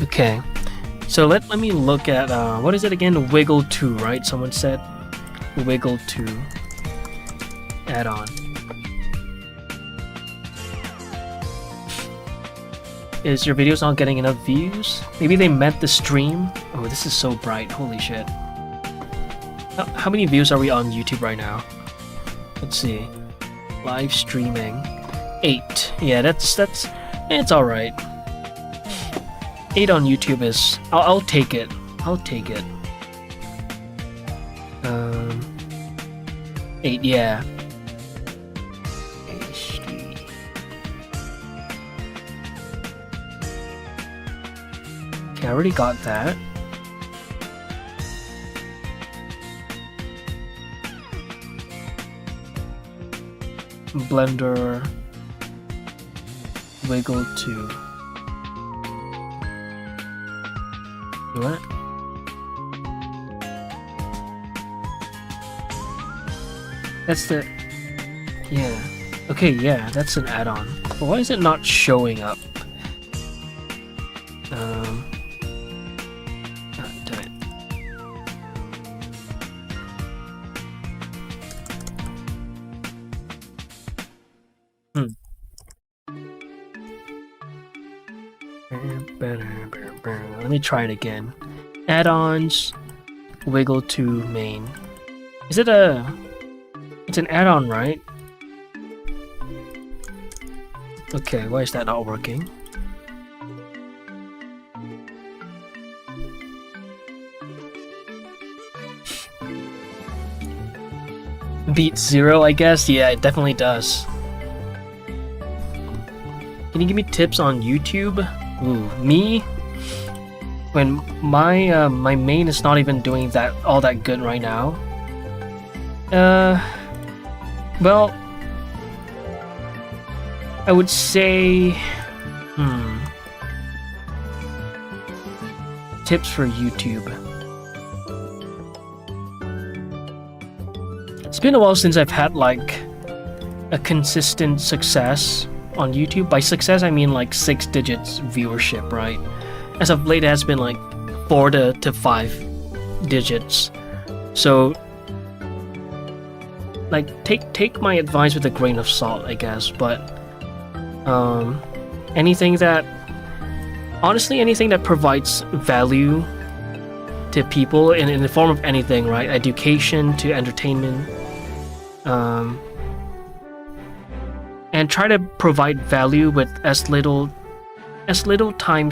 Okay. So let me look at, what is it again? Wiggle 2, right? Someone said Wiggle 2 add-on. Is your videos not getting enough views? Maybe they meant the stream? Oh, this is so bright. Holy shit. How many views are we on YouTube right now? Let's see. Live streaming. 8. Yeah, that's it's alright. 8 on YouTube is... I'll take it. I'll take it. 8, yeah. Okay, I already got that. Blender Wiggle 2. What? That's the... Yeah. Okay, yeah, that's an add-on. But why is it not showing up? let me try it again. Add-ons, Wiggle to main. Is it a... It's an add-on, right? Okay, why is that not working? Beat 0, I guess? Yeah, it definitely does. Can you give me tips on YouTube? Ooh, me? When my my main is not even doing all that good right now. Well, I would say, tips for YouTube. It's been a while since I've had like a consistent success on YouTube. By success, I mean like 6 digits viewership, right? As of late, it has been like 4 to 5 digits. So, like, take my advice with a grain of salt, I guess. But anything that provides value to people in the form of anything, right? Education to entertainment. And try to provide value with as little time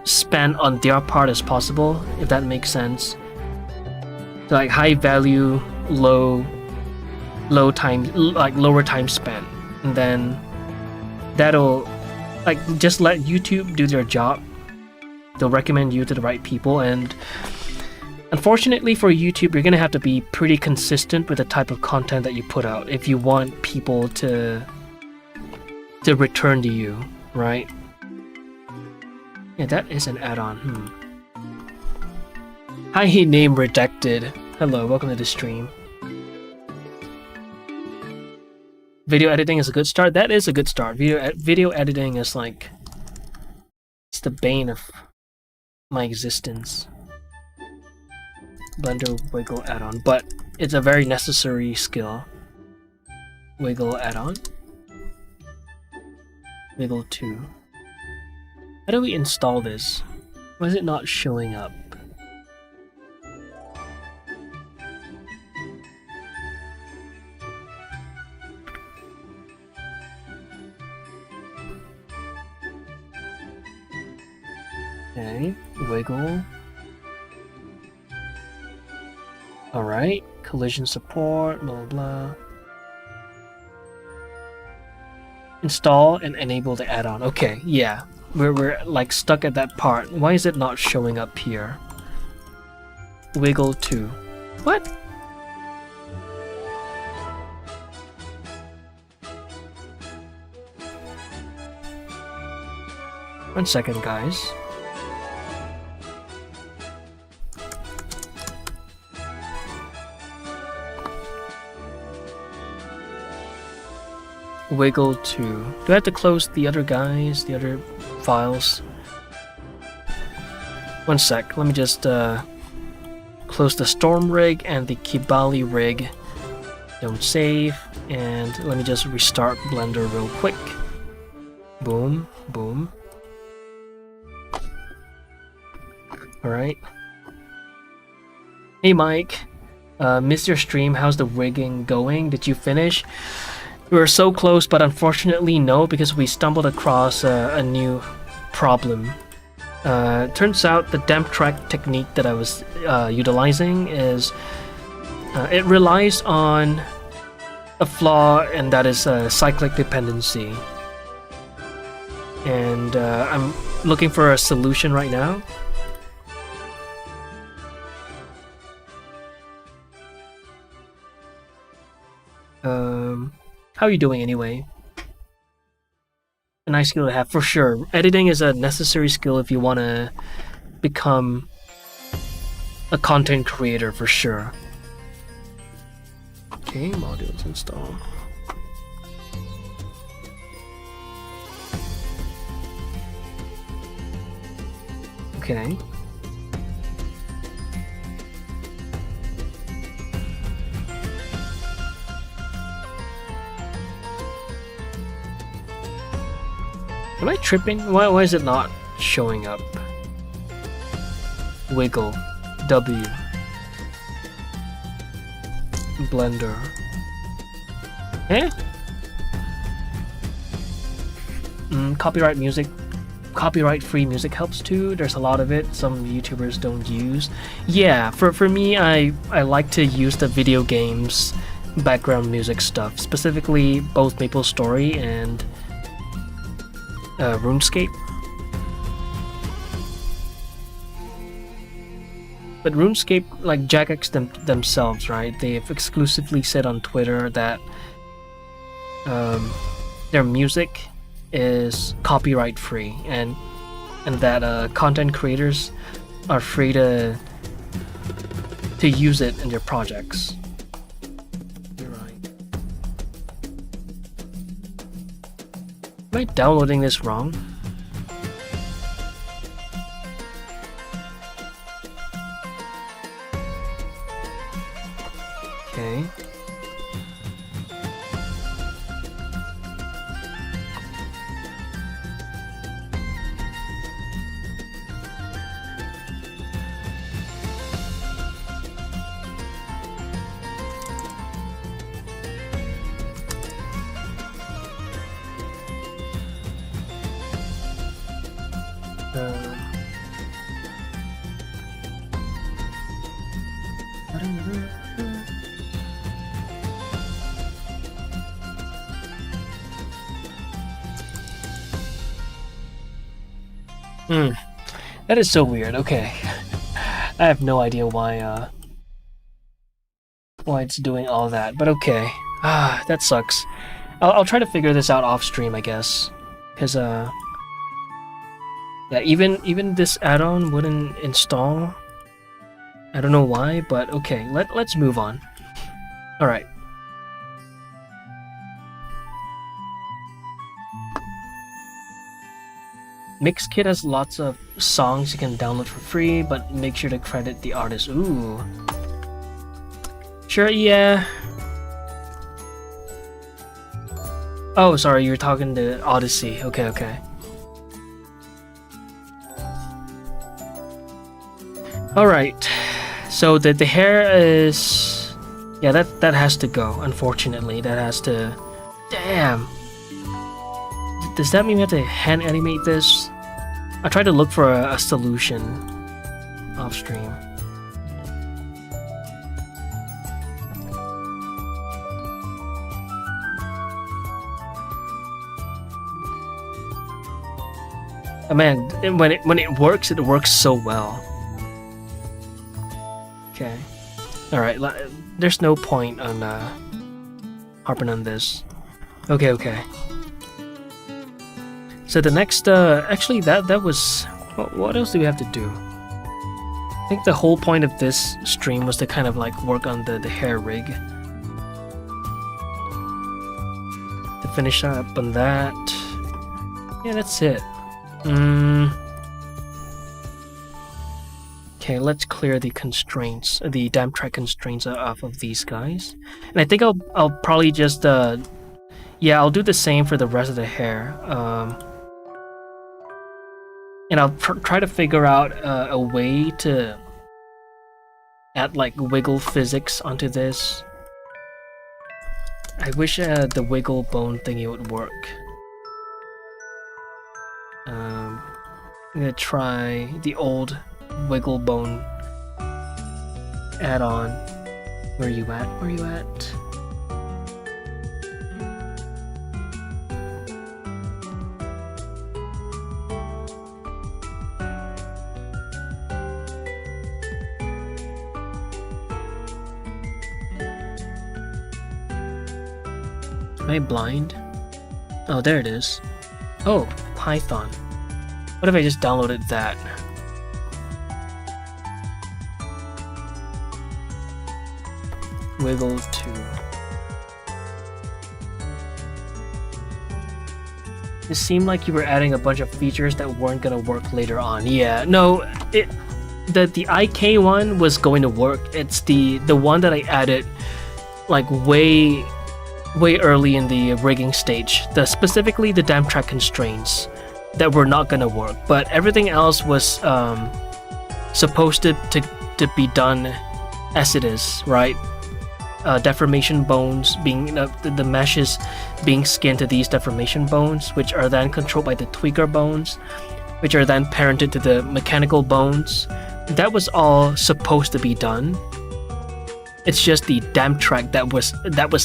spent on their part as possible, if that makes sense. So like high value, lower time spent, and then that'll like just let YouTube do their job. They'll recommend you to the right people, and unfortunately for YouTube, you're gonna have to be pretty consistent with the type of content that you put out if you want people to return to you, right? Yeah, that is an add-on. Hi, name rejected. Hello, welcome to the stream. Video editing is a good start. That is a good start. Video editing is like, it's the bane of my existence. Blender Wiggle add-on, but it's a very necessary skill. Wiggle add-on. Wiggle 2. How do we install this? Why is it not showing up? Okay, Wiggle. Alright, collision support, blah blah. Install and enable the add-on. Okay, yeah. We're like stuck at that part. Why is it not showing up here? Wiggle 2. What? One second, guys. Wiggle 2. Do I have to close the other guys, the other files? One sec, let me just close the Storm rig and the Kibali rig. Don't save, and let me just restart Blender real quick. Boom, boom. Alright. Hey Mike, missed your stream, how's the rigging going? Did you finish? We were so close, but unfortunately no, because we stumbled across a new problem. Turns out the damp track technique that I was utilizing is it relies on a flaw, and that is cyclic dependency. And I'm looking for a solution right now. How are you doing anyway? A nice skill to have, for sure. Editing is a necessary skill if you want to become a content creator, for sure. Okay, modules install. Okay. Am I tripping? Why is it not showing up? Wiggle. W. Blender. Eh? Copyright music. Copyright-free music helps too. There's a lot of it. Some YouTubers don't use. Yeah, for me, I like to use the video games background music stuff, specifically both MapleStory and RuneScape. But RuneScape, like Jagex themselves, right? They've exclusively said on Twitter that their music is copyright free, and that content creators are free to use it in their projects. You're right. Am I downloading this wrong? Okay. That is so weird. Okay. I have no idea why it's doing all that, but okay. That sucks. I'll try to figure this out off stream, I guess. Cause yeah, even this add-on wouldn't install. I don't know why, but okay. Let's move on. All right. Mixkit has lots of songs you can download for free, but make sure to credit the artist. Ooh. Sure, yeah. Oh, sorry, you're talking to Odyssey. Okay. Alright. So the hair is... Yeah, that has to go, unfortunately. That has to... Damn. Does that mean we have to hand animate this? I tried to look for a solution off stream. Oh man, when it works so well. Okay. Alright, there's no point on harping on this. Okay. So the next, actually that was, what else do we have to do? I think the whole point of this stream was to kind of like work on the hair rig. To finish up on that. Yeah, that's it. Okay, let's clear the constraints, the damp track constraints off of these guys. And I think I'll probably just, yeah, I'll do the same for the rest of the hair. And I'll try to figure out a way to add like wiggle physics onto this. I wish the wiggle bone thingy would work. I'm gonna try the old wiggle bone add-on. Where you at? Am I blind? Oh, there it is. Oh, Python. What if I just downloaded that? Wiggle 2. It seemed like you were adding a bunch of features that weren't gonna work later on. Yeah, no, the IK one was going to work. It's the one that I added like way early in the rigging stage. Specifically the damp track constraints that were not gonna work, but everything else was supposed to be done as it is, right? Deformation bones being the meshes being skinned to these deformation bones, which are then controlled by the tweaker bones, which are then parented to the mechanical bones. That was all supposed to be done. It's just the damn track that was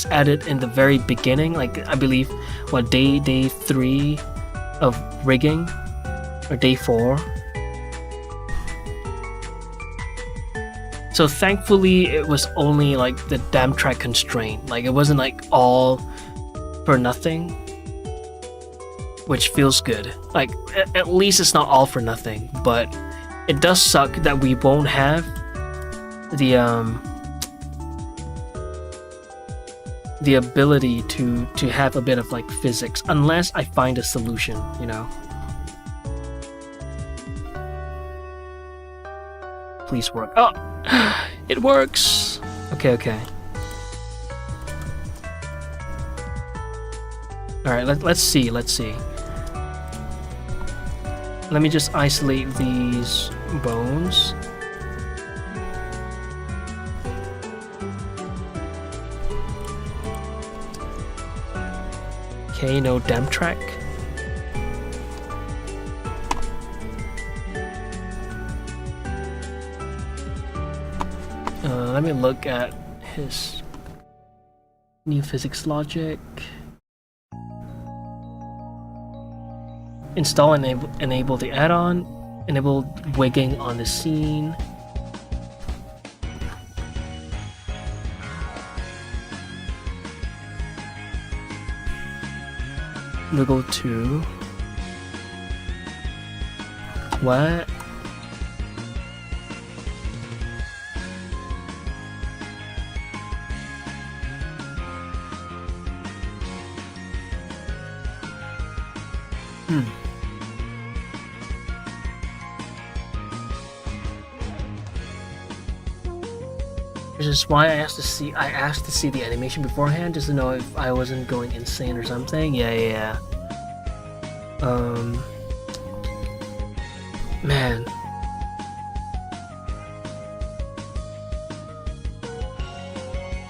added in the very beginning, like I believe what day 3 of rigging or day 4. So thankfully it was only like the damn track constraint. Like it wasn't like all for nothing, which feels good. Like at least it's not all for nothing, but it does suck that we won't have the ability to have a bit of like physics unless I find a solution, you know. Please work. Oh, it works. Okay. All right, let's see. Let me just isolate these bones. Okay, no damn track. Let me look at his new physics logic. Install and enable the add-on. Enable wigging on the scene. Wiggle 2. What? Which is why I asked to see the animation beforehand, just to know if I wasn't going insane or something. Yeah. Man.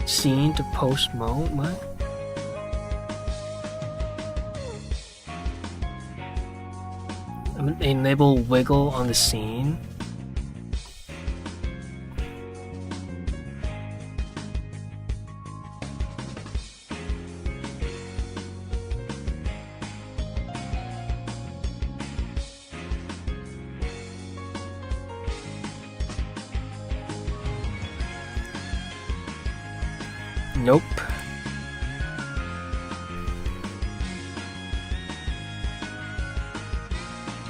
Scene to post mode? What? I'm gonna enable wiggle on the scene. Nope.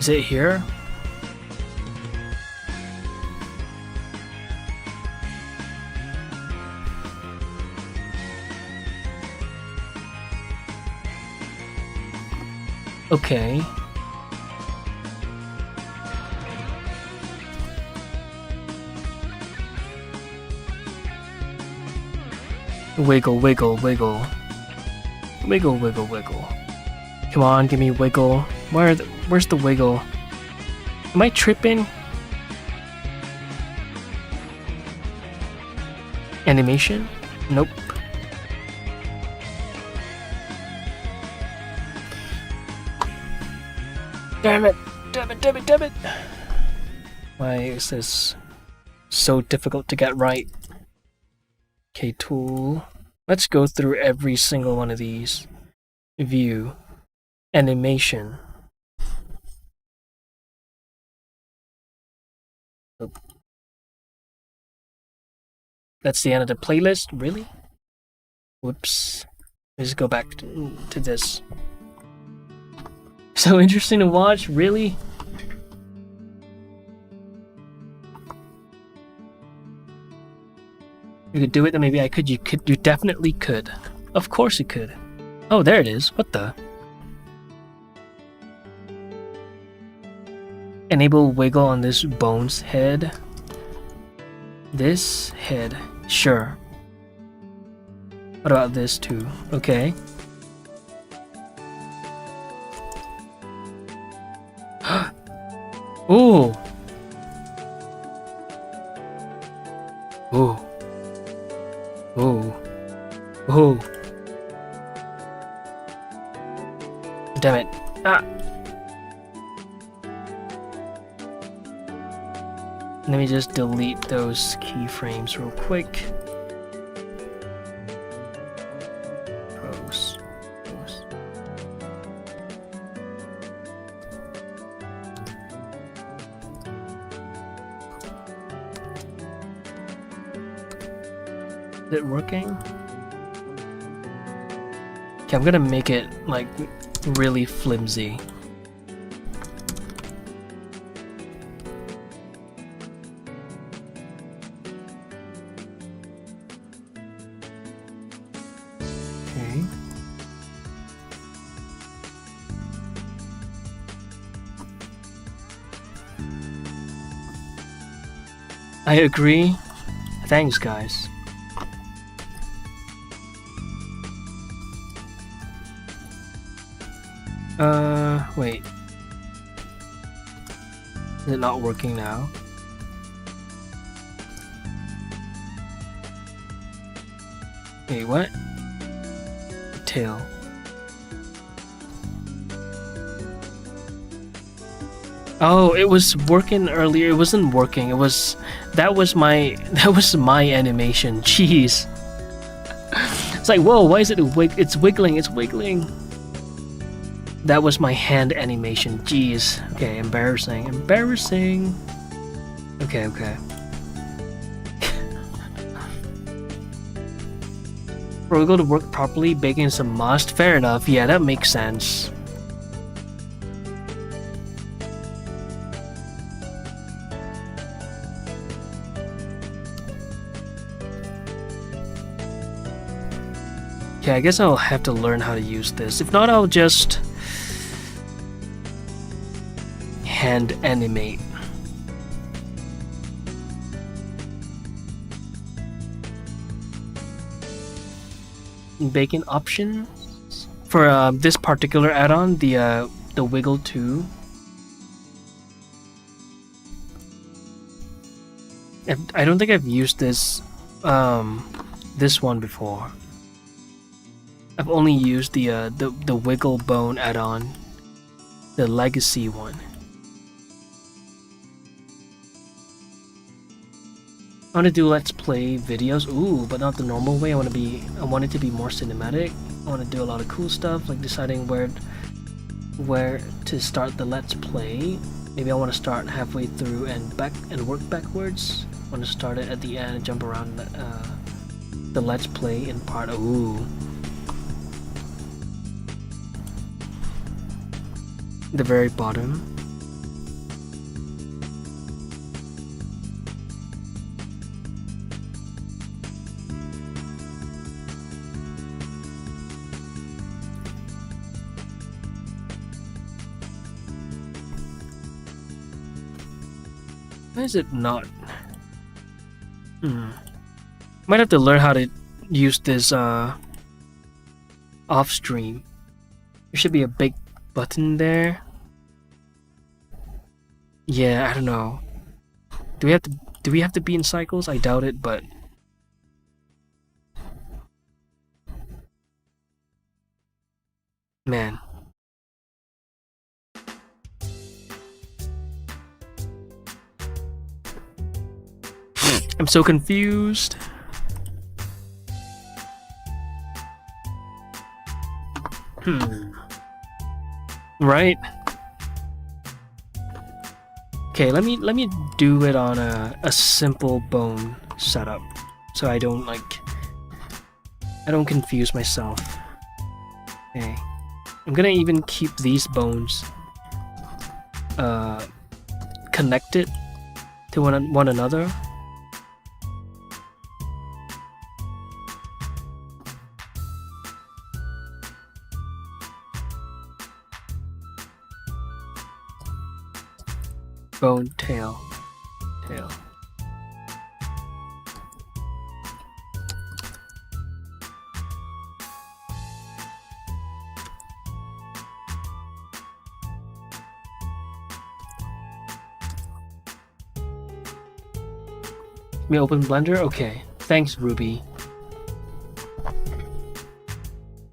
Is it here? Okay. Wiggle, wiggle, wiggle. Wiggle, wiggle, wiggle. Come on, give me wiggle. Where's the wiggle? Am I tripping? Animation? Nope. Damn it! Why is this so difficult to get right? Okay, tool. Let's go through every single one of these. View. Animation. That's the end of the playlist? Really? Whoops. Let's go back to this. So interesting to watch, really? You could do it, then maybe I could. You definitely could. Of course you could. Oh, there it is. What the? Enable wiggle on this bone's head. This head. Sure. What about this too? Okay. Ooh. Oh. Oh. Oh. Damn it. Ah. Let me just delete those keyframes real quick. Pose. Pose. Is it working? Okay, I'm gonna make it like really flimsy. Okay. I agree. Thanks, guys. Wait. Is it not working now? Wait, what? Tail. Oh, it was working earlier. It wasn't working. That was my animation. Jeez. It's like, whoa, why is it it's wiggling, it's wiggling. That was my hand animation. Jeez. Okay, embarrassing. Embarrassing. Okay, okay. For Wiggle to work properly, baking is a must. Fair enough. Yeah, that makes sense. Okay, I guess I'll have to learn how to use this. If not, I'll just hand animate. Baking options for this particular add-on, the Wiggle 2. I don't think I've used this this one before. I've only used the Wiggle Bone add-on, the Legacy one. I want to do Let's Play videos, ooh, but not the normal way. I want it to be more cinematic. I want to do a lot of cool stuff, like deciding where to start the Let's Play. Maybe I want to start halfway through and work backwards. I want to start it at the end and jump around the Let's Play in part. Ooh. The very bottom. Why is it not? Might have to learn how to use this off stream. There should be a big button there. Yeah, I don't know. Do we have to be in cycles? I doubt it, but man. I'm so confused. Right? Okay, let me do it on a simple bone setup, so I don't confuse myself. Okay, I'm gonna even keep these bones connected to one another. Bone tail. Let me open Blender. Okay, thanks, Ruby.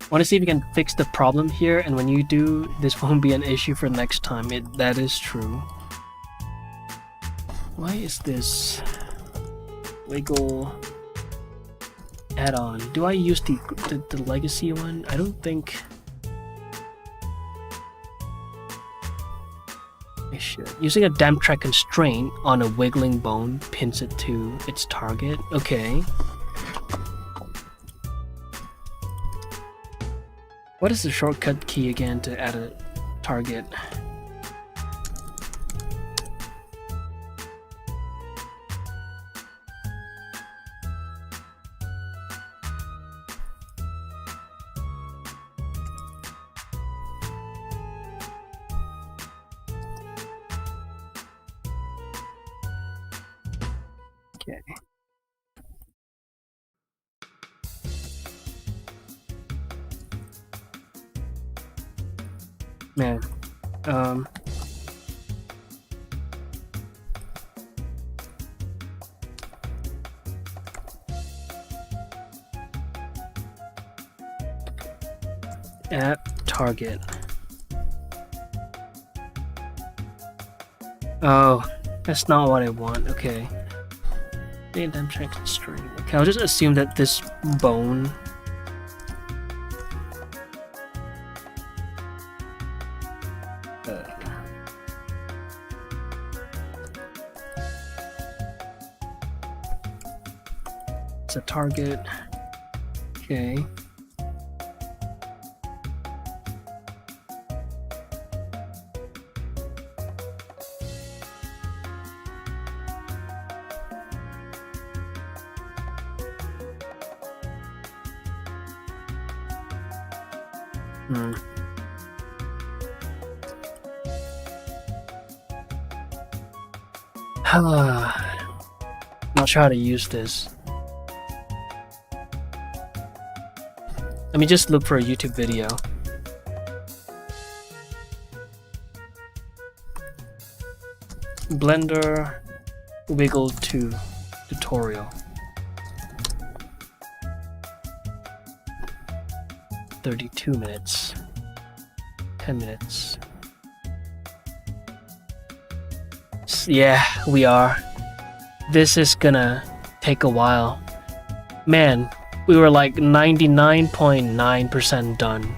Want to see if you can fix the problem here, and when you do, this won't be an issue for next time. That is true. Why is this Wiggle add-on? Do I use the legacy one? I don't think I should. Using a damp track constraint on a wiggling bone pins it to its target. Okay. What is the shortcut key again to add a target? Okay. Man, at target. Oh, that's not what I want. Okay. Damn check string. Okay, I'll just assume that this bone. It's a target. Okay. Not sure how to use this. Let me just look for a YouTube video. Blender Wiggle 2 tutorial. 32 minutes. 10 minutes. Yeah, we are. This is gonna take a while. Man, we were like 99.9% done.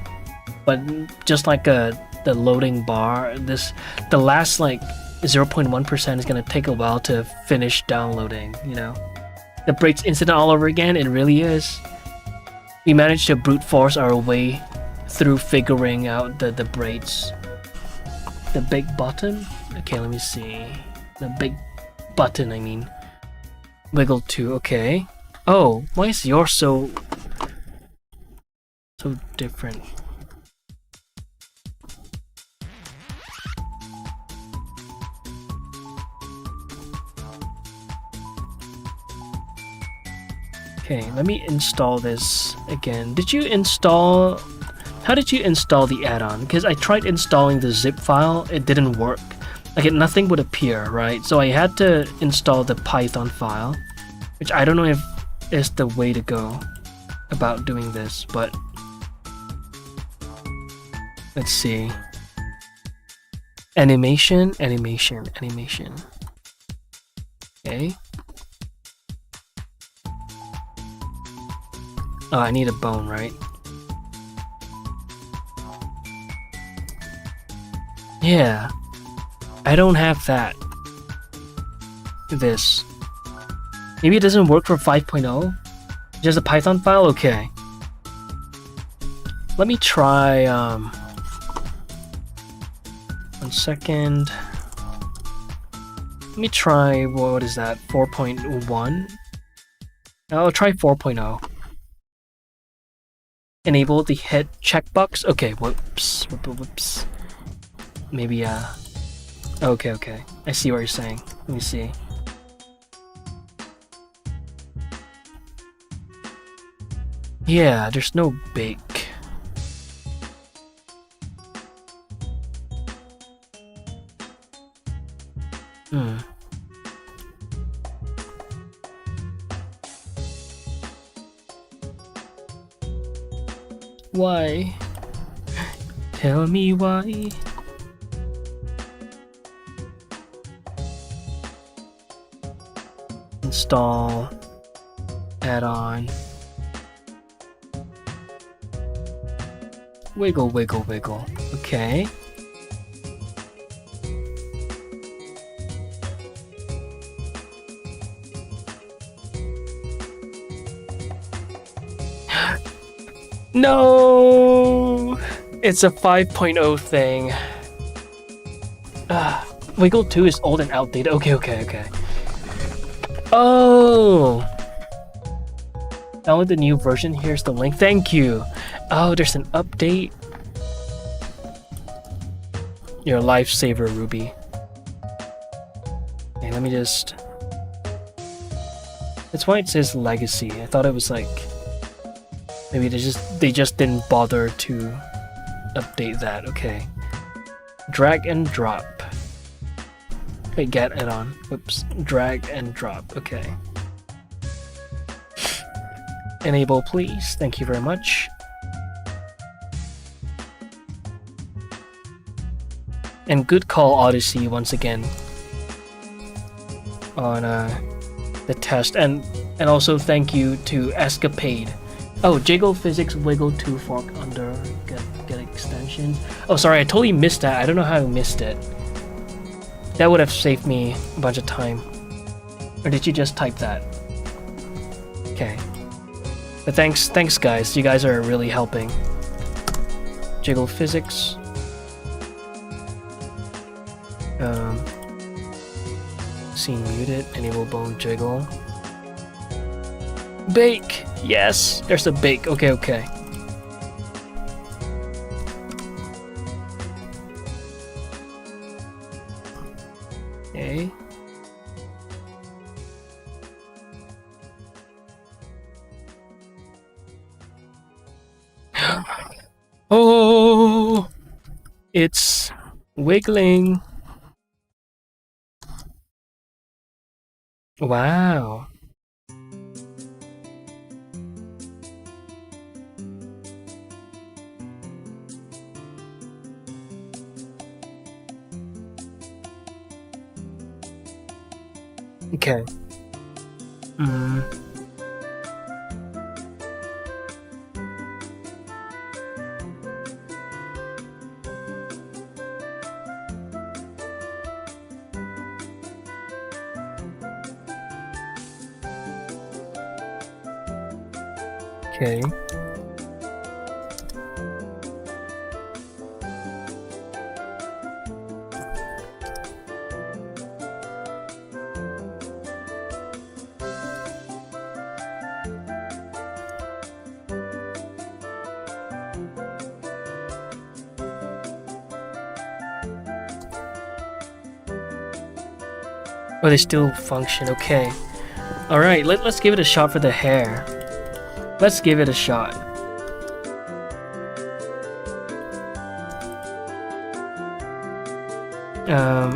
But just like the loading bar, the last like 0.1% is gonna take a while to finish downloading, you know? The breaks incident all over again, it really is. We managed to brute force our way through figuring out the breaks. The big button? Okay, let me see. The big button, I mean. Wiggle 2, okay. Oh, why is yours so different? Okay, let me install this again. How did you install the add-on? Because I tried installing the zip file, it didn't work. Like nothing would appear, right? So I had to install the Python file, which I don't know if is the way to go about doing this, but let's see. Animation. Okay. Oh, I need a bone, right? Yeah. I don't have that. This. Maybe it doesn't work for 5.0? Just a Python file? Okay. Let me try, 1 second. Let me try, what is that, 4.1? I'll try 4.0. Enable the hit checkbox. Okay, whoops. Maybe, okay. I see what you're saying. Let me see. Yeah, there's no bake. Why? Tell me why. Install add-on. Wiggle, wiggle, wiggle. Okay. No! It's a 5.0 thing. Wiggle 2 is old and outdated. Okay. Oh! Download the new version. Here's the link. Thank you. Oh, there's an update. You're a lifesaver, Ruby. Okay, let me just... That's why it says legacy. I thought it was like... Maybe they just didn't bother to update that. Okay. Drag and drop. Wait, get it on. Whoops. Drag and drop. Okay. Enable, please. Thank you very much. And good call, Odyssey, once again on the test, and also thank you to Escapade. Oh, Jiggle Physics Wiggle 2 Fork under get extensions. Oh, sorry, I totally missed that. I don't know how I missed it. That would have saved me a bunch of time. Or did you just type that? Okay. But thanks guys. You guys are really helping. Jiggle Physics. Scene muted. Enable bone jiggle. Bake! Yes! There's a bake. Okay. Okay. Oh! It's wiggling. Wow. Okay. Okay. Oh, they still function. Okay. All right. Let's give it a shot for the hair. Let's give it a shot.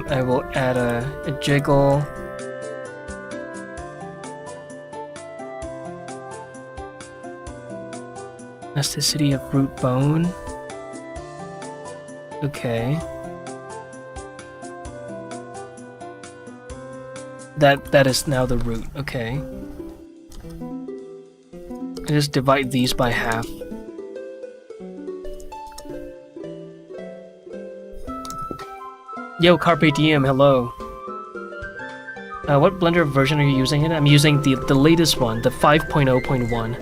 I will add a jiggle. Elasticity of root bone. Okay. That is now the root. Okay. Just divide these by half. Yo, Carpe Diem, hello. What Blender version are you using it? I'm using the latest one, the 5.0.1.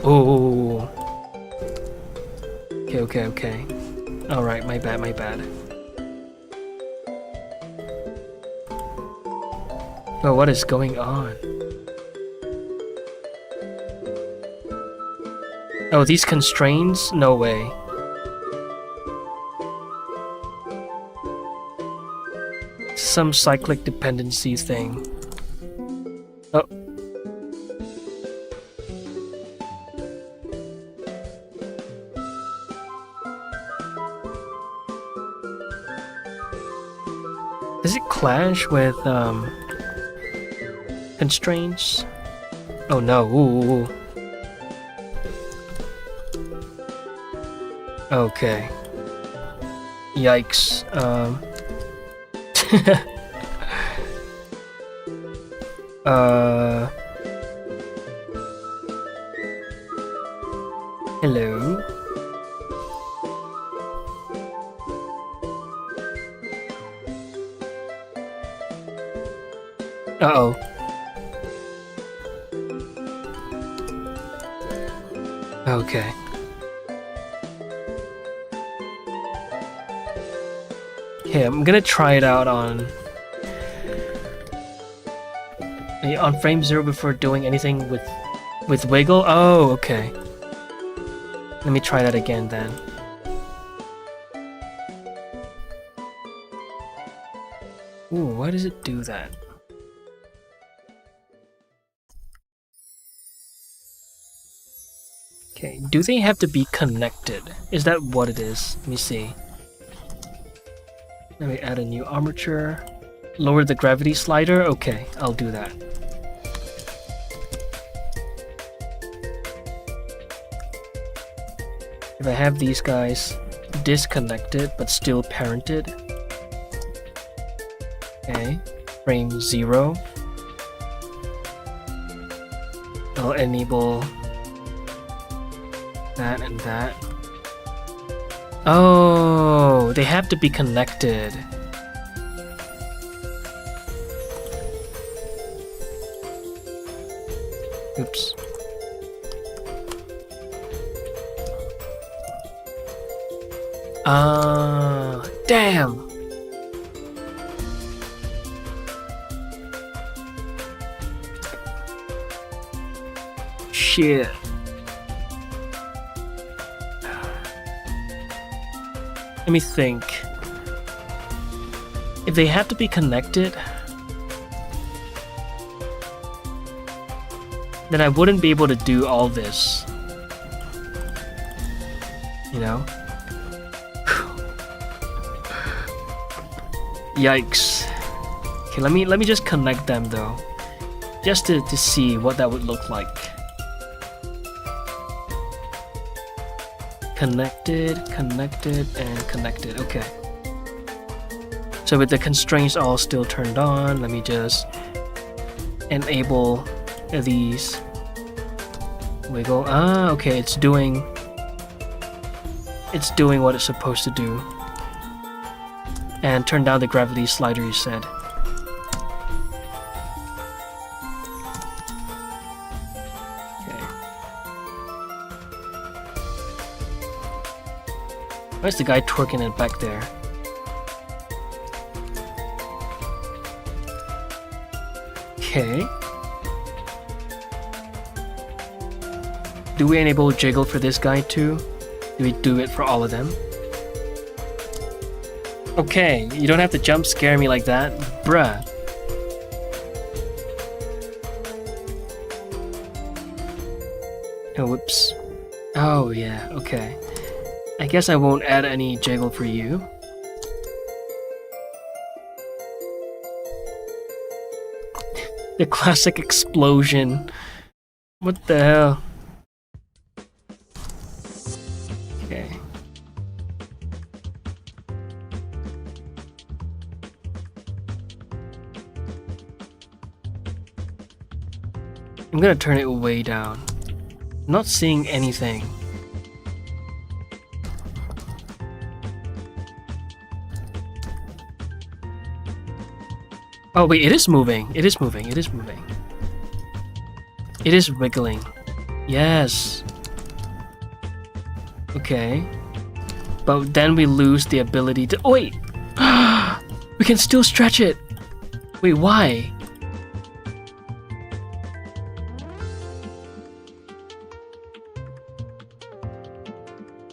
Oh. Okay. Alright, my bad. Oh, what is going on? Oh, these constraints? No way. Some cyclic dependency thing. Oh. Does it clash with constraints? Oh no. Ooh. Okay. Yikes. Hello. Uh-oh. Okay. Okay, I'm gonna try it out on frame 0 before doing anything with wiggle. Oh, okay. Let me try that again then. Ooh, why does it do that? Okay, do they have to be connected? Is that what it is? Let me see. Let me add a new armature. Lower the gravity slider? Okay, I'll do that. If I have these guys disconnected but still parented. Okay, frame 0. I'll enable that and that. Oh, they have to be connected. Oops. Damn. Shit. Let me think. If they have to be connected, then I wouldn't be able to do all this. You know? Yikes. Okay, let me just connect them though. Just to see what that would look like. Connected, connected, and connected. Okay. So with the constraints all still turned on, let me just enable these. Wiggle. Ah, okay, it's doing what it's supposed to do. And turn down the gravity slider, you said. Okay. Where's the guy twerking it back there? Okay. Do we enable Jiggle for this guy too? Do we do it for all of them? Okay, you don't have to jump scare me like that, bruh. Oh, whoops. Oh, yeah, okay. I guess I won't add any Jiggle for you. The classic explosion. What the hell? Okay. I'm gonna turn it way down. I'm not seeing anything. Oh wait, it is moving. It is moving. It is moving. It is wiggling. Yes. Okay. But then we lose the ability to... Oh wait! We can still stretch it! Wait, why?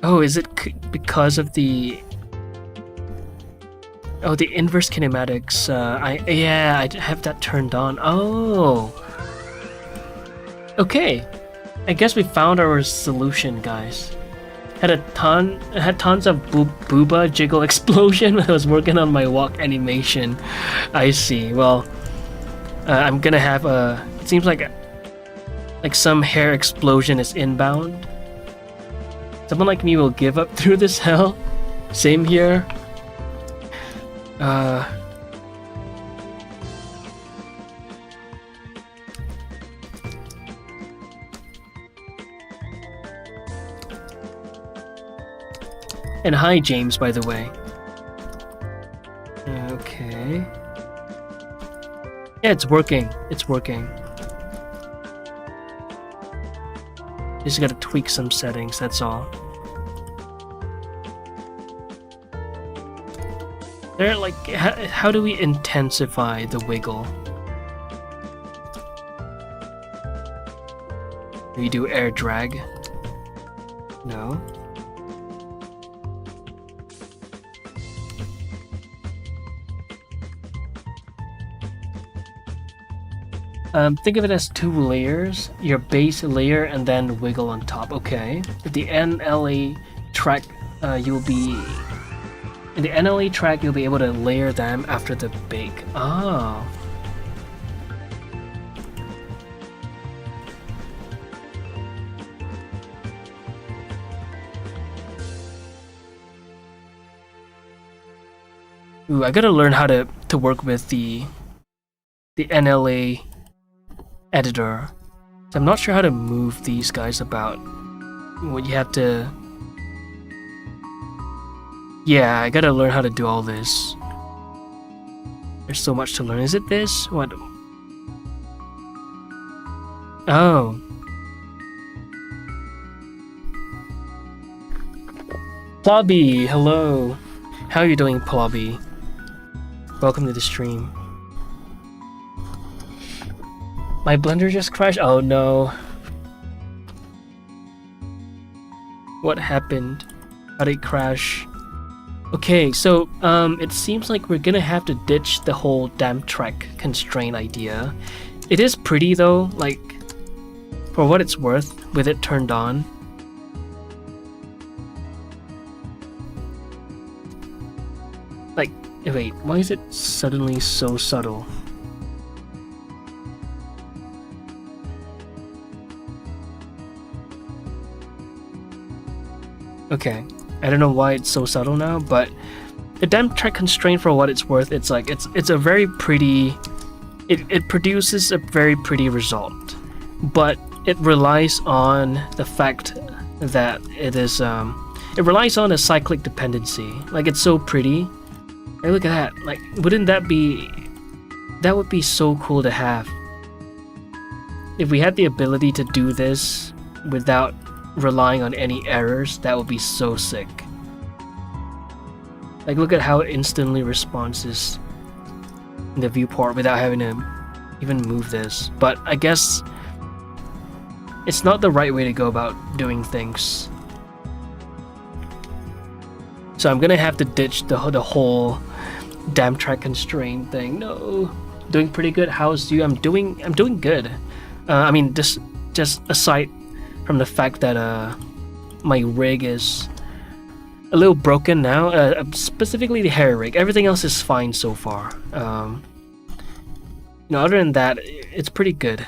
Oh, is it because of the... Oh, the inverse kinematics. I have that turned on. Oh. Okay. I guess we found our solution, guys. Had tons of booba jiggle explosion when I was working on my walk animation. I see. Well, I'm gonna have a... It seems like some hair explosion is inbound. Someone like me will give up through this hell. Same here. And hi, James, by the way. Okay. Yeah, it's working. It's working. Just gotta tweak some settings, that's all. They're like, how do we intensify the wiggle? Do you do air drag? No. Think of it as 2 layers, your base layer and then wiggle on top. Okay. With the NLA track, you'll be able to layer them after the bake. Oh. Ooh, I gotta learn how to work with the NLA editor. So I'm not sure how to move these guys about. What you have to... Yeah, I gotta learn how to do all this. There's so much to learn. Is it this? What? Oh. Plobby, hello. How are you doing, Plobby? Welcome to the stream. My blender just crashed? Oh no. What happened? How did it crash? Okay, so it seems like we're gonna have to ditch the whole damn track constraint idea. It is pretty though, like, for what it's worth, with it turned on. Like, wait, why is it suddenly so subtle? Okay, I don't know why it's so subtle now, but the damn track constraint, for what it's worth, it's like it's a very pretty. It produces a very pretty result, but it relies on the fact that it is it relies on a cyclic dependency. Like, it's so pretty. Hey, look at that! Like, wouldn't that be? That would be so cool to have. If we had the ability to do this without relying on any errors, that would be so sick. Like, look at how it instantly responses in the viewport without having to even move this. But I guess it's not the right way to go about doing things. So I'm gonna have to ditch the whole damn track constraint thing. No, doing pretty good. How's you? I'm doing good. I mean, just aside from the fact that my rig is a little broken now, specifically the hair rig. Everything else is fine so far. You know, other than that, it's pretty good.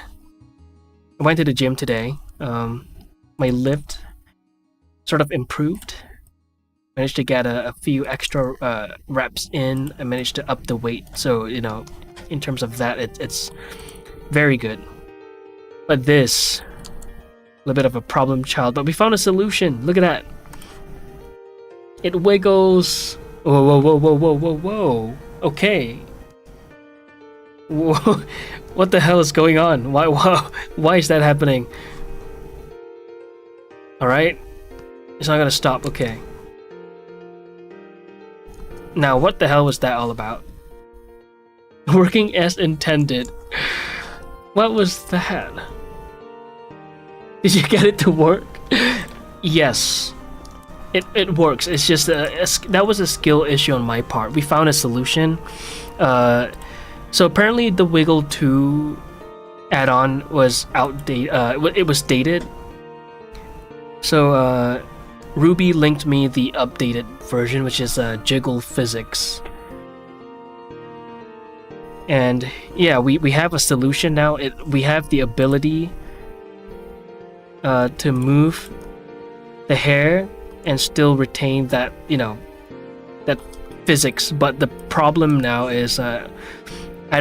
I went to the gym today. My lift sort of improved. Managed to get a few extra reps in. I managed to up the weight, so, you know, in terms of that, it's very good. But this, a little bit of a problem child, but we found a solution. Look at that. It wiggles. Whoa, whoa, whoa, whoa, whoa, whoa, whoa. Okay. Whoa. What the hell is going on? Why is that happening? Alright. It's not gonna stop. Okay. Now, what the hell was that all about? Working as intended. What was that? Did you get it to work? Yes. It works. It's just that was a skill issue on my part. We found a solution. So apparently the Wiggle 2 add-on was outdated. It was dated. So Ruby linked me the updated version, which is Jiggle Physics. And yeah, we have a solution now. We have the ability to move the hair and still retain that, you know, that physics. But the problem now is I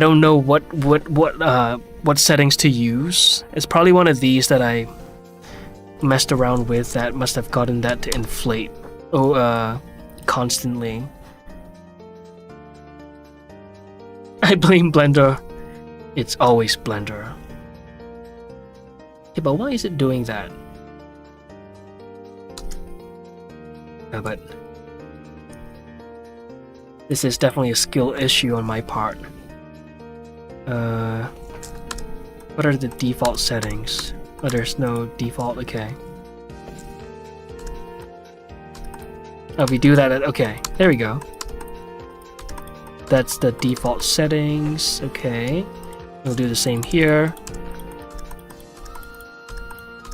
don't know what settings to use. It's probably one of these that I messed around with that must have gotten that to inflate constantly. I blame Blender. It's always Blender. Okay, but why is it doing that? But this is definitely a skill issue on my part. What are the default settings? Oh, there's no default. Okay. Oh, we do that. Okay, there we go. That's the default settings. Okay, we'll do the same here.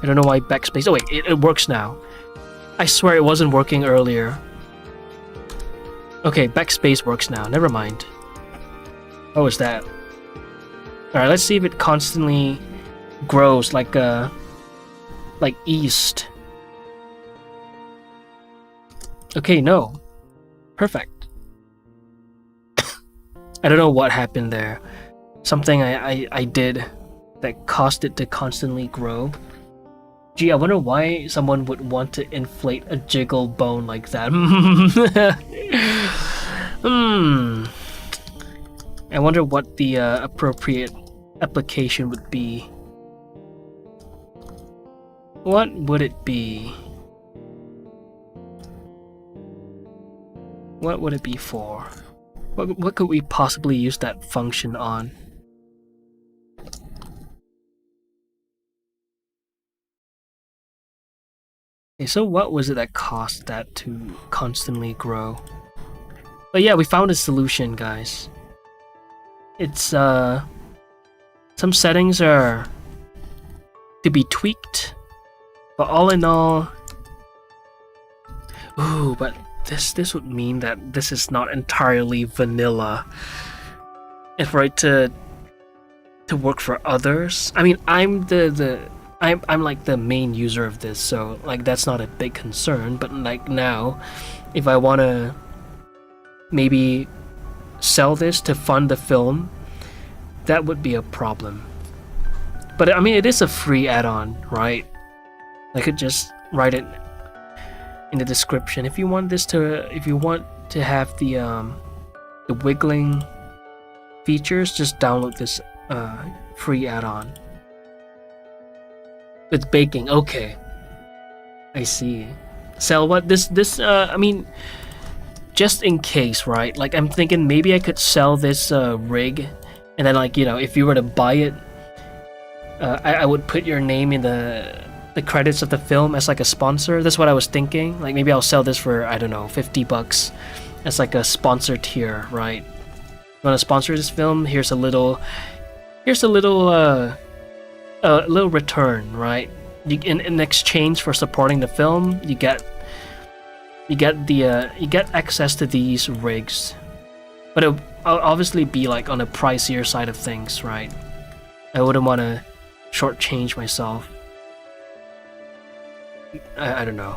I don't know why backspace. Oh wait, it works now. I swear it wasn't working earlier. Okay, backspace works now. Never mind. What was that? Alright, let's see if it constantly grows like east. Okay, no. Perfect. I don't know what happened there. Something I did that caused it to constantly grow. Gee, I wonder why someone would want to inflate a jiggle bone like that. I wonder what the appropriate application would be. What would it be? What would it be for? What could we possibly use that function on? Okay, so what was it that caused that to constantly grow? But yeah, we found a solution, guys. It's some settings are to be tweaked, but all in all, ooh, but this would mean that this is not entirely vanilla. And for it to work for others, I mean, I'm like the main user of this, so like that's not a big concern. But like now, if I want to maybe sell this to fund the film, that would be a problem. But I mean, it is a free add-on, right? I could just write it in the description. If you want to have the wiggling features, just download this free add-on. With baking, okay. I see. Sell what? This I mean, just in case, right? Like I'm thinking maybe I could sell this rig, and then like, you know, if you were to buy it, I would put your name in the credits of the film as like a sponsor. That's what I was thinking. Like maybe I'll sell this for, I don't know, $50 as like a sponsor tier, right? You want to sponsor this film? Here's a little return, right? In exchange for supporting the film, you get access to these rigs, but it'll obviously be like on a pricier side of things, right? I wouldn't want to shortchange myself. I don't know.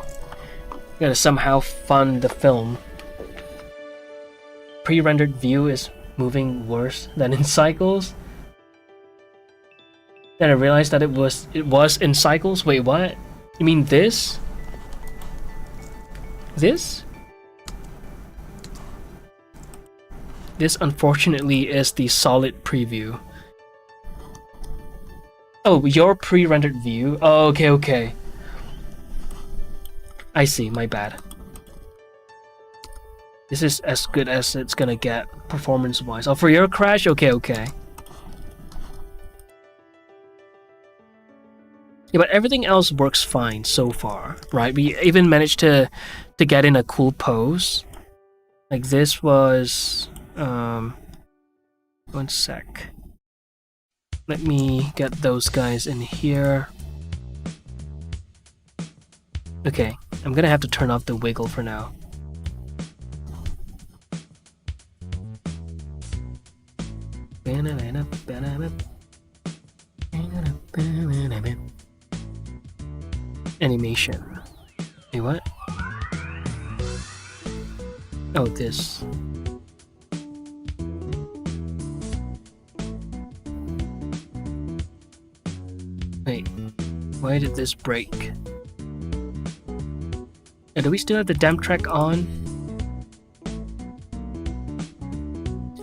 Gotta somehow fund the film. Pre-rendered view is moving worse than in cycles. Then I realized that it was in cycles. Wait, what? You mean this? This? This unfortunately is the solid preview. Oh, your pre-rendered view? Oh, okay. I see, my bad. This is as good as it's gonna get performance-wise. Oh, for your crash? Okay. Yeah, but everything else works fine so far, right? We even managed to get in a cool pose. Like this was... one sec. Let me get those guys in here. Okay, I'm gonna have to turn off the wiggle for now. Animation. Wait, what? Oh, this. Wait, why did this break? Do we still have the damp track on?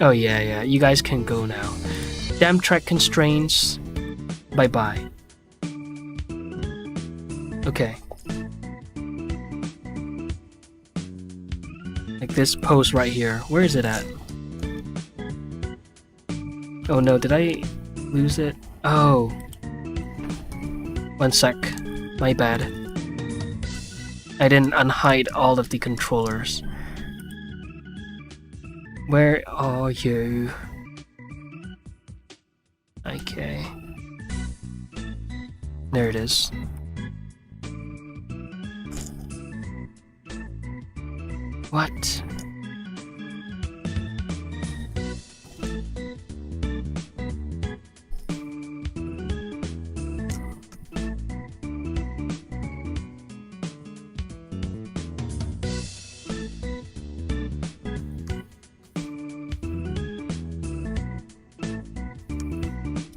Oh yeah, you guys can go now. Damp track constraints. Bye-bye. Okay. Like this pose right here. Where is it at? Oh no, did I lose it? Oh. 1 sec. My bad. I didn't unhide all of the controllers. Where are you? Okay. There it is. What?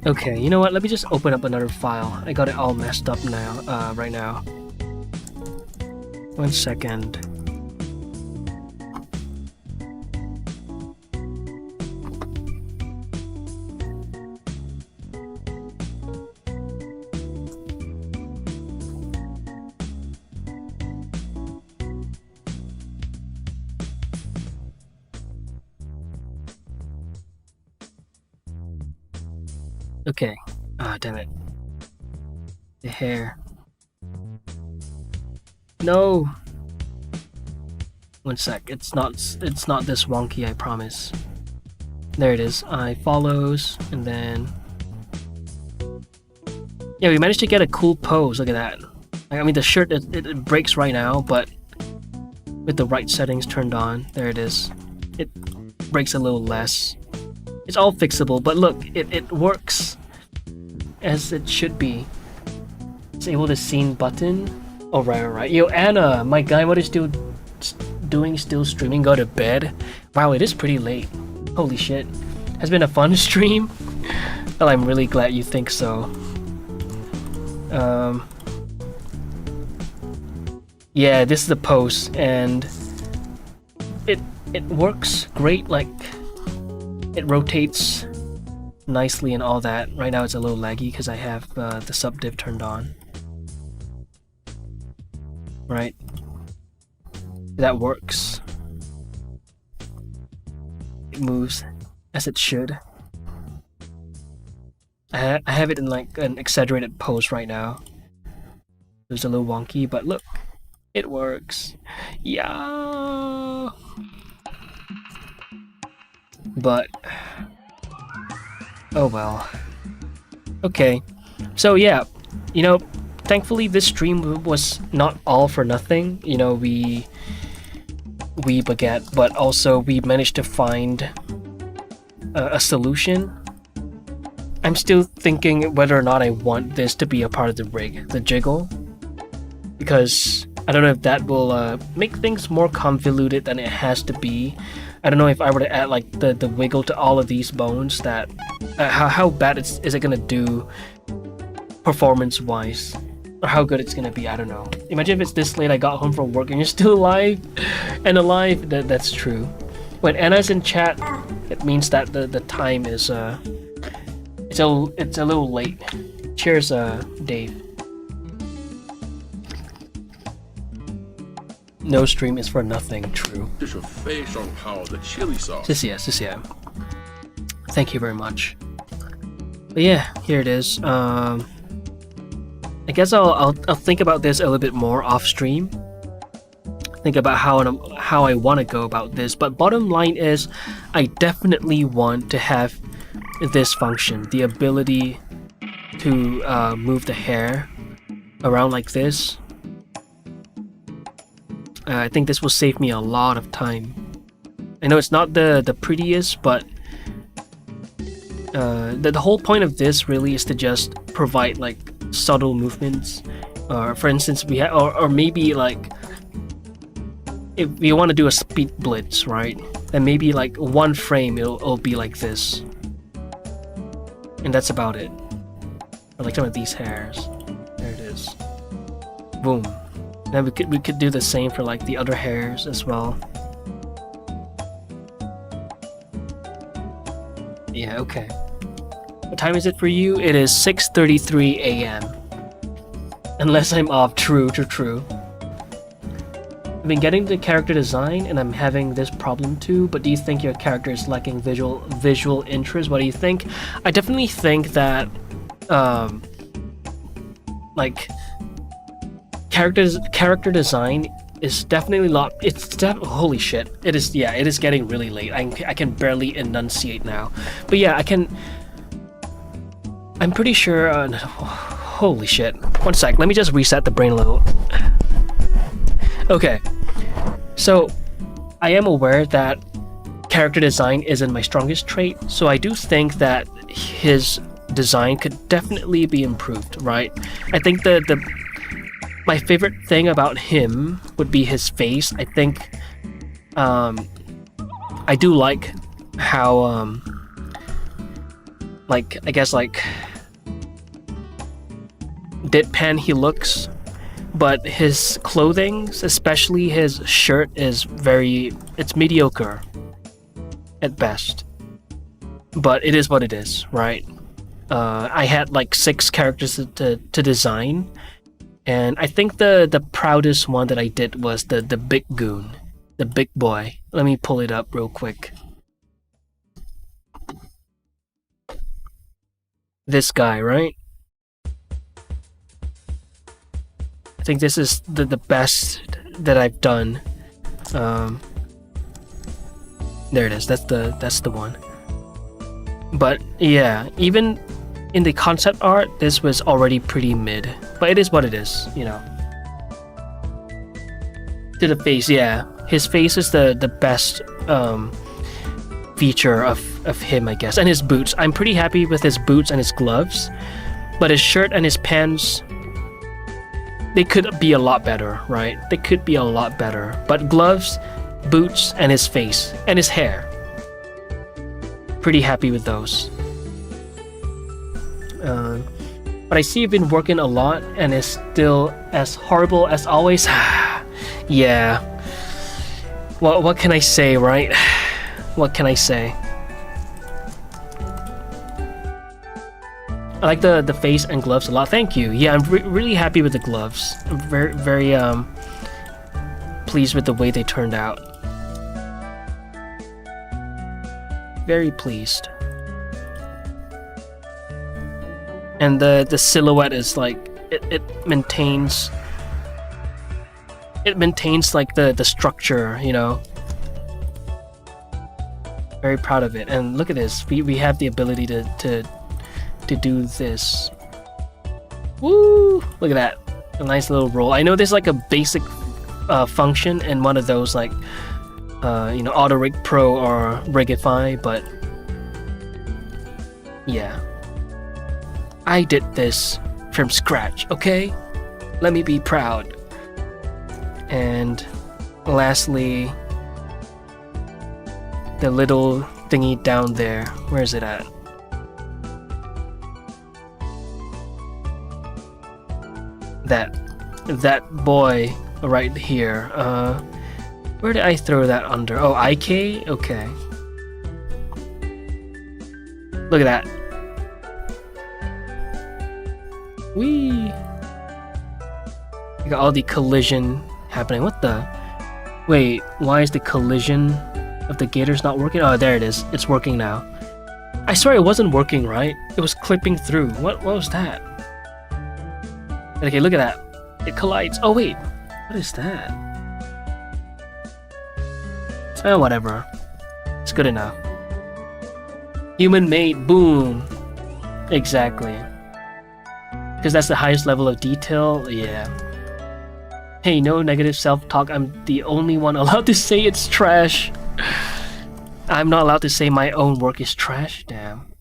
Okay, you know what? Let me just open up another file. I got it all messed up now, right now. 1 second. Okay. Ah, damn it. The hair. No. 1 sec. It's not this wonky, I promise. There it is. I follows and then yeah, we managed to get a cool pose. Look at that. I mean, the shirt it breaks right now, but with the right settings turned on, there it is. It breaks a little less. It's all fixable, but look, it works as it should be. Disable the scene button. Oh, right. Yo, Anna, my guy, what is still doing? Still streaming? Go to bed? Wow, it is pretty late. Holy shit. Has been a fun stream? Well, I'm really glad you think so. Yeah, this is the post, and it works great. Like, it rotates nicely and all that. Right now it's a little laggy because I have the subdiv turned on. Right, that works. It moves as it should. I have it in like an exaggerated pose right now. It was a little wonky, but look, it works. Yeah. But oh well. Okay. So yeah, you know, thankfully this stream was not all for nothing. You know, we baguette, but also we managed to find a solution. I'm still thinking whether or not I want this to be a part of the rig, the jiggle, because I don't know if that will make things more convoluted than it has to be. I don't know if I were to add like the wiggle to all of these bones, that how bad is it gonna do performance wise, or how good it's gonna be. I don't know. Imagine if it's this late, I got home from work and you're still alive and alive. That's true. When Anna's in chat, it means that the time is it's a little late. Cheers, Dave. No stream is for nothing. True. 这是非常好的 chili sauce. 谢谢. Thank you very much. But yeah, here it is. I guess I'll think about this a little bit more off stream. Think about how I want to go about this. But bottom line is, I definitely want to have this function, the ability to move the hair around like this. I think this will save me a lot of time. I know it's not the prettiest, but the whole point of this really is to just provide like subtle movements Or for instance, we have, or maybe like, if you want to do a speed blitz, right? Then maybe like one frame it'll be like this, and that's about it. Or like some of these hairs. There it is. Boom. Then we could do the same for like the other hairs as well. Yeah, okay. What time is it for you? It is 6:33 a.m. Unless I'm off. True. I've been getting the character design and I'm having this problem too, but do you think your character is lacking visual interest? What do you think? I definitely think that like character design is definitely holy shit. It is getting really late. I can barely enunciate now. But yeah, I'm pretty sure holy shit. One sec, let me just reset the brain a little. Okay. So I am aware that character design isn't my strongest trait, so I do think that his design could definitely be improved, right? I think my favorite thing about him would be his face. I think I do like how like I guess like deadpan he looks, but his clothing, especially his shirt, is it's mediocre at best. But it is what it is, right? I had like 6 characters to design, and I think the proudest one that I did was the big goon, the big boy. Let me pull it up real quick. This guy, right? I think this is the best that I've done. There it is. That's the one. But yeah, even in the concept art, this was already pretty mid. But it is what it is, you know. To the face, yeah, his face is the best feature of him, I guess, and his boots. I'm pretty happy with his boots and his gloves, but his shirt and his pants, they could be a lot better, right? They could be a lot better. But gloves, boots, and his face, and his hair. Pretty happy with those. But I see you've been working a lot and it's still as horrible as always. Yeah. What can I say, right? What can I say? I like the face and gloves a lot. Thank you. Yeah, I'm really happy with the gloves. I'm very pleased with the way they turned out. Very pleased. And the silhouette is like it maintains like the structure, you know. Very proud of it. And look at this. We have the ability to do this. Woo! Look at that. A nice little roll. I know there's like a basic function in one of those, like you know, Auto Rig Pro or Rigify, but yeah. I did this from scratch, okay? Let me be proud. And lastly, the little thingy down there. Where is it at? That boy right here. Where did I throw that under? Oh, IK? Okay. Look at that. Whee! You got all the collision happening. What the? Wait, why is the collision of the gators not working? Oh, there it is. It's working now. I swear it wasn't working, right? It was clipping through. What was that? Okay, look at that. It collides. Oh, wait. What is that? Oh, whatever. It's good enough. Human made. Boom. Exactly. Because that's the highest level of detail. Yeah. Hey, no negative self-talk. I'm the only one allowed to say it's trash. I'm not allowed to say my own work is trash. Damn.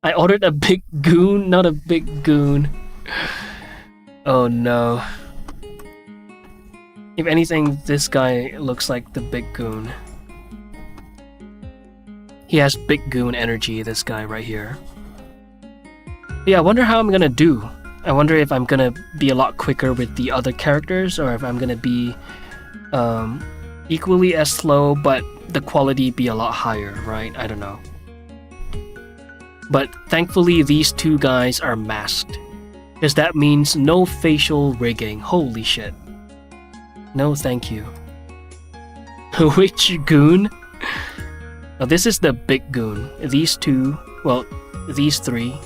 I ordered a big goon, not a big goon. Oh no. If anything, this guy looks like the big goon. He has big goon energy, this guy right here. Yeah, I wonder how I'm gonna do. I wonder if I'm gonna be a lot quicker with the other characters, or if I'm gonna be equally as slow, but the quality be a lot higher, right? I don't know. But thankfully, these two guys are masked, because that means no facial rigging. Holy shit. No, thank you. Which goon? Now, this is the big goon. These two, well, these three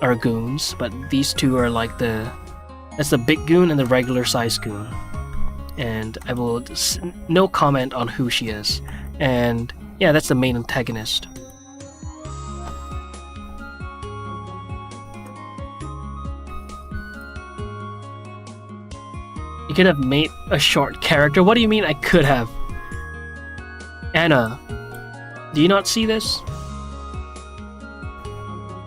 are goons, but these two are like that's the big goon and the regular size goon. And I will no comment on who she is. And yeah, that's the main antagonist. You could have made a short character. What do you mean I could have? Anna, do you not see this?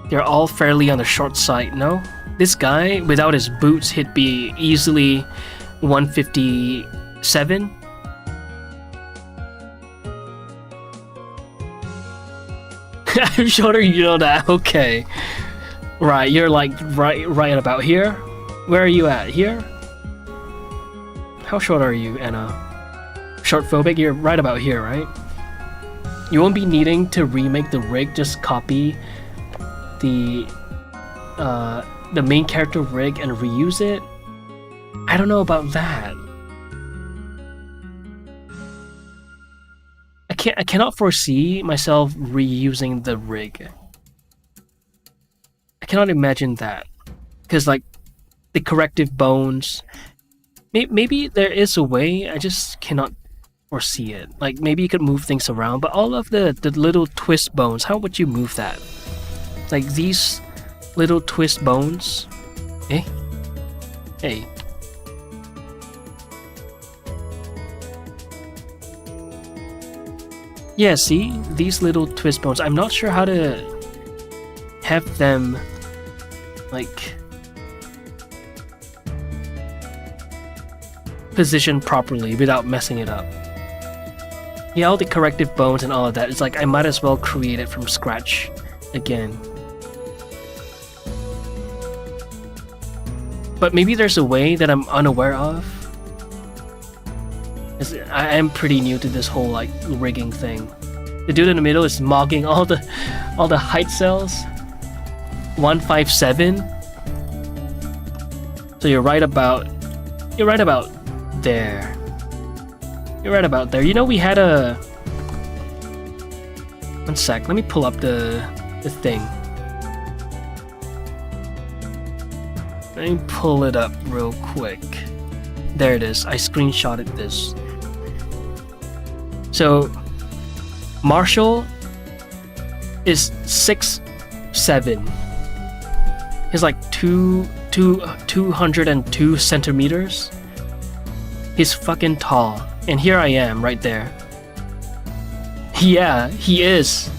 They're all fairly on the short side, no? This guy, without his boots, he'd be easily 157. I'm shorter, you know that. Okay. Right, you're like right about here. Where are you at? Here? How short are you, Anna? Short phobic? You're right about here, right? You won't be needing to remake the rig, just copy the main character rig and reuse it. I don't know about that. I cannot foresee myself reusing the rig. I cannot imagine that, because like the corrective bones. Maybe there is a way, I just cannot foresee it. Like, maybe you could move things around, but all of the little twist bones, how would you move that? Like, these little twist bones... Eh? Hey. Yeah, see? These little twist bones. I'm not sure how to have them, like... positioned properly without messing it up. Yeah, all the corrective bones and all of that, it's like I might as well create it from scratch again. But maybe there's a way that I'm unaware of. I am pretty new to this whole like rigging thing. The dude in the middle is mogging all the height cells. 157. So you're right about there. You're right about there. You know, we had a... One sec, let me pull up the thing. Let me pull it up real quick. There it is. I screenshotted this. So, Marshall is 6'7". He's like 202 centimeters. He's fucking tall. And here I am, right there. Yeah, he is.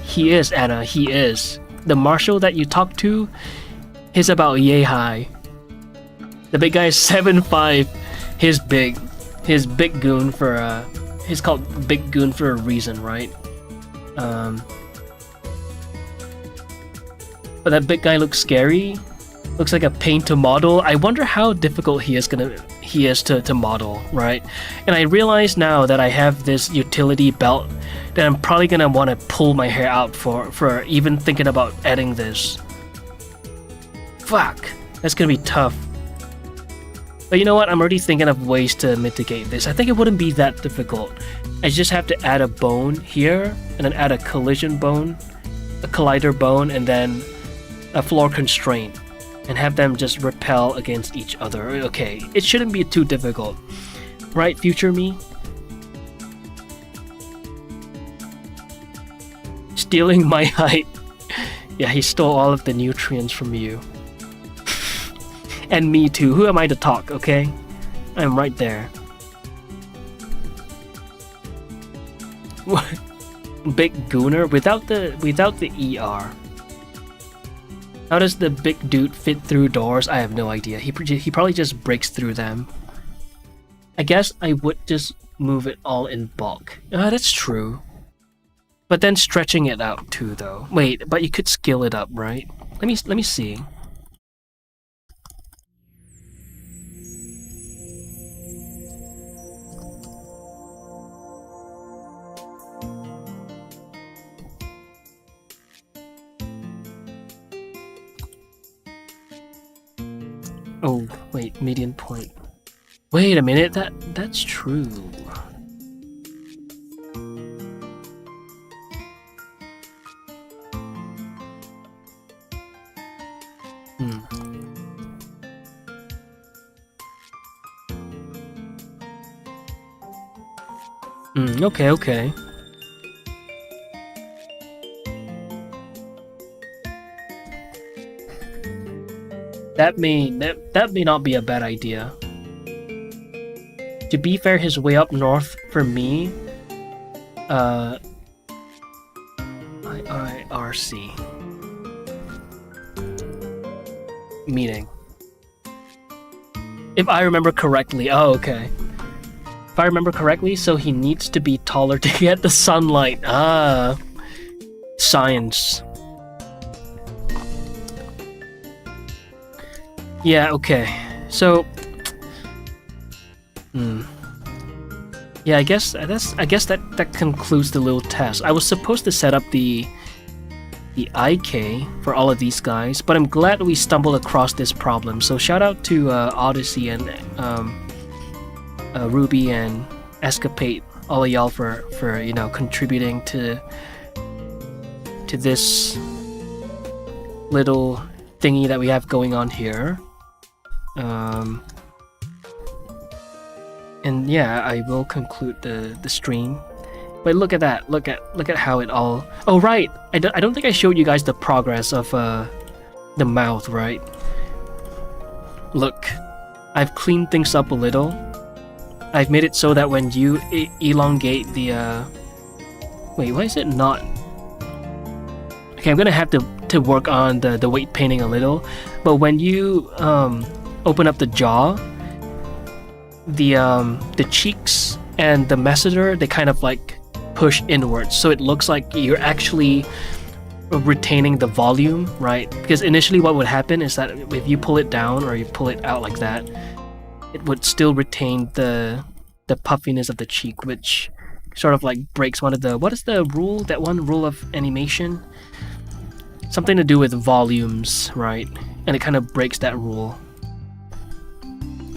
He is, Anna, he is. The Marshall that you talked to, he's about yay high. The big guy is 7'5". He's big. He's big goon for, he's called Big Goon for a reason, right? But that big guy looks scary. Looks like a paint to model. I wonder how difficult he is to model, right? And I realize now that I have this utility belt that I'm probably gonna want to pull my hair out for even thinking about adding this. Fuck, that's gonna be tough. But you know what? I'm already thinking of ways to mitigate this. I think it wouldn't be that difficult. I just have to add a bone here, and then add a collision bone, a collider bone, and then a floor constraint. And have them just repel against each other. Okay, it shouldn't be too difficult. Right, future me? Stealing my height. Yeah, he stole all of the nutrients from you. And me too. Who am I to talk, okay? I'm right there. Big gooner without the ER. How does the big dude fit through doors? I have no idea. He probably just breaks through them. I guess I would just move it all in bulk. That's true. But then stretching it out too, though. Wait, but you could scale it up, right? Let me see. Oh, wait, median point. Wait a minute, that's true. Okay. That may not be a bad idea. To be fair, his way up north for me, IRC meaning. If I remember correctly, oh okay. If I remember correctly, so he needs to be taller to get the sunlight. Science. Yeah, okay. So, yeah, I guess that concludes the little test. I was supposed to set up the IK for all of these guys, but I'm glad we stumbled across this problem. So shout out to Odyssey and Ruby and Escapade, all of y'all for contributing to this little thingy that we have going on here. And yeah, I will conclude the stream. But look at that! Look at how it all. Oh right, I don't think I showed you guys the progress of the mouth, right? Look, I've cleaned things up a little. I've made it so that when you elongate the wait, why is it not? Okay, I'm gonna have to work on the weight painting a little. But when you open up the jaw, the cheeks and the masseter, they kind of like push inwards, so it looks like you're actually retaining the volume, right? Because initially what would happen is that if you pull it down or you pull it out like that, it would still retain the puffiness of the cheek, which sort of like breaks one of the, what is the rule, that one rule of animation? Something to do with volumes, right? And it kind of breaks that rule.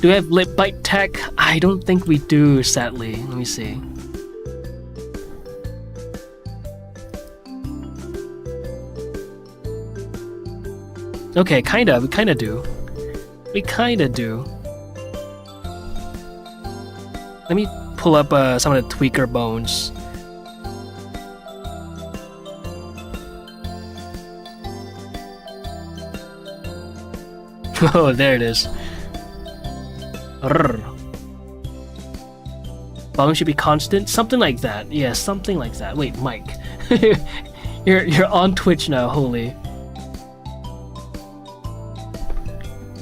Do we have lip bite tech? I don't think we do, sadly. Let me see. Okay, we kinda do. We kinda do. Let me pull up some of the tweaker bones. Oh, there it is. Volume should be constant, something like that. Yeah, something like that. Wait, Mike, you're on Twitch now. Holy,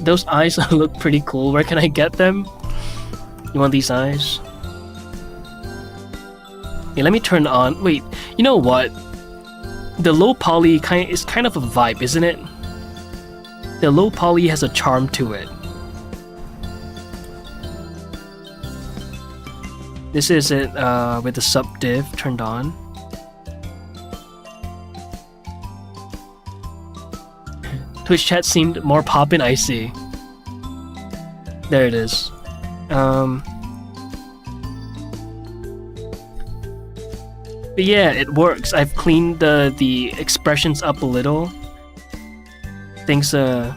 those eyes look pretty cool. Where can I get them? You want these eyes? Yeah, let me turn on. Wait, you know what? The low poly is kind of a vibe, isn't it? The low poly has a charm to it. This is it with the sub div turned on. Twitch chat seemed more poppin', I see. There it is. But yeah, it works. I've cleaned the expressions up a little. Things are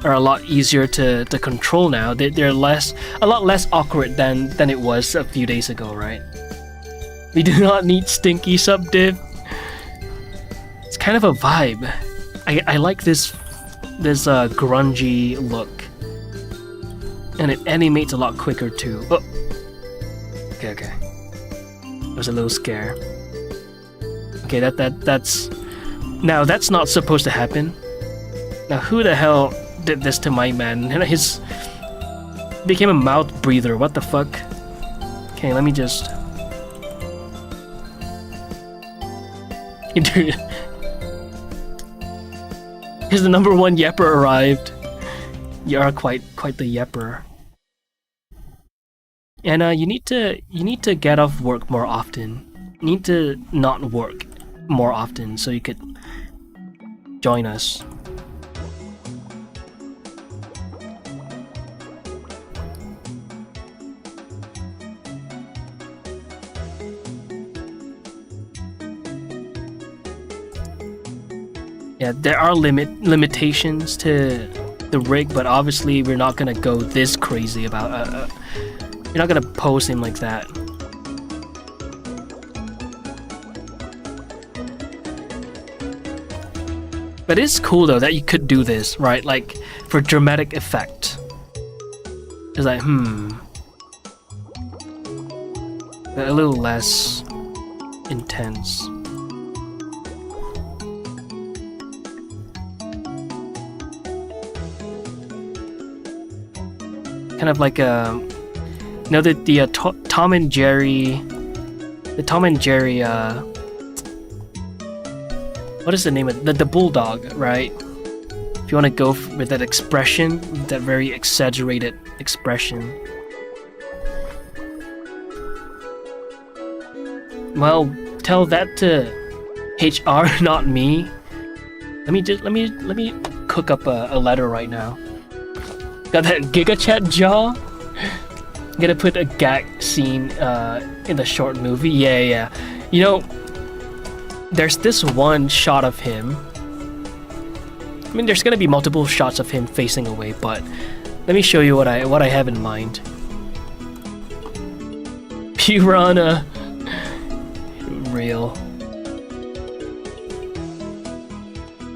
a lot easier to control now. They're a lot less awkward than it was a few days ago, right? We do not need stinky sub div. It's kind of a vibe. I like this grungy look, and it animates a lot quicker too. Oh, okay. That was a little scare. Okay, that's now that's not supposed to happen. Now who the hell did this to my man? His became a mouth breather. What the fuck? Okay, let me just. Dude, here's the #1 yepper arrived. You are quite the yepper. And you need to get off work more often. You need to not work more often so you could join us. Yeah, there are limitations to the rig, but obviously we're not gonna go this crazy about. You're not gonna pose him like that. But it's cool though that you could do this, right? Like for dramatic effect. It's like a little less intense. Kind of like a, you know, the Tom and Jerry, what is the name of the bulldog, right? If you want to go with that expression, that very exaggerated expression. Well, tell that to HR, not me. Let me cook up a letter right now. Got that Giga Chat jaw? Gonna put a gag scene in the short movie. Yeah. You know, there's this one shot of him. I mean, there's gonna be multiple shots of him facing away, but let me show you what I have in mind. Piranha. Real.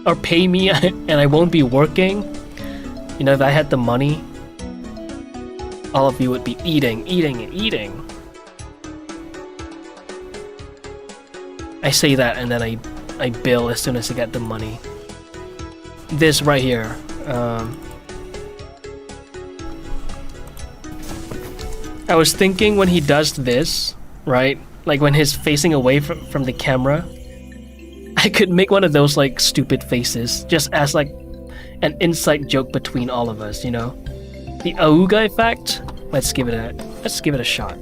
Or pay me and I won't be working. You know, if I had the money, all of you would be eating. I say that and then I bill as soon as I get the money. This right here. I was thinking when he does this, right? Like when he's facing away from the camera, I could make one of those like stupid faces just as like an inside joke between all of us, you know? The Auga effect? Let's give it a shot.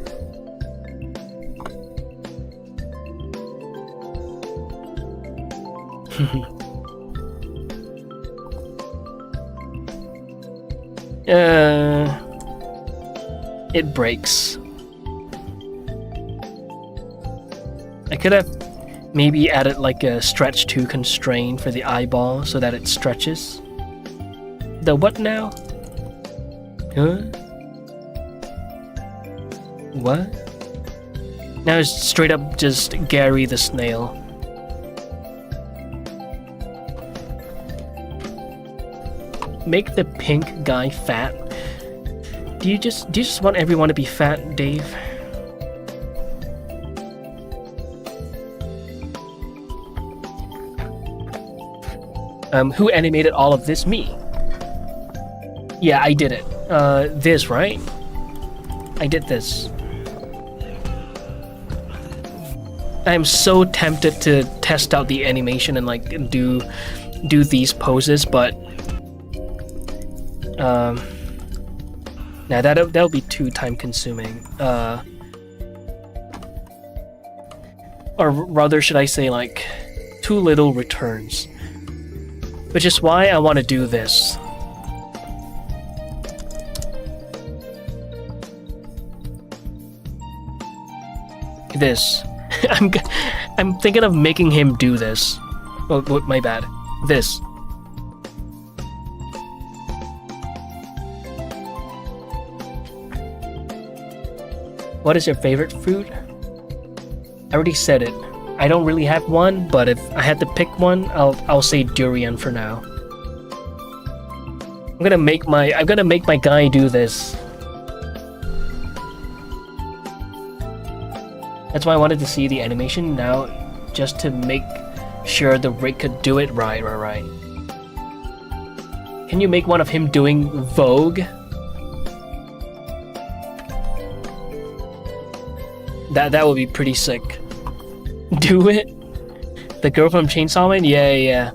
It breaks. I could have maybe added like a stretch to constraint for the eyeball so that it stretches. The what now? Huh? What? Now it's straight up just Gary the snail. Make the pink guy fat. Do you just want everyone to be fat, Dave? Who animated all of this? Me. Yeah, I did it. This, right? I did this. I'm so tempted to test out the animation and like do these poses, but nah, that'll be too time consuming. Or rather, should I say like too little returns? Which is why I want to do this. This. I'm thinking of making him do this. Oh, my bad. This. What is your favorite fruit? I already said it. I don't really have one, but if I had to pick one, I'll say durian for now. I'm gonna make my guy do this. That's why I wanted to see the animation now, just to make sure the rig could do it right. Can you make one of him doing Vogue? That would be pretty sick. Do it? The girl from Chainsaw Man? Yeah.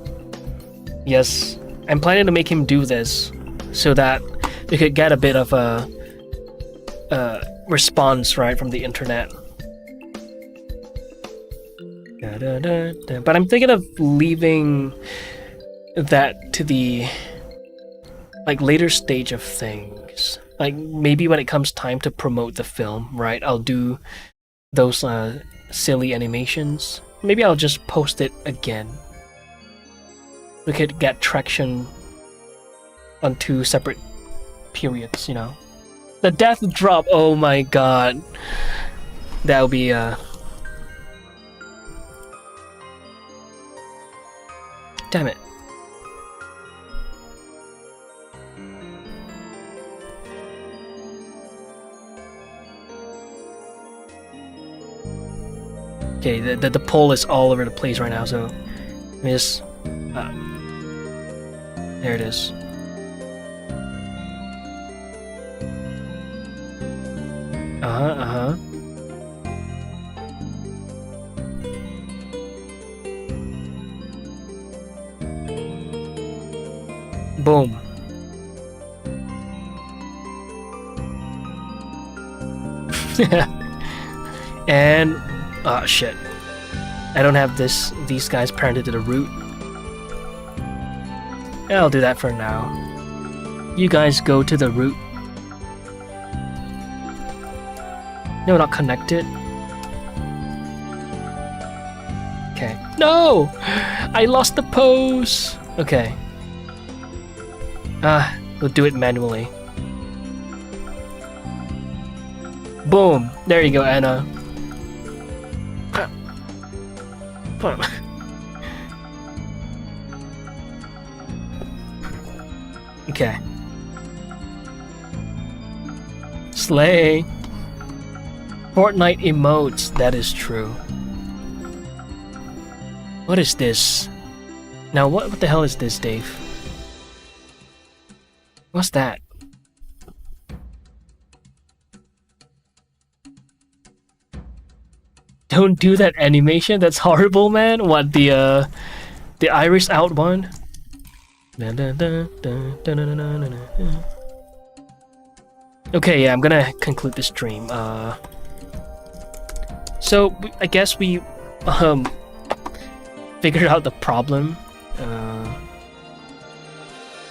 Yes. I'm planning to make him do this so that we could get a bit of a response, right, from the internet. But I'm thinking of leaving that to the like later stage of things. Like maybe when it comes time to promote the film, right? I'll do those silly animations. Maybe I'll just post it again. We could get traction on 2 separate periods, you know. The death drop, oh my god. That would be damn it. Okay, the poll is all over the place right now, so let me just there it is. Boom. And oh shit. I don't have these guys parented to the root. I'll do that for now. You guys go to the root. No, not connected. Okay. No! I lost the pose! Okay. We'll do it manually. Boom! There you go, Anna. Okay. Slay! Fortnite emotes, that is true. What is this? Now what the hell is this, Dave? What's that? Don't do that animation, that's horrible, man. What, the iris out one? Okay, yeah, I'm gonna conclude this stream. So I guess we figured out the problem.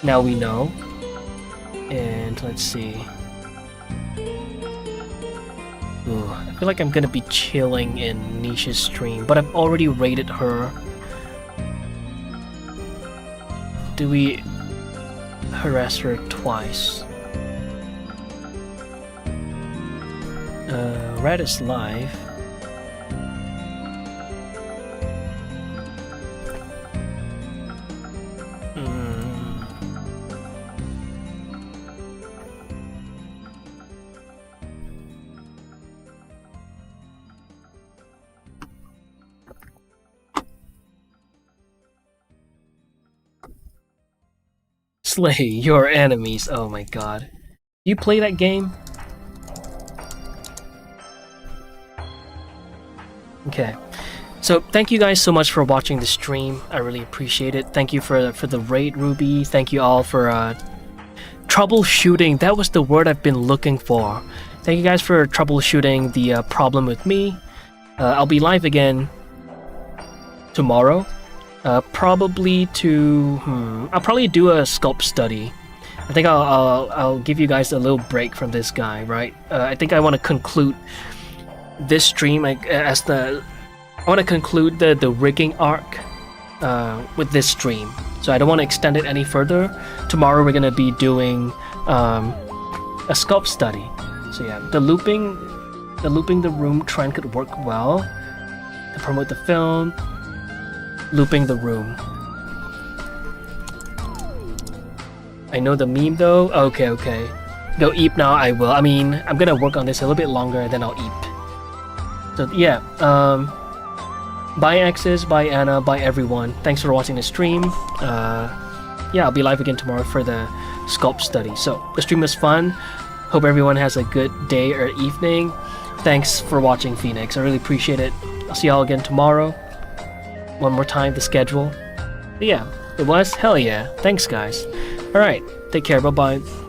Now we know. And let's see. Ooh, I feel like I'm gonna be chilling in Nisha's stream, but I've already rated her. Do we harass her twice? Red is live. Slay your enemies. Oh my god. You play that game? Okay. So thank you guys so much for watching the stream. I really appreciate it. Thank you for the raid, Ruby. Thank you all for troubleshooting. That was the word I've been looking for. Thank you guys for troubleshooting the problem with me. I'll be live again tomorrow. Probably to I'll probably do a sculpt study. I think I'll give you guys a little break from this guy, right? I think I want to conclude this stream I want to conclude the rigging arc with this stream. So I don't want to extend it any further. Tomorrow we're gonna be doing a sculpt study. So yeah, the looping the room trend could work well to promote the film. Looping the room. I know the meme though. Okay. Go eep now. I will. I mean, I'm gonna work on this a little bit longer and then I'll eep. So yeah. Bye Axis, bye Anna, bye everyone. Thanks for watching the stream. yeah, I'll be live again tomorrow for the sculpt study. So the stream was fun. Hope everyone has a good day or evening. Thanks for watching, Phoenix. I really appreciate it. I'll see y'all again tomorrow. One more time, the schedule. But yeah, it was hell yeah. Thanks, guys. All right, take care. Bye bye.